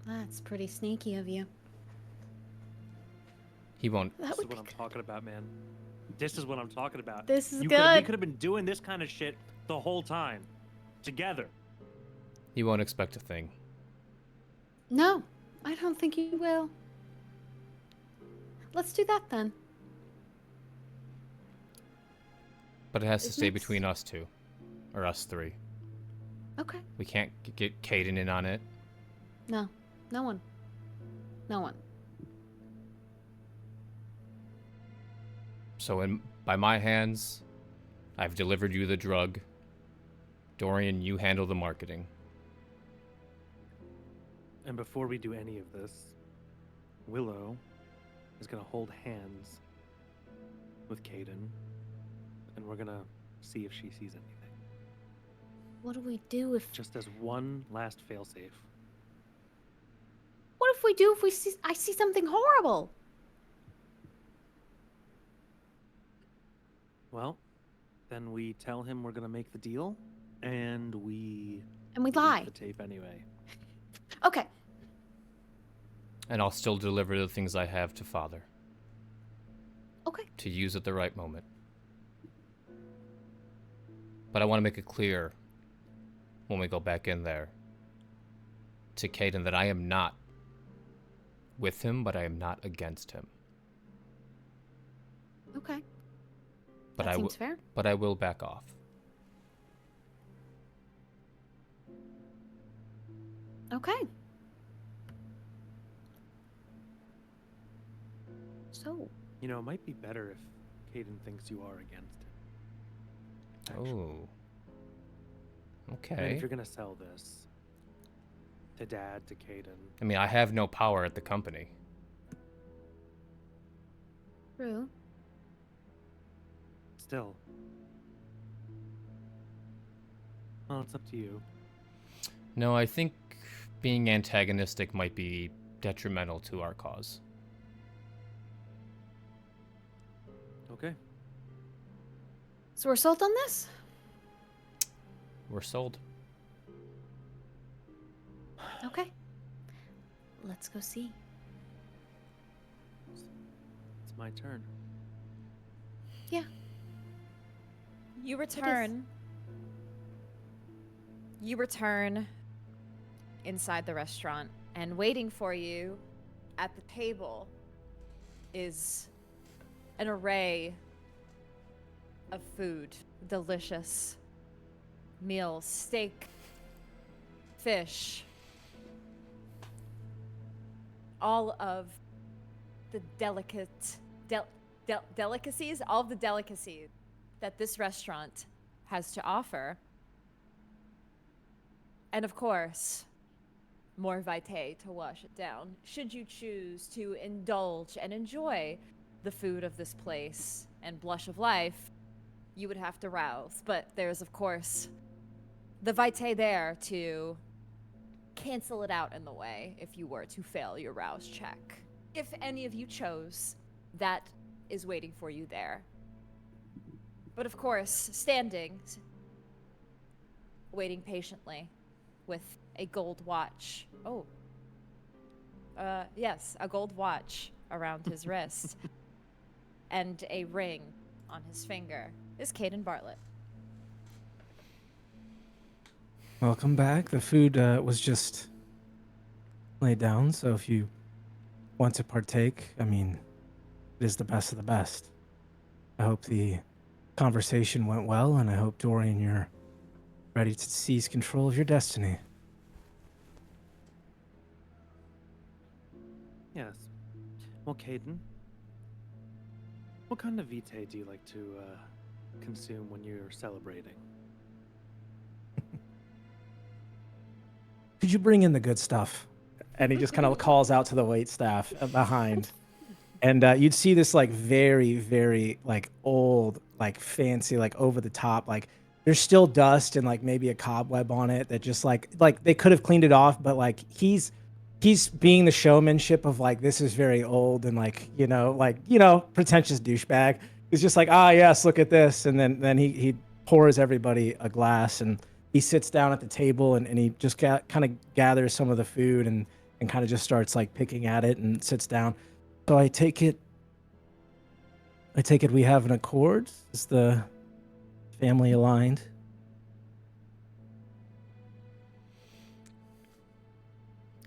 that's pretty sneaky of you. He won't. This is what I'm talking about, man. This is what I'm talking about. This is We good. could have been doing this kind of shit the whole time. Together. He won't expect a thing. No, I don't think you will. Let's do that then. But it has to Isn't stay it- between us two. Or us three. Okay. We can't get Kayden in on it. No, no one. No one. So by my hands, I've delivered you the drug. Dorian, you handle the marketing. And before we do any of this, Willow is going to hold hands with Kayden, and we're going to see if she sees anything. What do we do if... Just as one last failsafe. What if we do if I see something horrible? Well, then we tell him we're going to make the deal, and we... And we delete lie. the tape anyway. Okay. And I'll still deliver the things I have to Father. Okay. To use at the right moment. But I want to make it clear when we go back in there to Kayden that I am not with him, but I am not against him. Okay. But That seems fair. But I will back off. Okay. So. You know, it might be better if Kayden thinks you are against it. Actually. Oh. And Okay. if you're going to sell this to Dad, to Kayden, I mean, I have no power at the company. True. still. Well, it's up to you. No, I think being antagonistic might be detrimental to our cause. Okay. So we're sold on this? We're sold. Okay. Let's go see. It's my turn. Yeah. You return. You return inside the restaurant, and waiting for you at the table is an array of food. Delicious meals, steak, fish, all of the delicacies, all of the delicacies that this restaurant has to offer. And of course, more vitae to wash it down, should you choose to indulge and enjoy the food of this place and blush of life, you would have to rouse. But there's, of course, the vitae there to cancel it out in the way if you were to fail your rouse check. If any of you chose, that is waiting for you there. But of course, standing, waiting patiently with a gold watch. Oh. Yes, a gold watch around his wrist and a ring on his finger is Kayden Barlett. Welcome back. The food was just laid down, so if you want to partake, I mean, it is the best of the best. I hope the conversation went well, and I hope, Dorian, you're ready to seize control of your destiny. Yes. Well, Kayden, what kind of vitae do you like to consume when you're celebrating? Could you bring in the good stuff? And he just kind of calls out to the waitstaff behind. And you'd see this like very, very like old, like fancy, like over the top, like there's still dust and like maybe a cobweb on it that just like they could have cleaned it off, but like he's being the showmanship of like, this is very old and like, pretentious douchebag. He's just like, ah, yes, look at this. And then he pours everybody a glass, and he sits down at the table, and he just kind of gathers some of the food and kind of just starts like picking at it and sits down. So I take it we have an accord? Is the family aligned?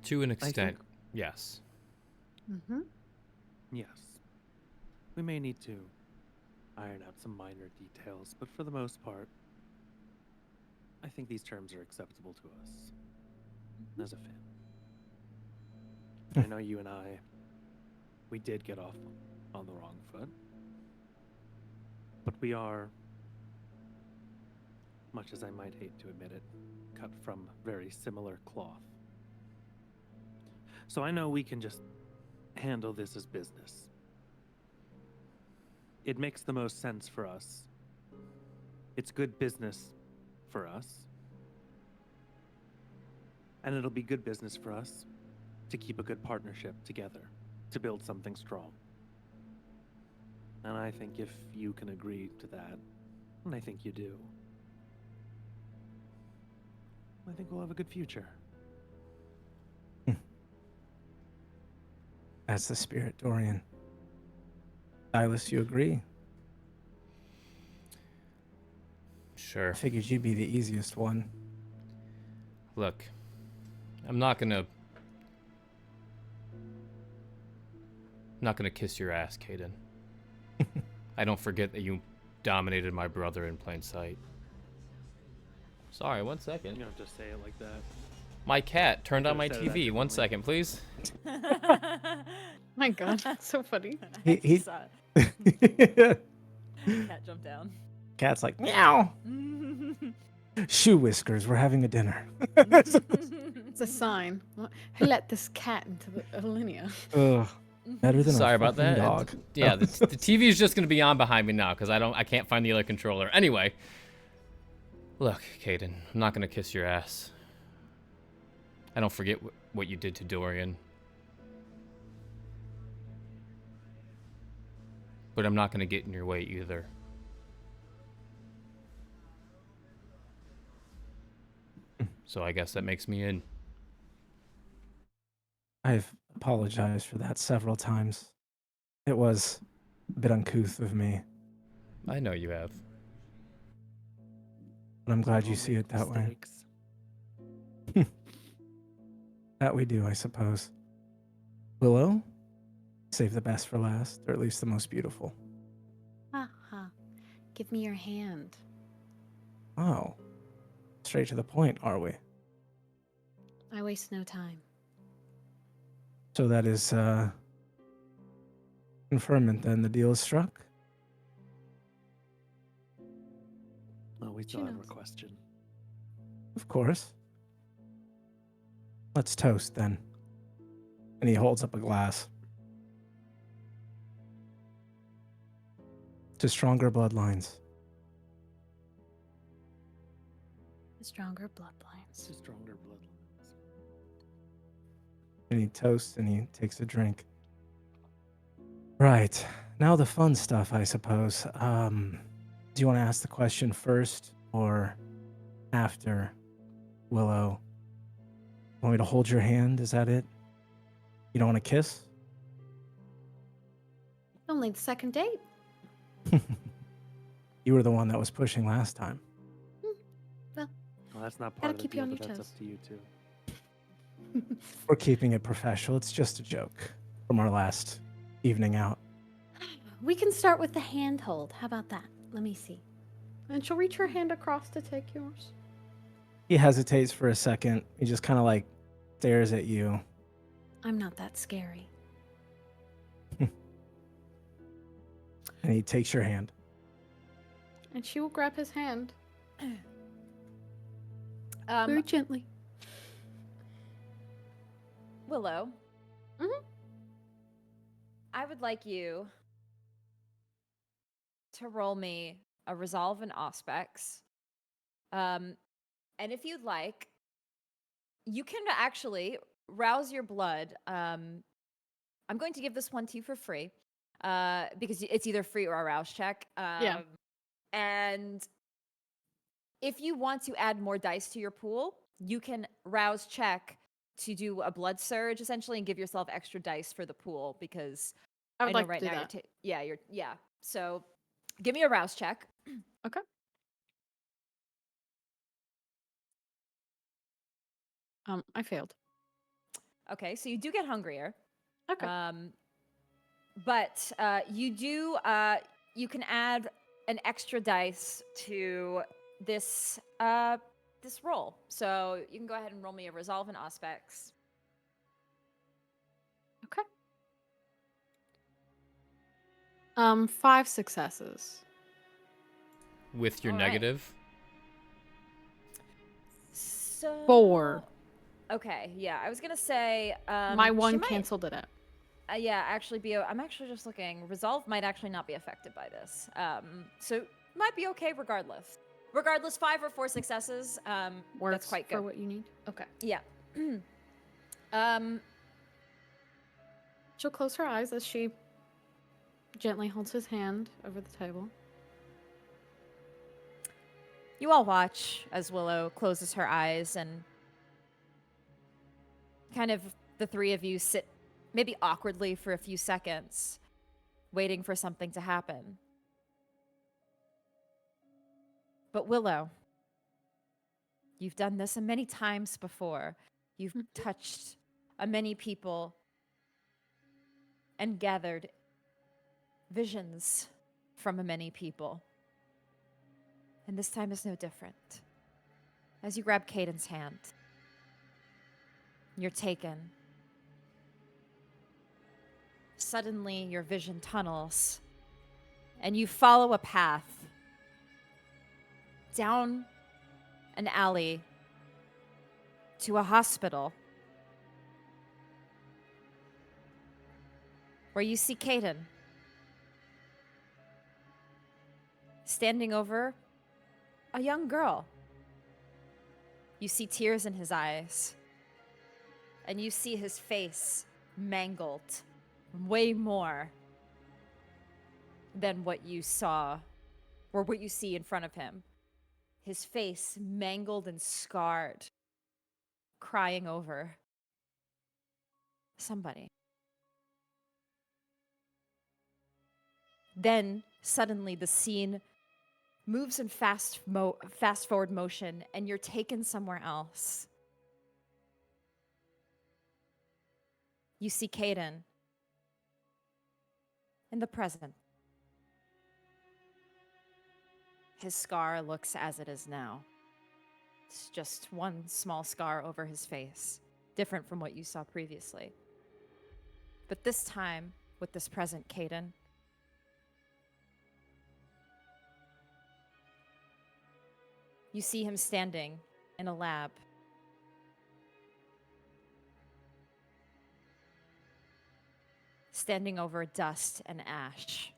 To an extent, yes. Mm-hmm. Yes. We may need to iron out some minor details, but for the most part, I think these terms are acceptable to us as a family. I know you and we did get off on the wrong foot, but we are, much as I might hate to admit it, cut from very similar cloth. So I know we can just handle this as business. It makes the most sense for us. It's good business for us. And it'll be good business for us to keep a good partnership together, to build something strong. And I think if you can agree to that, and I think you do, I think we'll have a good future. That's the spirit, Dorian. Silas, you agree? Sure. I figured you'd be the easiest one. Look, I'm not gonna kiss your ass, Kaden. I don't forget that you dominated my brother in plain sight. Sorry, 1 second. You don't have to say it like that. My cat turned on my Could've said it TV. 1 differently. second, please. My God, that's so funny. He Saw it. Cat jumped down. Cat's like, meow. Shoe whiskers, we're having a dinner. It's a sign. Who let this cat into the Lenia? Ugh, better than Sorry a about fucking that. dog. Yeah, the TV is just gonna be on behind me now because I can't find the other controller. Anyway, look, Kaden, I'm not gonna kiss your ass. I don't forget what you did to Dorian. But I'm not gonna get in your way either. So I guess that makes me in. I've apologized for that several times. It was a bit uncouth of me, I know you have. but I'm glad We you all see make it that way. mistakes. That we do, I suppose. Willow, save the best for last, or at least the most beautiful. Haha. Give me your hand. Oh, straight to the point, are we? I waste no time. So that is confirmation then. The deal is struck. Oh, we still She have our knows. question. Of course. Let's toast then. And he holds up a glass. To stronger bloodlines. The stronger bloodlines. To stronger bloodlines. And he toasts and he takes a drink. Right. Now the fun stuff, I suppose. Do you want to ask the question first or after, Willow? Want me to hold your hand? Is that it? You don't want to kiss? Only the second date. You were the one that was pushing last time. Well, that's not Gotta part of the keep you deal, on but your that's toes. up to you too. We're keeping it professional. It's just a joke from our last evening out. We can start with the handhold. How about that? Let me see. And she'll reach her hand across to take yours. He hesitates for a second. He just kind of like stares at you. I'm not that scary. And he takes your hand. And she will grab his hand Um, very gently. Willow. Mhm. I would like you to roll me a resolve and auspex. And if you'd like, you can actually rouse your blood. I'm going to give this one to you for free because it's either free or a rouse check. Yeah. And if you want to add more dice to your pool, you can rouse check to do a blood surge essentially and give yourself extra dice for the pool because I would know like right to do now that. you're So give me a rouse check. Okay. I failed. Okay, so you do get hungrier. Okay. But you can add an extra dice to this this roll. So you can go ahead and roll me a resolve and aspects. Okay. 5 successes. With your All right. negative? So 4. Okay, yeah, I was gonna say My she 1 might- canceled it out. Yeah, actually I'm actually just looking. Resolve might actually not be affected by this. So might be okay regardless. Regardless, 5 or 4 successes. That's Works quite good. for what you need. Okay. Yeah. She'll close her eyes as she gently holds his hand over the table. You all watch as Willow closes her eyes and kind of the three of you sit maybe awkwardly for a few seconds, waiting for something to happen. But Willow, you've done this many times before. You've touched many people and gathered visions from many people. And this time is no different. As you grab Kaden's hand, you're taken. Suddenly, your vision tunnels, and you follow a path down an alley to a hospital where you see Kaden standing over a young girl. You see tears in his eyes, and you see his face mangled way more than what you saw or what you see in front of him. His face mangled and scarred, crying over somebody. Then suddenly the scene moves in fast forward motion, and you're taken somewhere else. You see Kaden in the present. His scar looks as it is now. It's just one small scar over his face, different from what you saw previously. But this time, with this present Kaden, you see him standing in a lab. Standing over dust and ash.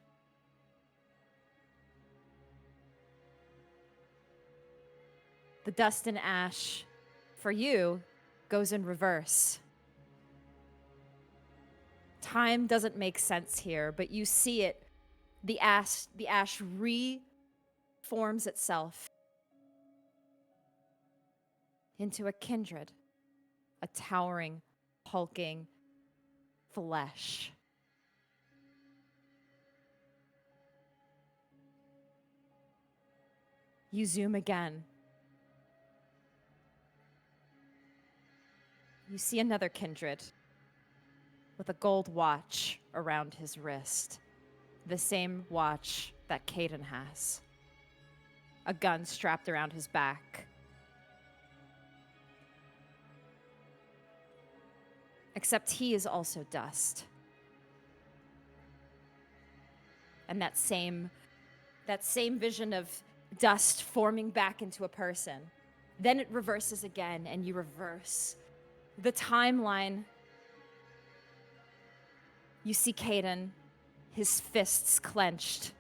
The dust and ash, for you, goes in reverse. Time doesn't make sense here, but you see it. The ash reforms itself into a kindred, a towering, hulking flesh. You zoom again. You see another kindred with a gold watch around his wrist. The same watch that Kaden has. A gun strapped around his back. Except he is also dust. And that same vision of dust forming back into a person. Then it reverses again, and you reverse the timeline. You see Kaden, his fists clenched.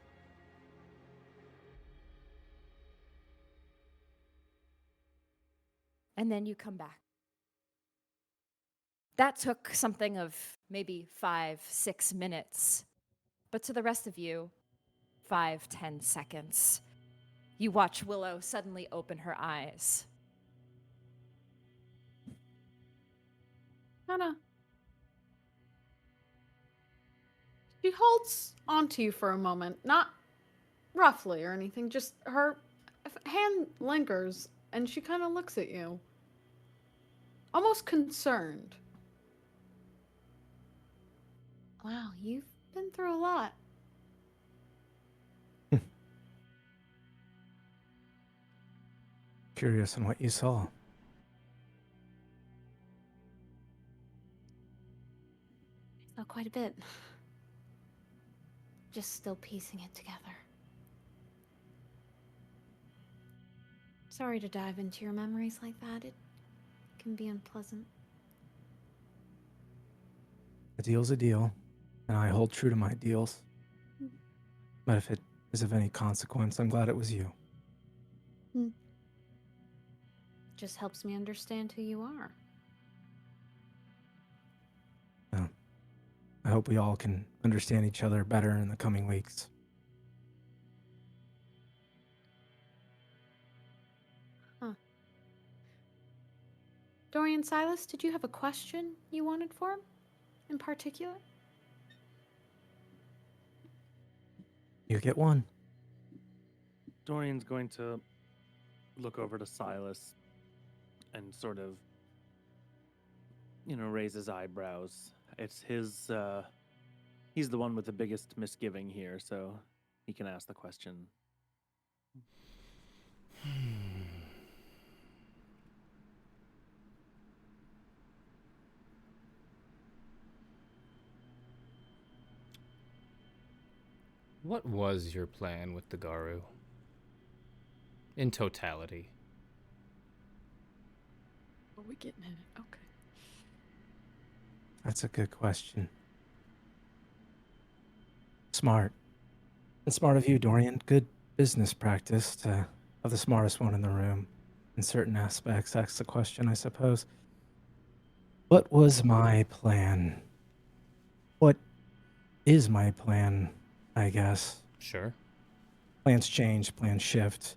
And then you come back. That took something of maybe 5-6 minutes. But to the rest of you, 5-10 seconds. You watch Willow suddenly open her eyes. Kinda. She holds onto you for a moment, not roughly or anything, just her hand lingers and she kind of looks at you. Almost concerned. Wow, you've been through a lot. Curious on what you saw. I saw quite a bit. Just still piecing it together. Sorry to dive into your memories like that. It can be unpleasant. A deal's a deal, and I hold true to my deals. But if it is of any consequence, I'm glad it was you. Just helps me understand who you are. Yeah. I hope we all can understand each other better in the coming weeks. Dorian, Silas, did you have a question you wanted for him in particular? You get one. Dorian's going to look over to Silas and sort of, raise his eyebrows. It's his, he's the one with the biggest misgiving here, so he can ask the question. What was your plan with the Garu? In totality. Are we getting in it? Okay. That's a good question. Smart. And smart of you, Dorian. Good business practice to have the smartest one in the room. In certain aspects, that's the question, I suppose. What was my plan? What is my plan, I guess? Sure. Plans change, plans shift.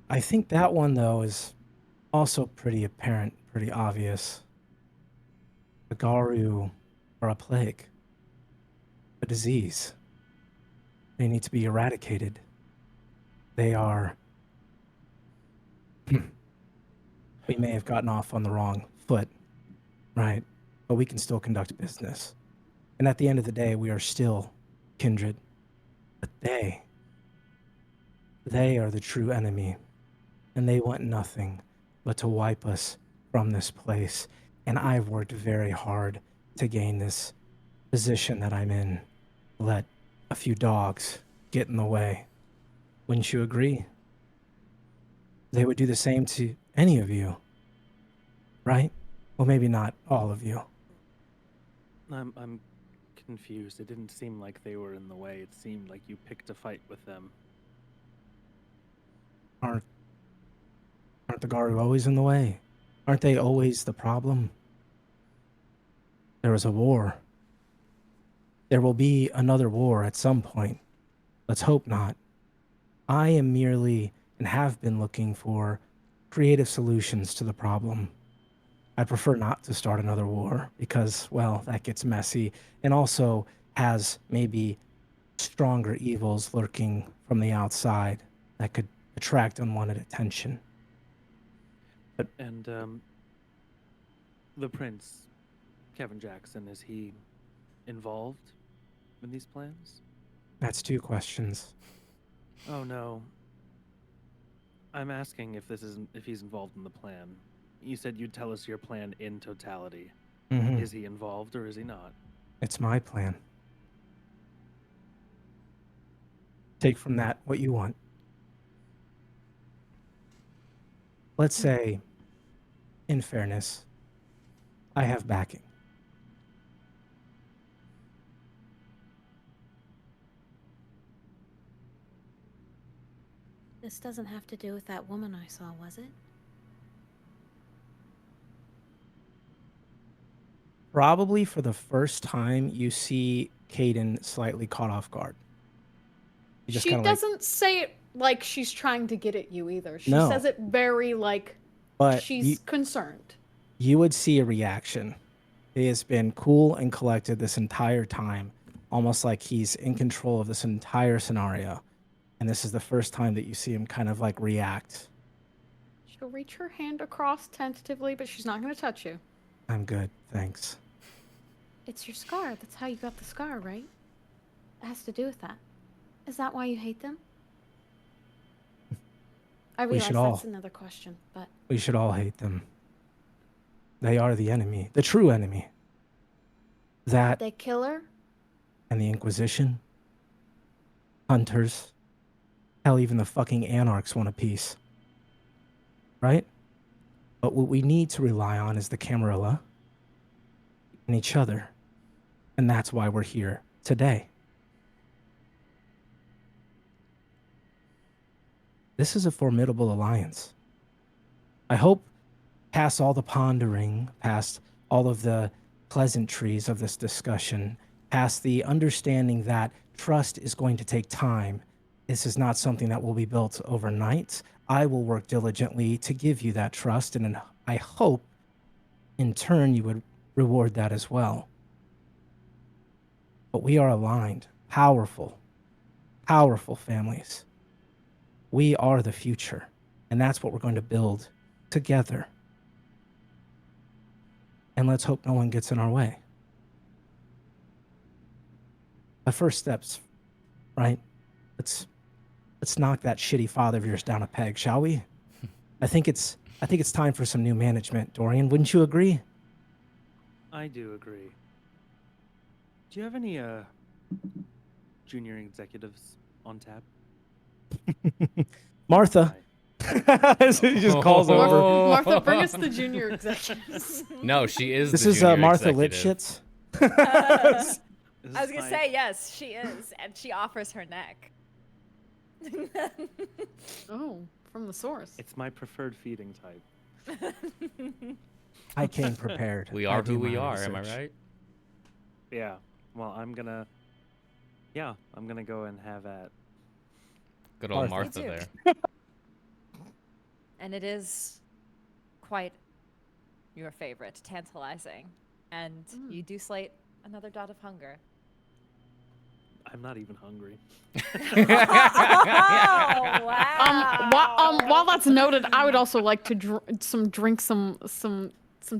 I think that one, though, is also pretty apparent, pretty obvious. The Garu are a plague, a disease. They need to be eradicated. They are... We may have gotten off on the wrong foot, right? But we can still conduct business. And at the end of the day, we are still kindred. But they are the true enemy. And they want nothing but to wipe us from this place. And I've worked very hard to gain this position that I'm in. Let a few dogs get in the way. Wouldn't you agree? They would do the same to any of you, right? Well, maybe not all of you. I'm confused. It didn't seem like they were in the way. It seemed like you picked a fight with them. Aren't the Garu always in the way? Aren't they always the problem? There was a war. There will be another war at some point. Let's hope not. I am merely and have been looking for creative solutions to the problem. I prefer not to start another war because, well, that gets messy and also has maybe stronger evils lurking from the outside that could attract unwanted attention. And the prince, Kevin Jackson, is he involved in these plans? That's two questions. Oh no. I'm asking if he's involved in the plan. You said you'd tell us your plan in totality. Mm-hmm. Is he involved or is he not? It's my plan. Take from that what you want. Let's say, in fairness, I have backing. This doesn't have to do with that woman I saw, was it? Probably for the first time, you see Kayden slightly caught off guard. She doesn't say it like she's trying to get at you either. She No. says it very like But she's concerned. you would see a reaction. He has been cool and collected this entire time, almost like he's in control of this entire scenario. And this is the first time that you see him kind of like react. She'll reach her hand across tentatively, but she's not going to touch you. I'm good, thanks. It's your scar. That's how you got the scar, right? It has to do with that. Is that why you hate them? I We realize should that's all. another question, but We should all hate them. They are the enemy, the true enemy. That they kill her? and the Inquisition, hunters, hell, even the fucking anarchs want a piece. Right? But what we need to rely on is the Camarilla and each other. And that's why we're here today. This is a formidable alliance. I hope past all the pondering, past all of the pleasantries of this discussion, past the understanding that trust is going to take time, this is not something that will be built overnight. I will work diligently to give you that trust, and I hope in turn you would reward that as well. But we are aligned, powerful families. We are the future, and that's what we're going to build together. And let's hope no one gets in our way. The first steps, right? Let's knock that shitty father of yours down a peg, shall we? I think it's time for some new management, Dorian. Wouldn't you agree? I do agree. Do you have any junior executives on tap? Martha. He just calls over. Martha, bring us the junior executives. No, she is. This the is junior Martha executive. Lipschitz. I was gonna say yes, she is, and she offers her neck. Oh, from the source. It's my preferred feeding type. I came prepared. We I are do who we my are. Am I research. right? Yeah. Well, I'm gonna go and have at. Good old Martha. Martha Me too. there. And it is quite your favorite, tantalizing. And you do slate another dot of hunger. I'm not even hungry. Oh, wow. While that's noted, I would also like to drink some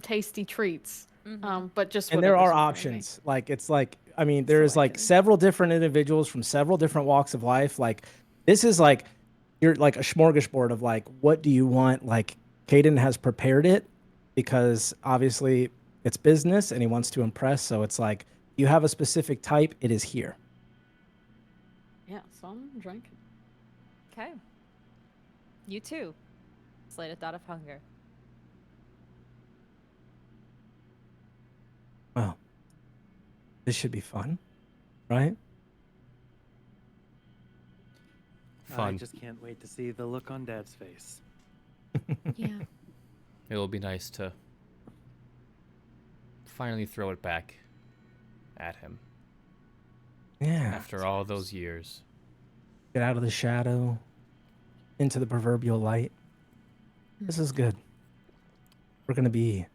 tasty treats. But just And there whatever's are in front of me. options. Like it's like I mean, there's like several different individuals from several different walks of life. Like this is like you're like a smorgasbord of like what do you want? Like Kayden has prepared it because obviously it's business and he wants to impress. So it's like you have a specific type, it is here. Yeah, so I'm drinking. Okay. You too. Slate a dot of hunger. Well, this should be fun, right? I Fun. just can't wait to see the look on Dad's face. Yeah. It will be nice to finally throw it back at him Yeah. after all those years. Get out of the shadow, into the proverbial light. This is good. We're gonna be.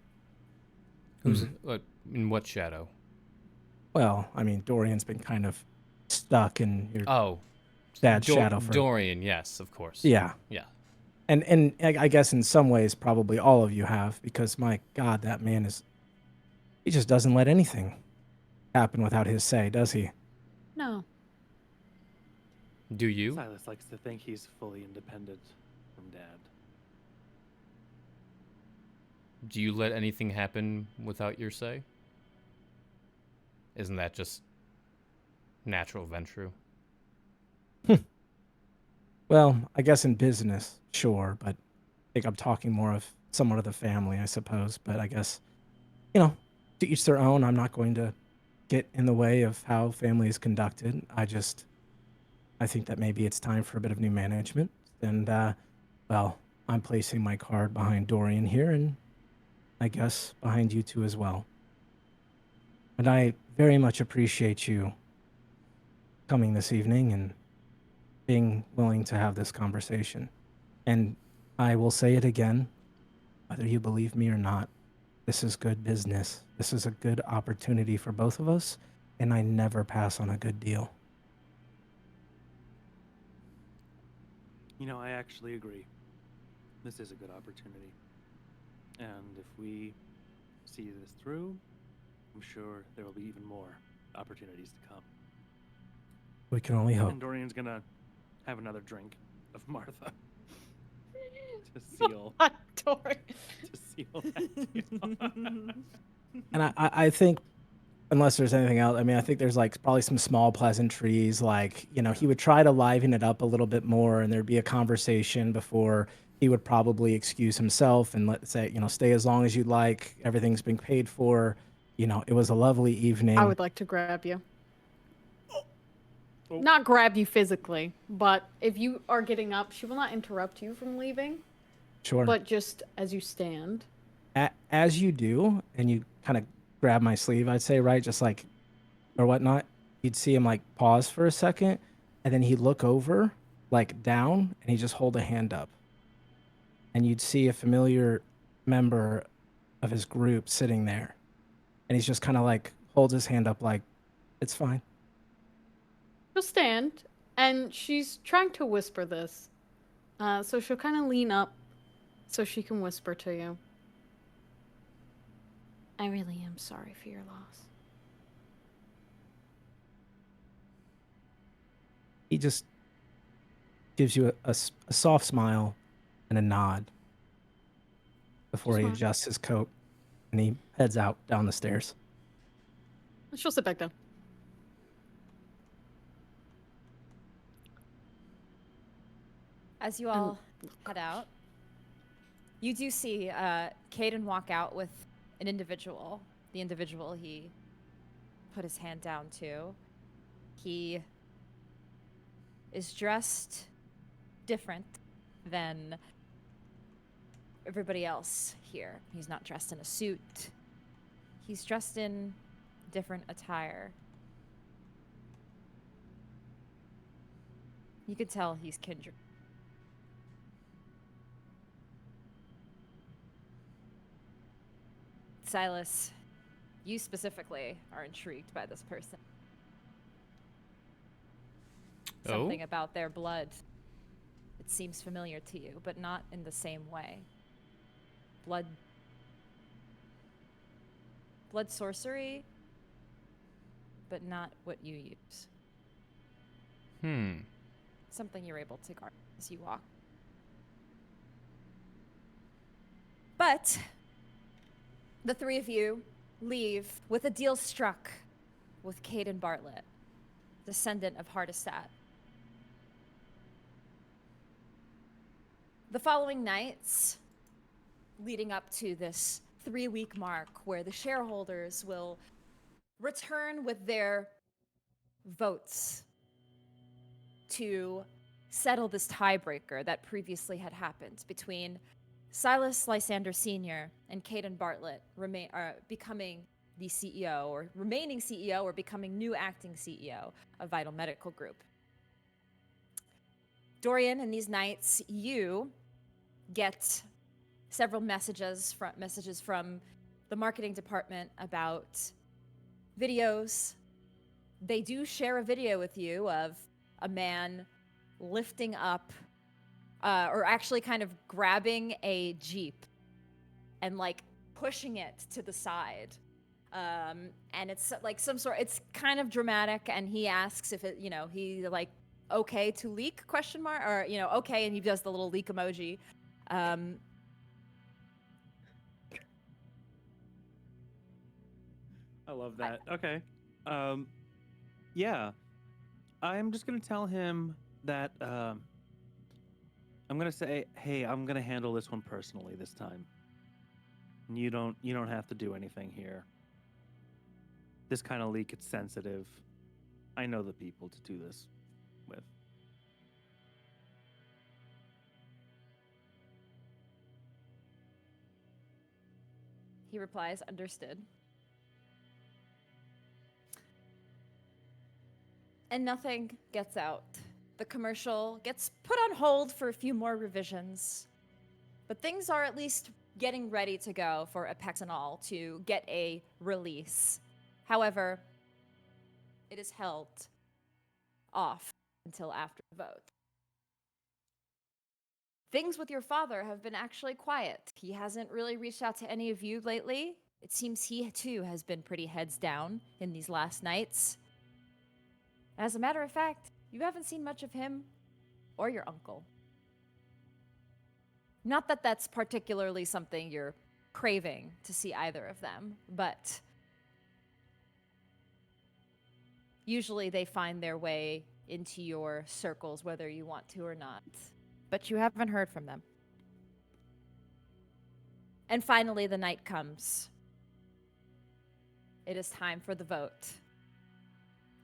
Who's in what shadow? Well, I mean, Dorian's been kind of stuck in your Oh, dad's shadow for. Dorian. Yes, of course. Yeah. Yeah. And I guess in some ways, probably all of you have, because my God, that man he just doesn't let anything happen without his say, does he? No. Do you? Silas likes to think he's fully independent from Dad. Do you let anything happen without your say? Isn't that just natural Ventrue? Well, I guess in business, sure, but I think I'm talking more of somewhat of the family, I suppose. But I guess, to each their own. I'm not going to get in the way of how family is conducted. I think that maybe it's time for a bit of new management. And, well, I'm placing my card behind Dorian here, and I guess behind you two as well. And I very much appreciate you coming this evening and being willing to have this conversation. And I will say it again, whether you believe me or not, this is good business. This is a good opportunity for both of us, and I never pass on a good deal. You know, I actually agree. This is a good opportunity. And if we see this through, I'm sure there will be even more opportunities to come. We can only hope. And Dorian's gonna have another drink of Martha to seal Dorian. to seal that deal. And I think, unless there's anything else, I mean, I think there's like probably some small pleasantries. Like, you know, he would try to liven it up a little bit more, and there'd be a conversation before he would probably excuse himself and let's say, you know, stay as long as you'd like. Everything's been paid for. You know, it was a lovely evening. I would like to grab you. Not grab you physically, but if you are getting up, she will not interrupt you from leaving. Sure. But just as you stand. As you do, and you kind of grab my sleeve, I'd say, right? Just like, or whatnot, you'd see him like pause for a second, and then he'd look over, like down, and he'd just hold a hand up. And you'd see a familiar member of his group sitting there. And he's just kind of like holds his hand up like, it's fine. She'll stand, and she's trying to whisper this. So she'll kind of lean up so she can whisper to you. I really am sorry for your loss. He just gives you a soft smile and a nod before he adjusts his coat, and he heads out down the stairs. She'll sit back down. As you all head out, you do see Kaden walk out with an individual. The individual he put his hand down to. He is dressed different than everybody else here. He's not dressed in a suit. He's dressed in different attire. You could tell he's kindred. Silas, you specifically are intrigued by this person. Something about their blood. It seems familiar to you, but not in the same way. Blood sorcery, but not what you use. Something you're able to guard as you walk. But the three of you leave with a deal struck with Kayden Barlett, descendant of Hardestat. The following nights, leading up to this 3-week mark where the shareholders will return with their votes to settle this tiebreaker that previously had happened between Silas Lysander Sr. and Kayden Barlett becoming the CEO, or remaining CEO, or becoming new acting CEO of Vital Medical Group. Dorian, in these nights, you get several messages from the marketing department about videos. They do share a video with you of a man lifting up, or actually kind of grabbing a Jeep and like pushing it to the side. And it's like it's kind of dramatic, and he asks if it, he like, okay to leak, ? Or, okay, and he does the little leak emoji. I love that. Okay. Yeah. I'm just gonna tell him that I'm gonna say, hey, I'm gonna handle this one personally this time. You don't have to do anything here. This kind of leak, it's sensitive. I know the people to do this with. He replies, understood. And nothing gets out The commercial gets put on hold for a few more revisions, but things are at least getting ready to go for Apexanol to get a release. However, it is held off until after the vote. Things with your father have been actually quiet. He hasn't really reached out to any of you lately. It seems he, too, has been pretty heads down in these last nights. As a matter of fact, you haven't seen much of him or your uncle. Not that that's particularly something you're craving to see either of them, but usually they find their way into your circles whether you want to or not. But you haven't heard from them. And finally, the night comes. It is time for the vote.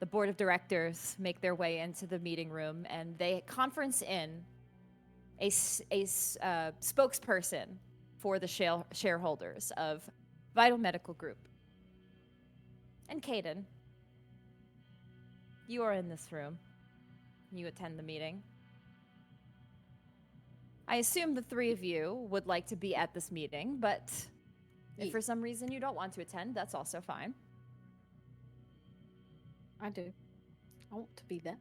The board of directors make their way into the meeting room, and they conference in a spokesperson for the shareholders of Vital Medical Group. And Kaden, you are in this room. You attend the meeting. I assume the three of you would like to be at this meeting, but if for some reason you don't want to attend, that's also fine. I do. I want to be there.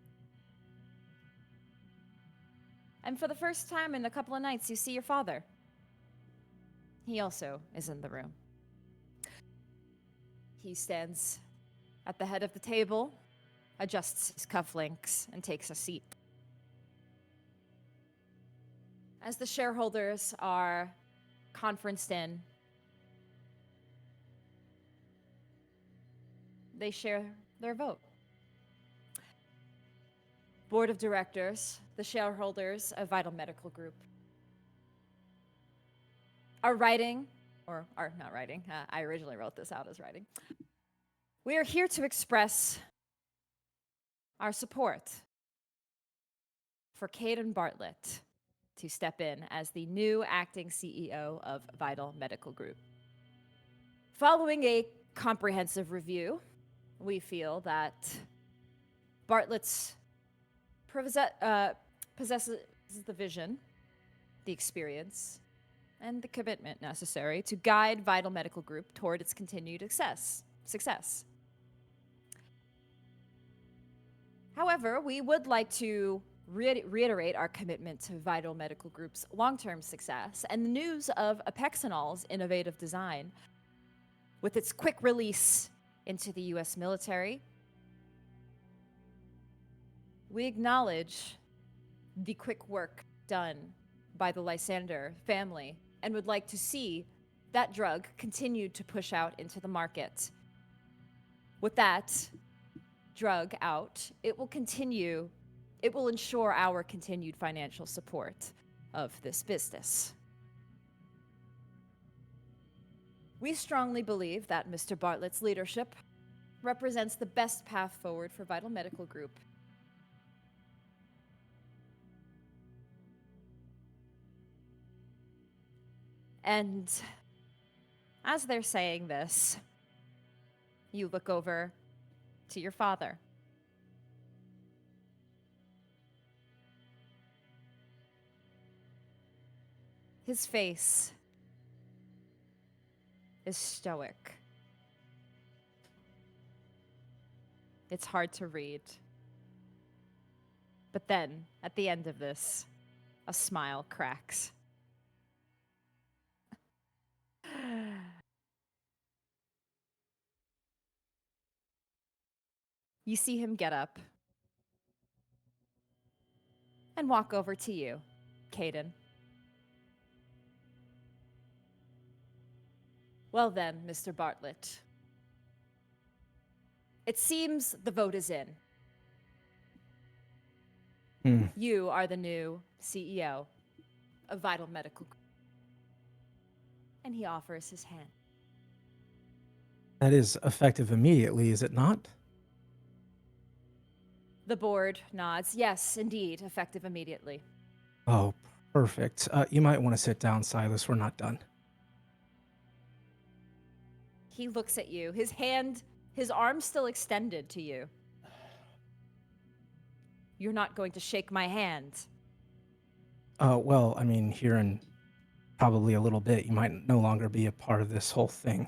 And for the first time in a couple of nights, you see your father. He also is in the room. He stands at the head of the table, adjusts his cufflinks, and takes a seat. As the shareholders are conferenced in, they share their vote. Board of Directors, the shareholders of Vital Medical Group, are writing, or are not writing, I originally wrote this out as writing. We are here to express our support for Kayden Barlett to step in as the new acting CEO of Vital Medical Group. Following a comprehensive review, we feel that Bartlett's possesses the vision, the experience, and the commitment necessary to guide Vital Medical Group toward its continued success. However, we would like to reiterate our commitment to Vital Medical Group's long-term success and the news of Apexanol's innovative design. With its quick release into the U.S. military, we acknowledge the quick work done by the Lysander family and would like to see that drug continued to push out into the market. With that drug out, it will ensure our continued financial support of this business. We strongly believe that Mr. Bartlett's leadership represents the best path forward for Vital Medical Group. And as they're saying this, you look over to your father. His face is stoic. It's hard to read. But then, at the end of this, a smile cracks. You see him get up and walk over to you, Kaden. Well then, Mr. Bartlett. It seems the vote is in. You are the new CEO of Vital Medical Group. And he offers his hand. That is effective immediately, is it not? The board nods. Yes, indeed, effective immediately. Oh, perfect. You might want to sit down, Silas. We're not done. He looks at you, his arm still extended to you. you're not going to shake my hand. Well, I mean, here in probably a little bit, you might no longer be a part of this whole thing.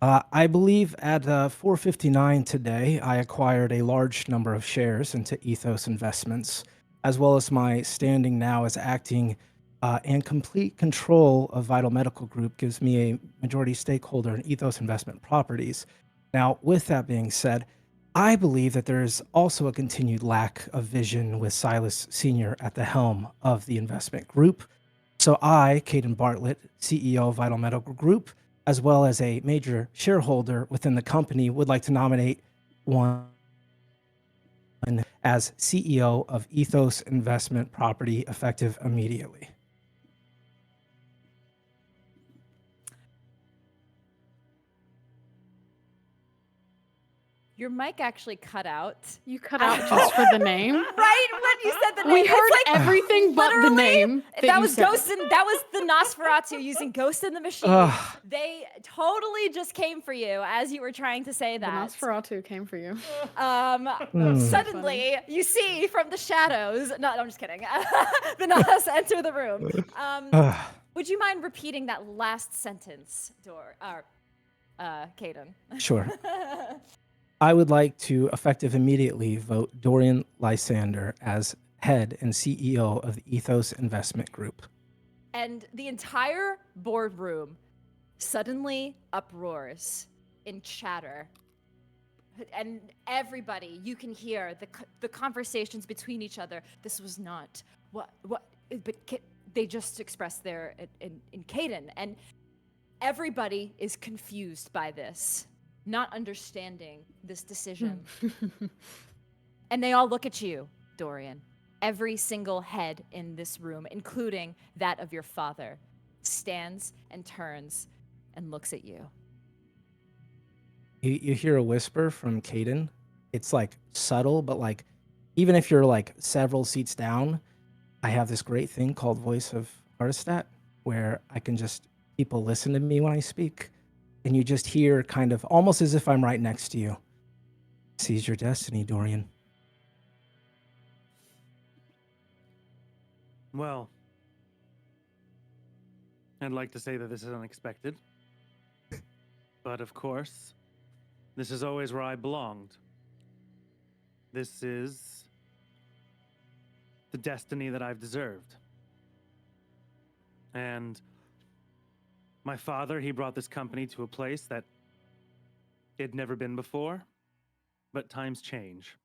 I believe at 4:59 today, I acquired a large number of shares into Ethos Investments, as well as my standing now as acting and complete control of Vital Medical Group gives me a majority stakeholder in Ethos Investment Properties. Now, with that being said, I believe that there is also a continued lack of vision with Silas Sr. at the helm of the investment group. So I, Kayden Barlett, CEO of Vital Medical Group, as well as a major shareholder within the company, would like to nominate one as CEO of Ethos Investment Property effective immediately. Your mic actually cut out. You cut out just for the name. Right when you said the name. We It's heard like, everything but the literally, name. That you was said. that was the Nosferatu using Ghost in the Machine. Ugh. They totally just came for you as you were trying to say The that. Nosferatu came for you. Suddenly, you see from the shadows. No, I'm just kidding. The Nos enter the room. Would you mind repeating that last sentence, Kaden? Sure. I would like to, effective immediately, vote Dorian Lysander as head and CEO of the Ethos Investment Group. And the entire boardroom suddenly uproars in chatter. And everybody, you can hear the conversations between each other. This was not what, but they just expressed their in Kaden. And everybody is confused by this, not understanding this decision. And they all look at you, Dorian. Every single head in this room, including that of your father, stands and turns and looks at you. You hear a whisper from Kaden. It's like subtle, but like even if you're like several seats down, I have this great thing called Voice of Hardestat where I can just, people listen to me when I speak. And you just hear kind of almost as if I'm right next to you. Seize your destiny, Dorian. Well, I'd like to say that this is unexpected. But of course, this is always where I belonged. This is the destiny that I've deserved. And my father, he brought this company to a place that it had never been before, but times change.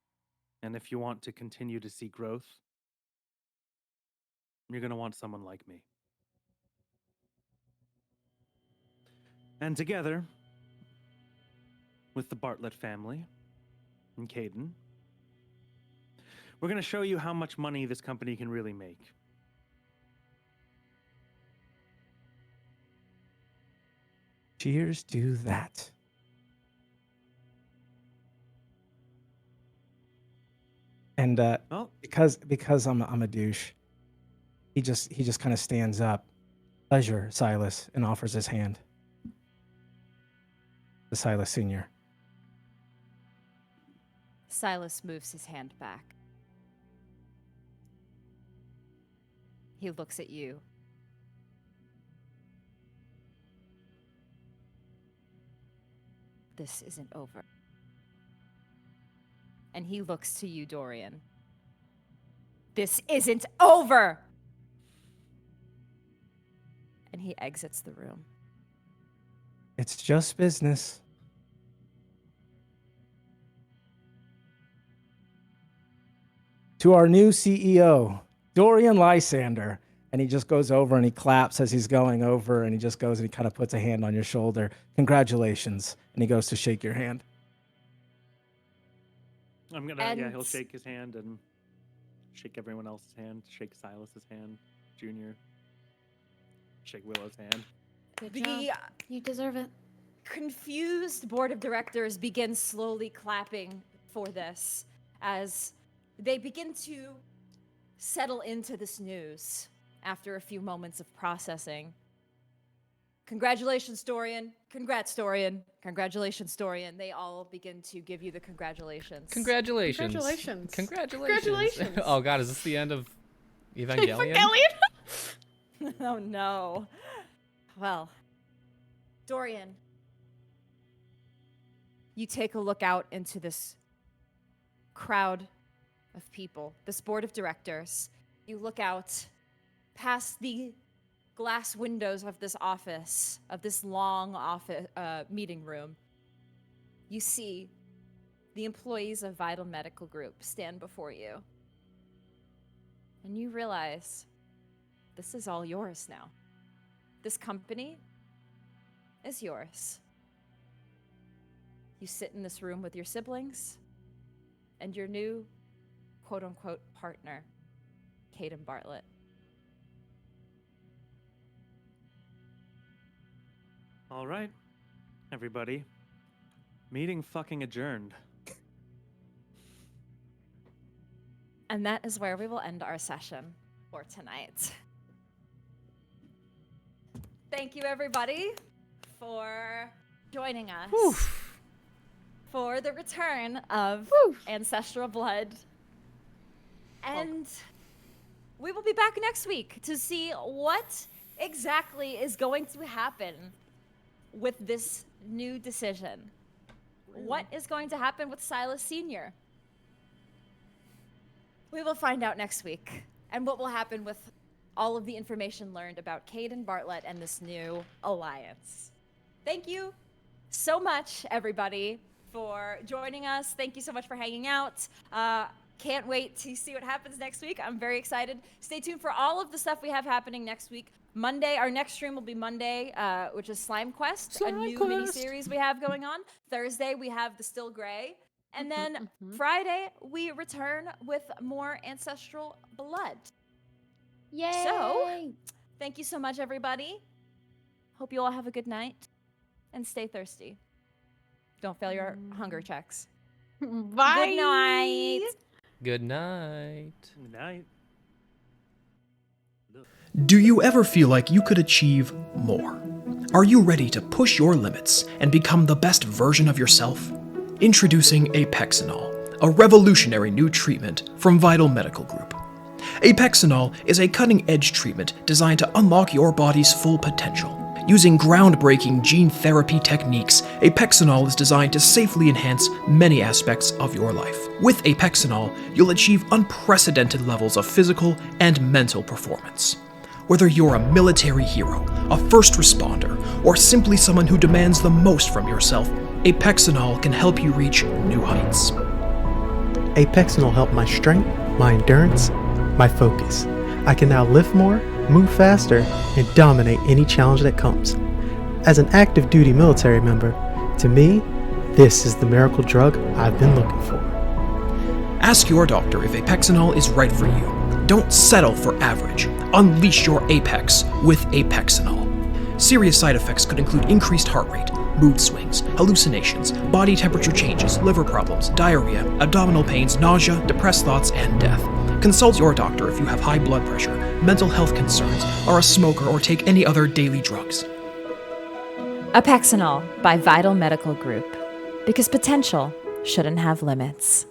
And if you want to continue to see growth, you're going to want someone like me. And together, with the Bartlett family and Kayden, we're going to show you how much money this company can really make. Cheers to that. And because I'm a douche, he just kind of stands up. Pleasure, Silas, and offers his hand. The Silas Sr. Silas moves his hand back. He looks at you. This isn't over. And he looks to you, Dorian. This isn't over! And he exits the room. It's just business. To our new CEO, Dorian Lysander. And he just goes over and he claps as he's going over, and he just goes and he kind of puts a hand on your shoulder. Congratulations. And he goes to shake your hand. He'll shake his hand and shake everyone else's hand, shake Silas's hand, Junior, shake Willow's hand. Good job. You deserve it. Confused board of directors begin slowly clapping for this as they begin to settle into this news after a few moments of processing. Congratulations, Dorian. Congrats, Dorian. Congratulations, Dorian. They all begin to give you the congratulations. Congratulations. Congratulations. Congratulations. Congratulations. Oh god, is this the end of Evangelion? Oh no. Well, Dorian, you take a look out into this crowd of people, this board of directors. You look out past the glass windows of this office, of this long office meeting room. You see the employees of Vital Medical Group stand before you. And you realize this is all yours now. This company is yours. You sit in this room with your siblings and your new quote-unquote partner, Kayden Barlett. All right, everybody. Meeting fucking adjourned. And that is where we will end our session for tonight. Thank you, everybody, for joining us for the return of Ancestral Blood. And we will be back next week to see what exactly is going to happen with this new decision. What is going to happen with Silas Sr.? We will find out next week. And what will happen with all of the information learned about Kayden Barlett and this new alliance. Thank you so much, everybody, for joining us. Thank you so much for hanging out. Can't wait to see what happens next week. I'm very excited. Stay tuned for all of the stuff we have happening next week. Monday, our next stream will be Monday, which is Slime Quest, a new mini-series we have going on. Thursday, we have The Still Gray. And then Friday, we return with more Ancestral Blood. Yay! So, thank you so much, everybody. Hope you all have a good night. And stay thirsty. Don't fail your hunger checks. Bye! Good night! Good night. Good night. Do you ever feel like you could achieve more? Are you ready to push your limits and become the best version of yourself? Introducing Apexinol, a revolutionary new treatment from Vital Medical Group. Apexinol is a cutting-edge treatment designed to unlock your body's full potential. Using groundbreaking gene therapy techniques, Apexinol is designed to safely enhance many aspects of your life. With Apexinol, you'll achieve unprecedented levels of physical and mental performance. Whether you're a military hero, a first responder, or simply someone who demands the most from yourself, Apexinol can help you reach new heights. Apexinol helped my strength, my endurance, my focus. I can now lift more, move faster, and dominate any challenge that comes. As an active duty military member, to me, this is the miracle drug I've been looking for. Ask your doctor if Apexinol is right for you. Don't settle for average. Unleash your apex with Apexinol. Serious side effects could include increased heart rate, mood swings, hallucinations, body temperature changes, liver problems, diarrhea, abdominal pains, nausea, depressed thoughts, and death. Consult your doctor if you have high blood pressure, mental health concerns, are a smoker, or take any other daily drugs. Apexinol by Vital Medical Group. Because potential shouldn't have limits.